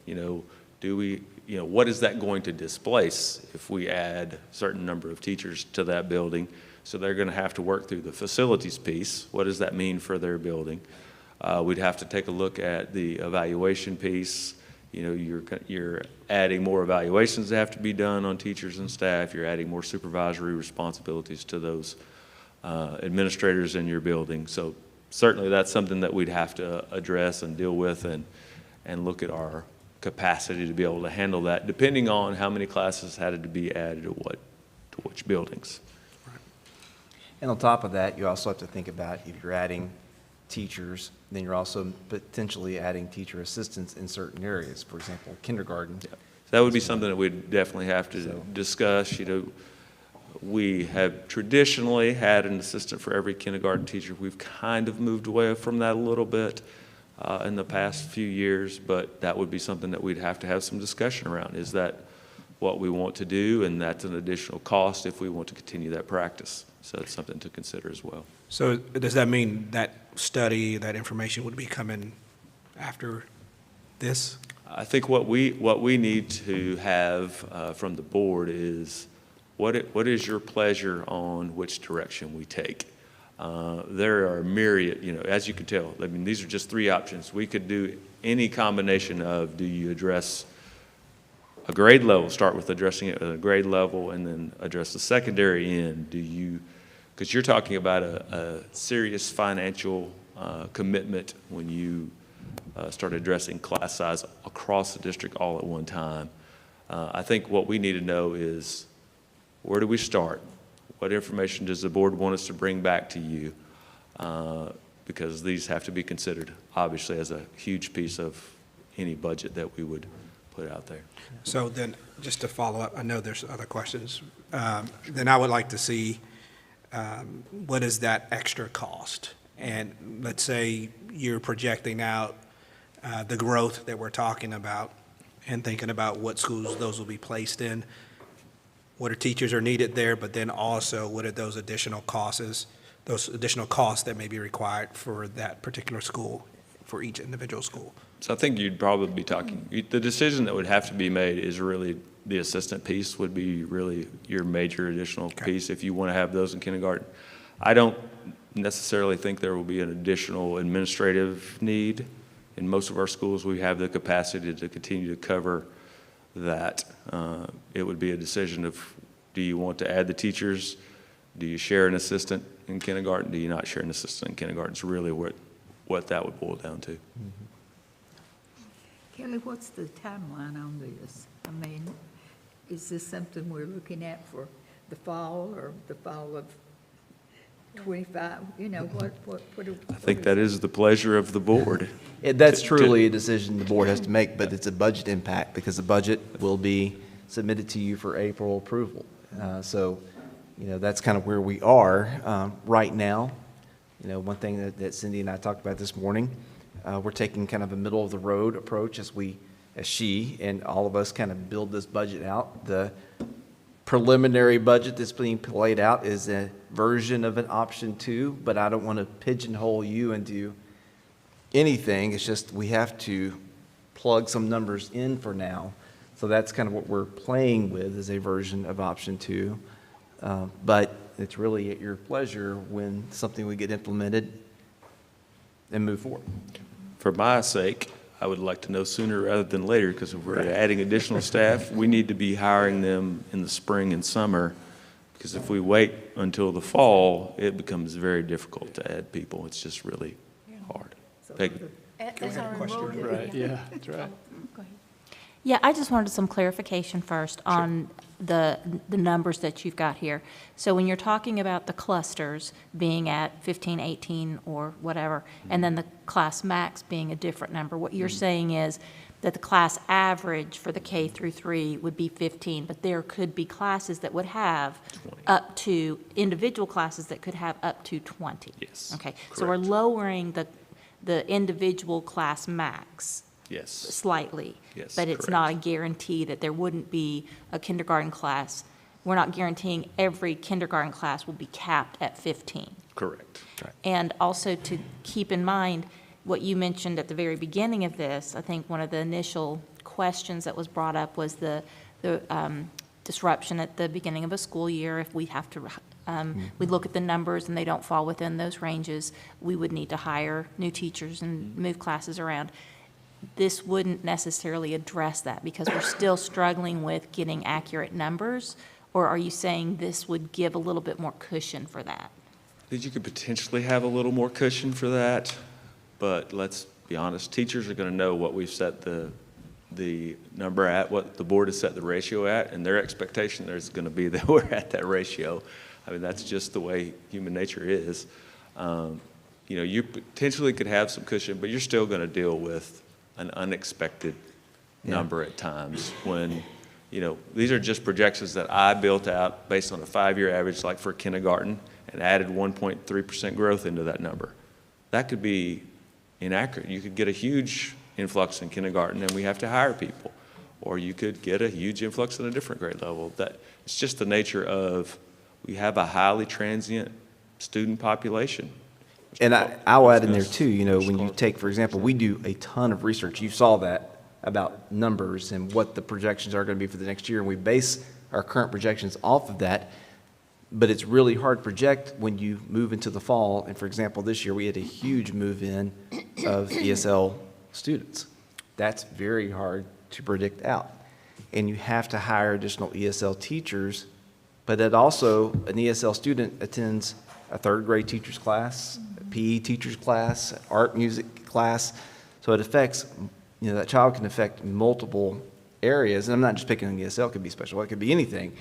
What is that going to displace if we add a certain number of teachers to that building? So they're going to have to work through the facilities piece. What does that mean for their building? We'd have to take a look at the evaluation piece. You're adding more evaluations that have to be done on teachers and staff. You're adding more supervisory responsibilities to those administrators in your building. So certainly that's something that we'd have to address and deal with and look at our capacity to be able to handle that, depending on how many classes had to be added to which buildings. And on top of that, you also have to think about if you're adding teachers, then you're also potentially adding teacher assistants in certain areas, for example, kindergarten. Yeah. That would be something that we'd definitely have to discuss. We have traditionally had an assistant for every kindergarten teacher. We've kind of moved away from that a little bit in the past few years, but that would be something that we'd have to have some discussion around. Is that what we want to do? And that's an additional cost if we want to continue that practice. So it's something to consider as well. So does that mean that study, that information would be coming after this? I think what we need to have from the board is what is your pleasure on which direction we take? There are a myriad, as you can tell, these are just 3 options. We could do any combination of, do you address a grade level, start with addressing it at a grade level, and then address the secondary end? Because you're talking about a serious financial commitment when you start addressing class size across the district all at one time. I think what we need to know is, where do we start? What information does the board want us to bring back to you? Because these have to be considered, obviously, as a huge piece of any budget that we would put out there. So then, just to follow up, I know there's other questions. Then I would like to see what is that extra cost? And let's say you're projecting out the growth that we're talking about and thinking about what schools those will be placed in, what teachers are needed there, but then also what are those additional costs those additional costs that may be required for that particular school, for each individual school. So I think you'd probably be talking, the decision that would have to be made is really the assistant piece would be really your major additional piece if you want to have those in kindergarten. I don't necessarily think there will be an additional administrative need. In most of our schools, we have the capacity to continue to cover that. It would be a decision of, do you want to add the teachers? Do you share an assistant in kindergarten? Do you not share an assistant in kindergarten? It's really what that would boil down to. Kelly, what's the timeline on this? I mean, is this something we're looking at for the fall or the fall of 25? You know, what I think that is the pleasure of the board. That's truly a decision the board has to make, but it's a budget impact because the budget will be submitted to you for April approval. So, you know, that's kind of where we are right now. You know, one thing that Cindy and I talked about this morning, we're taking kind of a middle of the road approach as she and all of us kind of build this budget out. The preliminary budget that's being played out is a version of an option 2, but I don't want to pigeonhole you into anything. It's just we have to plug some numbers in for now. So that's kind of what we're playing with, is a version of option 2. But it's really at your pleasure when something would get implemented and move forward. For my sake, I would like to know sooner rather than later, because if we're adding additional staff, we need to be hiring them in the spring and summer, because if we wait until the fall, it becomes very difficult to add people. It's just really hard. Peggy. Right, yeah, that's right. Yeah, I just wanted some clarification first on the numbers that you've got here. So when you're talking about the clusters being at 15, 18, or whatever, and then the class max being a different number, what you're saying is that the class average for the K through 3 would be 15, but there could be classes that would have 20. Individual classes that could have up to 20. Yes. Okay, so we're lowering the individual class max. Yes. Slightly. Yes, but it's correct. not a guarantee that there wouldn't be a kindergarten class. We're not guaranteeing every kindergarten class will be capped at 15. Correct. Right. And also to keep in mind what you mentioned at the very beginning of this, I think one of the initial questions that was brought up was the disruption at the beginning of a school year. If we have to, we look at the numbers and they don't fall within those ranges, we would need to hire new teachers and move classes around. This wouldn't necessarily address that because we're still struggling with getting accurate numbers, or are you saying this would give a little bit more cushion for that? You could potentially have a little more cushion for that, but let's be honest, teachers are going to know what we've set the number at, what the board has set the ratio at, and their expectation is going to be that we're at that ratio. I mean, that's just the way human nature is. You know, you potentially could have some cushion, but you're still going to deal with an unexpected number at times when, you know, these are just projections that I built out based on a 5-year average, like for kindergarten, and added 1.3% growth into that number. That could be inaccurate. You could get a huge influx in kindergarten and we have to hire people. Or you could get a huge influx in a different grade level. It's just the nature of, we have a highly transient student population. And I'll add in there too, you know, when you take, for example, we do a ton of research. You saw that about numbers and what the projections are going to be for the next year, and we base our current projections off of that. But it's really hard to project when you move into the fall. And for example, this year we had a huge move in of ESL students. That's very hard to predict out. And you have to hire additional ESL teachers, but that also an ESL student attends a 3rd grade teacher's class, a PE teacher's class, art music class. So it affects, you know, that child can affect multiple areas. And I'm not just picking on ESL, it could be special, it could be anything.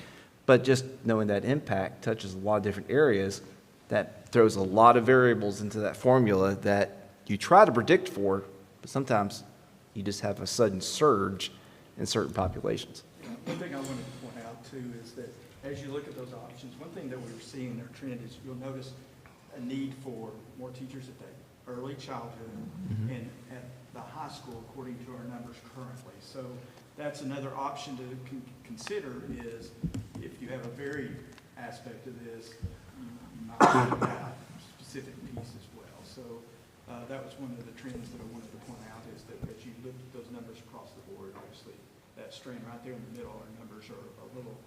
But just knowing that impact touches a lot of different areas, that throws a lot of variables into that formula that you try to predict for, but sometimes you just have a sudden surge in certain populations. One thing I wanted to point out too is that as you look at those options, one thing that we're seeing in our trend is you'll notice a need for more teachers at the early childhood and at the high school, according to our numbers currently. So that's another option to consider is if you have a varied aspect of this, you might have specific piece as well. So that was one of the trends that I wanted to point out, is that as you look at those numbers across the board, obviously that stream right there in the middle, our numbers are a little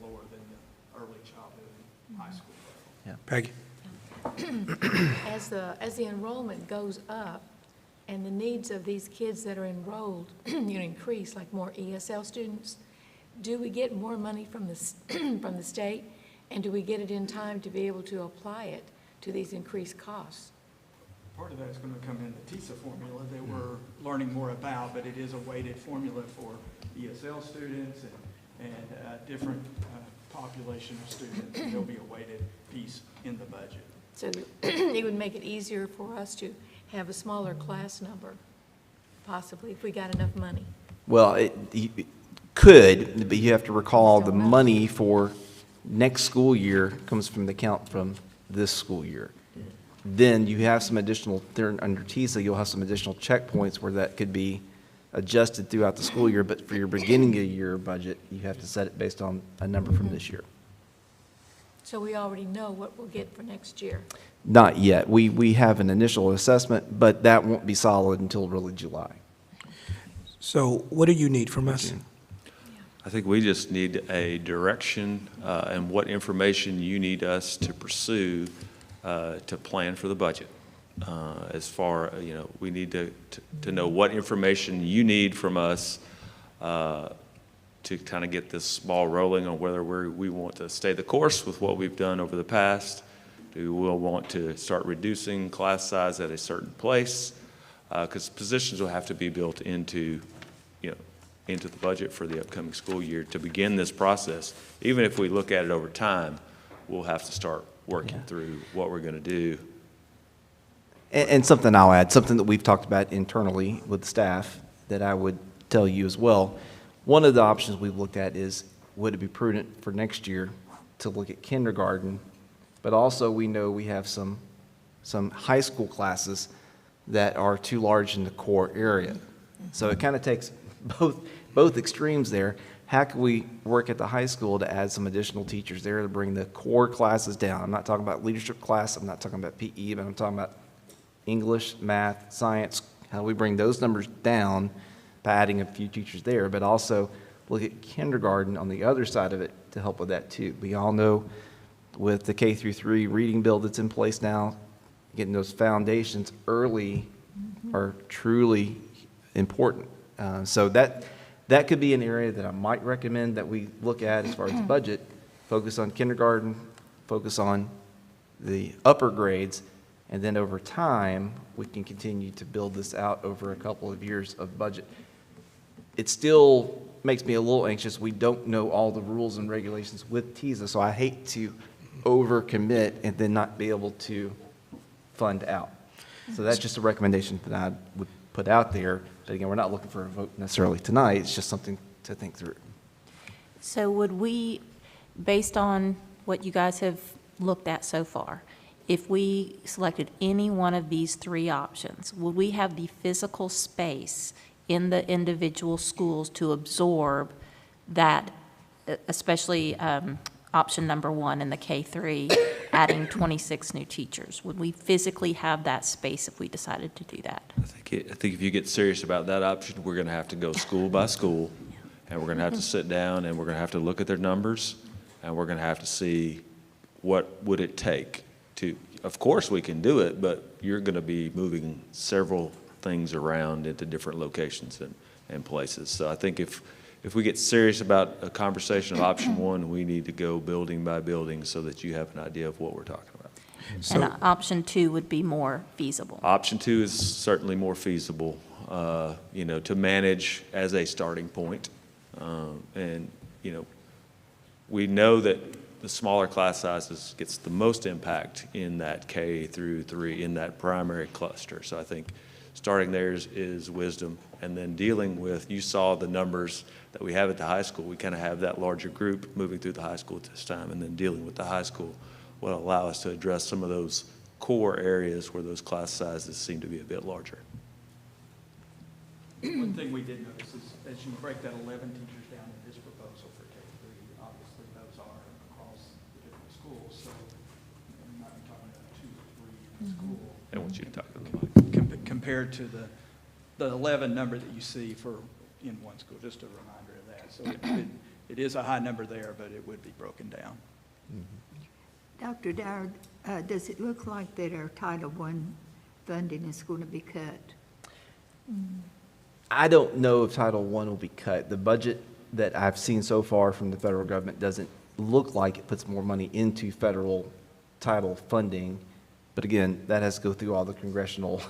lower than the early childhood and high school level. Yeah. Peggy? As the enrollment goes up and the needs of these kids that are enrolled increase, like more ESL students, do we get more money from the from the state, and do we get it in time to be able to apply it to these increased costs? Part of that is going to come in the TISA formula that we're learning more about, but it is a weighted formula for ESL students and different population of students. And there'll be a weighted piece in the budget. So it would make it easier for us to have a smaller class number, possibly, if we got enough money. Well, it could, but you have to recall the money for next school year comes from the count from this school year. Then you have some additional, under TISA, you'll have some additional checkpoints where that could be adjusted throughout the school year, but for your beginning of year budget, you have to set it based on a number from this year. So we already know what we'll get for next year. Not yet. We have an initial assessment, but that won't be solid until really July. So what do you need from us? I think we just need a direction and what information you need us to pursue to plan for the budget. As far, we need to know what information you need from us to kind of get this ball rolling on whether we want to stay the course with what we've done over the past. Do we want to start reducing class size at a certain place? Because positions will have to be built into the budget for the upcoming school year to begin this process. Even if we look at it over time, we'll have to start working through what we're going to do. And something I'll add, something that we've talked about internally with staff that I would tell you as well. One of the options we've looked at is, would it be prudent for next year to look at kindergarten, but also we know we have some high school classes that are too large in the core area. So it kind of takes both extremes there. How can we work at the high school to add some additional teachers there to bring the core classes down? I'm not talking about leadership class, I'm not talking about PE, but I'm talking about English, math, science. How do we bring those numbers down by adding a few teachers there, but also look at kindergarten on the other side of it to help with that too. We all know with the K-3 reading bill that's in place now, getting those foundations early are truly important. So that could be an area that I might recommend that we look at as far as the budget. Focus on kindergarten, focus on the upper grades, and then over time, we can continue to build this out over a couple of years of budget. It still makes me a little anxious. We don't know all the rules and regulations with TISA, so I hate to overcommit and then not be able to fund out. So that's just a recommendation that I would put out there. But again, we're not looking for a vote necessarily tonight. It's just something to think through. So would we, based on what you guys have looked at so far, if we selected any one of these three options, would we have the physical space in the individual schools to absorb that, especially option number one in the K-3, adding 26 new teachers? Would we physically have that space if we decided to do that? I think if you get serious about that option, we're going to have to go school by school, and we're going to have to sit down, and we're going to have to look at their numbers, and we're going to have to see what would it take to, of course we can do it, but you're going to be moving several things around into different locations and places. So I think if we get serious about a conversation of option one, we need to go building by building so that you have an idea of what we're talking about. And option two would be more feasible. Option two is certainly more feasible, to manage as a starting point. We know that the smaller class sizes gets the most impact in that K-3, in that primary cluster. So I think starting there is wisdom, and then dealing with, you saw the numbers that we have at the high school. We kind of have that larger group moving through the high school at this time, and then dealing with the high school will allow us to address some of those core areas where those class sizes seem to be a bit larger. One thing we did notice is as you break that 11 teachers down in this proposal for K-3, obviously those are across the different schools. So I'm not talking about I want you to talk to the mic. Compared to the 11 number that you see for in one school, just a reminder of that. So it is a high number there, but it would be broken down. Dr. Dyer, does it look like that our Title I funding is going to be cut? I don't know if Title I will be cut. The budget that I've seen so far from the federal government doesn't look like it puts more money into federal title funding. But again, that has to go through all the congressional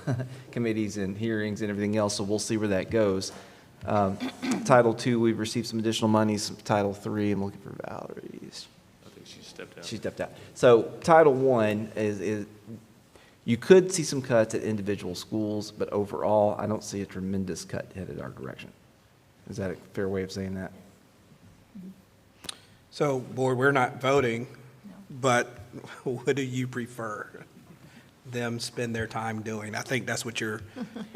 committees and hearings and everything else, so we'll see where that goes. Title II, we've received some additional money. Title III, I'm looking for Valerie's. I think she stepped out. She stepped out. So Title I is you could see some cuts at individual schools, but overall, I don't see a tremendous cut headed our direction. Is that a fair way of saying that? So, board, we're not voting, but what do you prefer them spend their time doing? I think that's what you're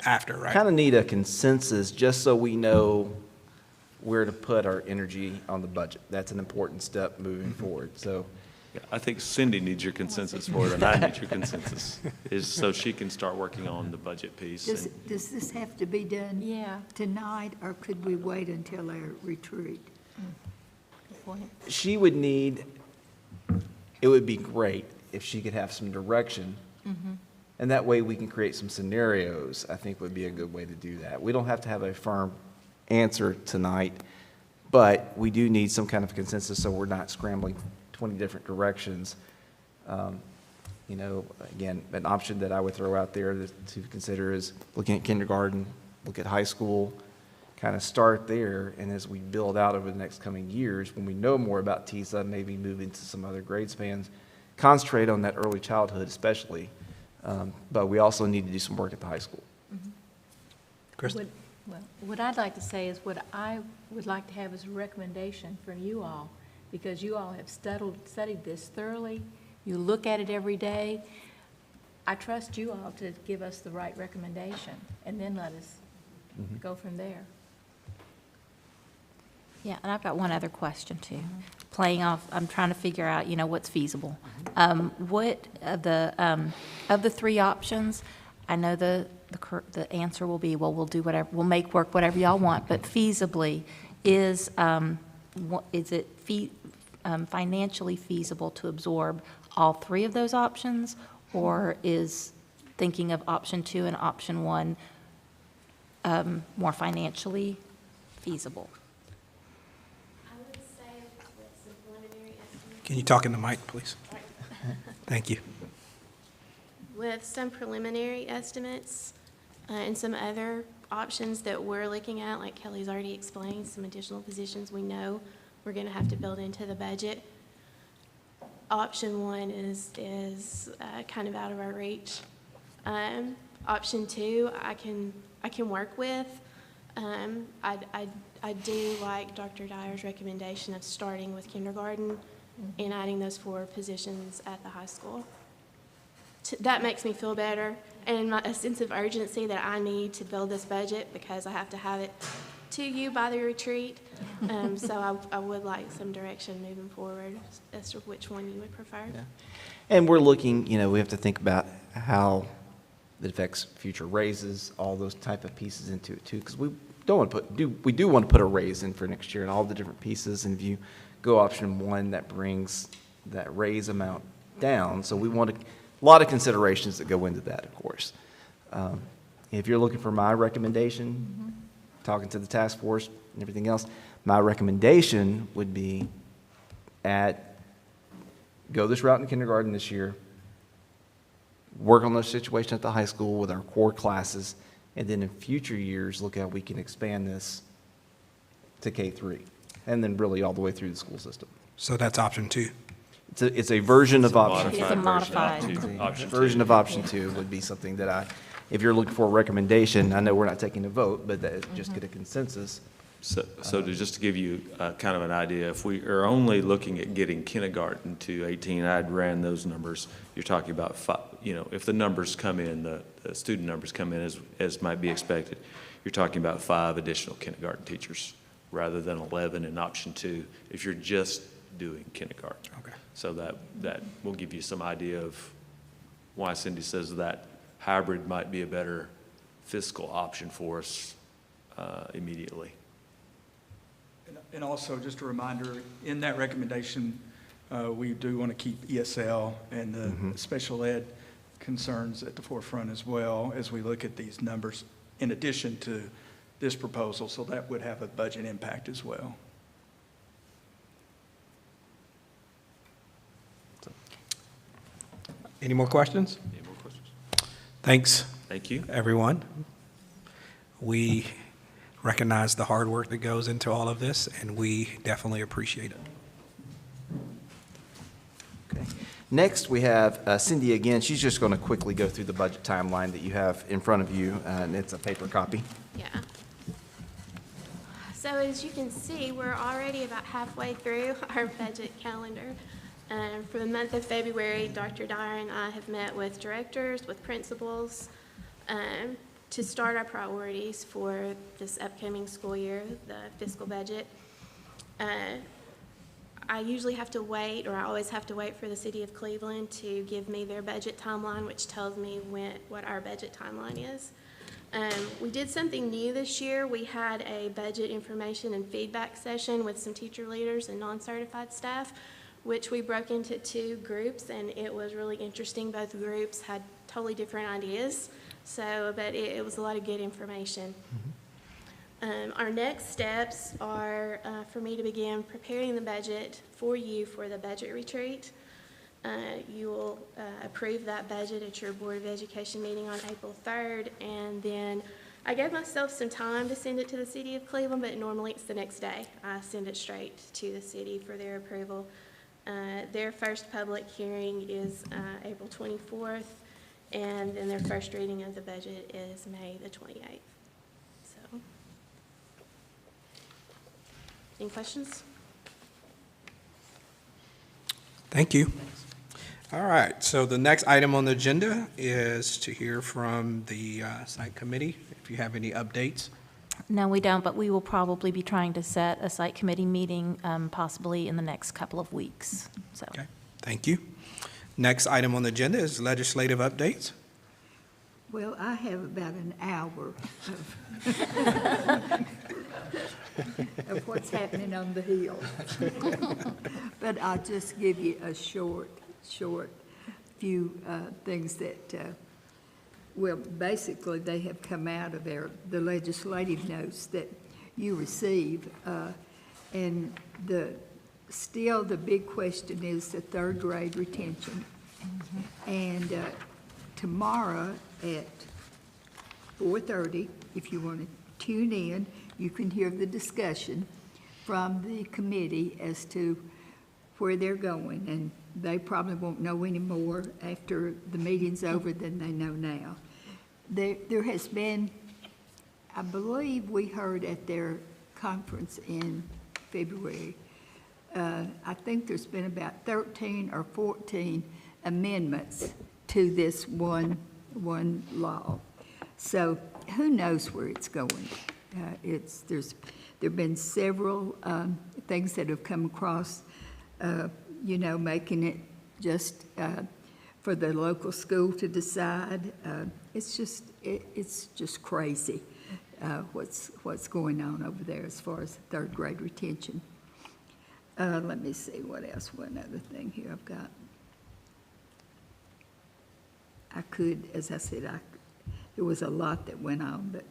after, right? Kind of need a consensus just so we know where to put our energy on the budget. That's an important step moving forward. So, Yeah, I think Cindy needs your consensus for it, and I need your consensus, is so she can start working on the budget piece. Does this have to be done Yeah. tonight, or could we wait until our retreat? she would need, it would be great if she could have some direction. And that way we can create some scenarios, I think would be a good way to do that. We don't have to have a firm answer tonight, but we do need some kind of consensus so we're not scrambling 20 different directions. You know, again, an option that I would throw out there to consider is looking at kindergarten, look at high school, kind of start there, and as we build out over the next coming years, when we know more about TISA, maybe move into some other grade spans, concentrate on that early childhood especially, but we also need to do some work at the high school. Kristen? What I'd like to say is what I would like to have is a recommendation from you all, because you all have studied this thoroughly. You look at it every day. I trust you all to give us the right recommendation, and then let us go from there. Yeah, and I've got one other question too. Playing off, I'm trying to figure out, you know, what's feasible. What of the three options? I know the answer will be, well, we'll do whatever, we'll make work whatever y'all want. But feasibly, is it financially feasible to absorb all three of those options, or is thinking of option 2 and option 1 more financially feasible? Can you talk in the mic, please? Thank you. With some preliminary estimates and some other options that we're looking at, like Kelly's already explained, some additional positions we know we're going to have to build into the budget. Option 1 is kind of out of our reach. Option 2, I can work with. I do like Dr. Dyer's recommendation of starting with kindergarten and adding those 4 positions at the high school. That makes me feel better, and a sense of urgency that I need to build this budget because I have to have it to you by the retreat. So I would like some direction moving forward as to which one you would prefer. Yeah. And we're looking, you know, we have to think about how it affects future raises, all those type of pieces into it too, because we don't want to we do want to put a raise in for next year and all the different pieces. And if you go option 1, that brings that raise amount down. So we want a lot of considerations that go into that, of course. If you're looking for my recommendation, talking to the task force and everything else, my recommendation would be go this route in kindergarten this year, work on the situation at the high school with our core classes, and then in future years, look how we can expand this to K-3, and then really all the way through the school system. So that's option 2. It's a version of option 2. It's a modified. Version of option 2 would be something that if you're looking for a recommendation, I know we're not taking a vote, but just get a consensus. So just to give you kind of an idea, if we are only looking at getting kindergarten to 18, I'd ran those numbers. You're talking about, if the numbers come in, the student numbers come in as might be expected, you're talking about 5 additional kindergarten teachers rather than 11 in option 2 if you're just doing kindergarten. Okay. So that will give you some idea of why Cindy says that hybrid might be a better fiscal option for us immediately. And also, just a reminder, in that recommendation, we do want to keep ESL and the special ed concerns at the forefront as well as we look at these numbers in addition to this proposal, so that would have a budget impact as well. Any more questions? Any more questions? Thanks. Thank you. Everyone. We recognize the hard work that goes into all of this, and we definitely appreciate it. Okay. Next, we have Cindy again. She's just going to quickly go through the budget timeline that you have in front of you, and it's a paper copy. Yeah. So as you can see, we're already about halfway through our budget calendar. For the month of February, Dr. Dyer and I have met with directors, with principals, to start our priorities for this upcoming school year, the fiscal budget. I usually have to wait, or I always have to wait for the City of Cleveland to give me their budget timeline, which tells me what our budget timeline is. We did something new this year. We had a budget information and feedback session with some teacher leaders and non-certified staff, which we broke into 2 groups, and it was really interesting. Both groups had totally different ideas, but it was a lot of good information. Our next steps are for me to begin preparing the budget for you for the budget retreat. You will approve that budget at your Board of Education meeting on April 3rd, and then I gave myself some time to send it to the City of Cleveland, but normally it's the next day. I send it straight to the city for their approval. Their first public hearing is April 24th, and then their first reading of the budget is May the 28th. So, any questions? Thank you. All right, so the next item on the agenda is to hear from the site committee, if you have any updates. No, we don't, but we will probably be trying to set a site committee meeting possibly in the next couple of weeks. So. Okay, thank you. Next item on the agenda is legislative updates. Well, I have about an hour of what's happening on the Hill. But I'll just give you a short few things that, well, basically they have come out of the legislative notes that you receive. And still the big question is the 3rd grade retention. And tomorrow at 4:30, if you want to tune in, you can hear the discussion from the committee as to where they're going, and they probably won't know any more after the meeting's over than they know now. There has been, I believe we heard at their conference in February, I think there's been about 13 or 14 amendments to this one law. So who knows where it's going? There have been several things that have come across, making it just for the local school to decide. It's just crazy what's going on over there as far as 3rd grade retention. Let me see what else. One other thing here I've got. I could, as I said, there was a lot that went on, but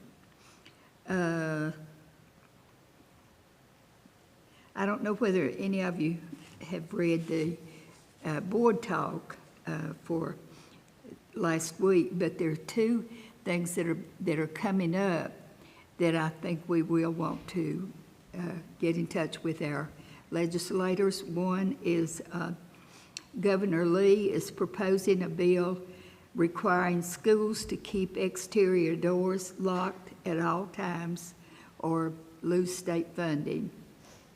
I don't know whether any of you have read the board talk for last week, but there are 2 things that are coming up that I think we will want to get in touch with our legislators. One is Governor Lee is proposing a bill requiring schools to keep exterior doors locked at all times or lose state funding.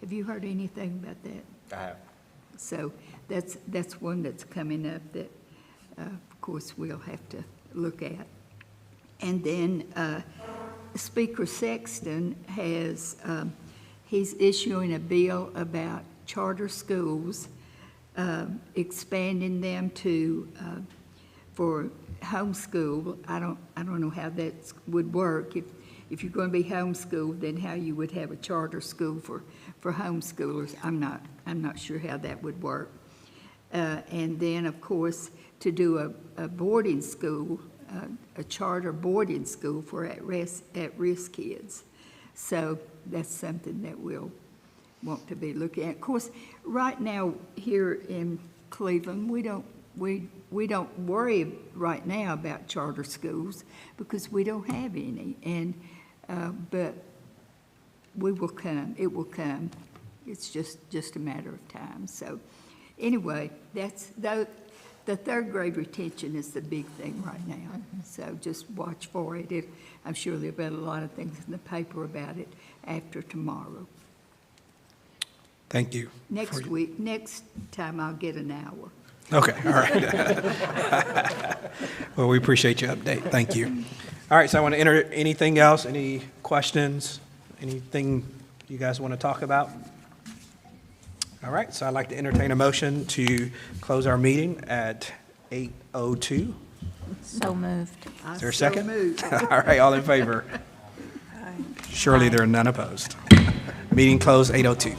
Have you heard anything about that? I have. So that's one that's coming up that, of course, we'll have to look at. And then Speaker Sexton he's issuing a bill about charter schools, expanding them to for homeschool, I don't know how that would work. If you're going to be homeschooled, then how you would have a charter school for homeschoolers, I'm not sure how that would work. And then, of course, to do a boarding school, a charter boarding school for at-risk kids. So that's something that we'll want to be looking at. Of course, right now here in Cleveland, we don't worry right now about charter schools because we don't have any. And but we will come. It will come. It's just a matter of time. So anyway, that's the third grade retention is the big thing right now. So just watch for it. I'm sure there'll be a lot of things in the paper about it after tomorrow. Thank you. Next time I'll get an hour. Okay, all right. Well, we appreciate your update. Thank you. All right, so I want to enter anything else, any questions, anything you guys want to talk about? All right, so I'd like to entertain a motion to close our meeting at 8:02. So moved. Is there a second? All right, all in favor? Surely there are none opposed. Meeting closed, 8:02.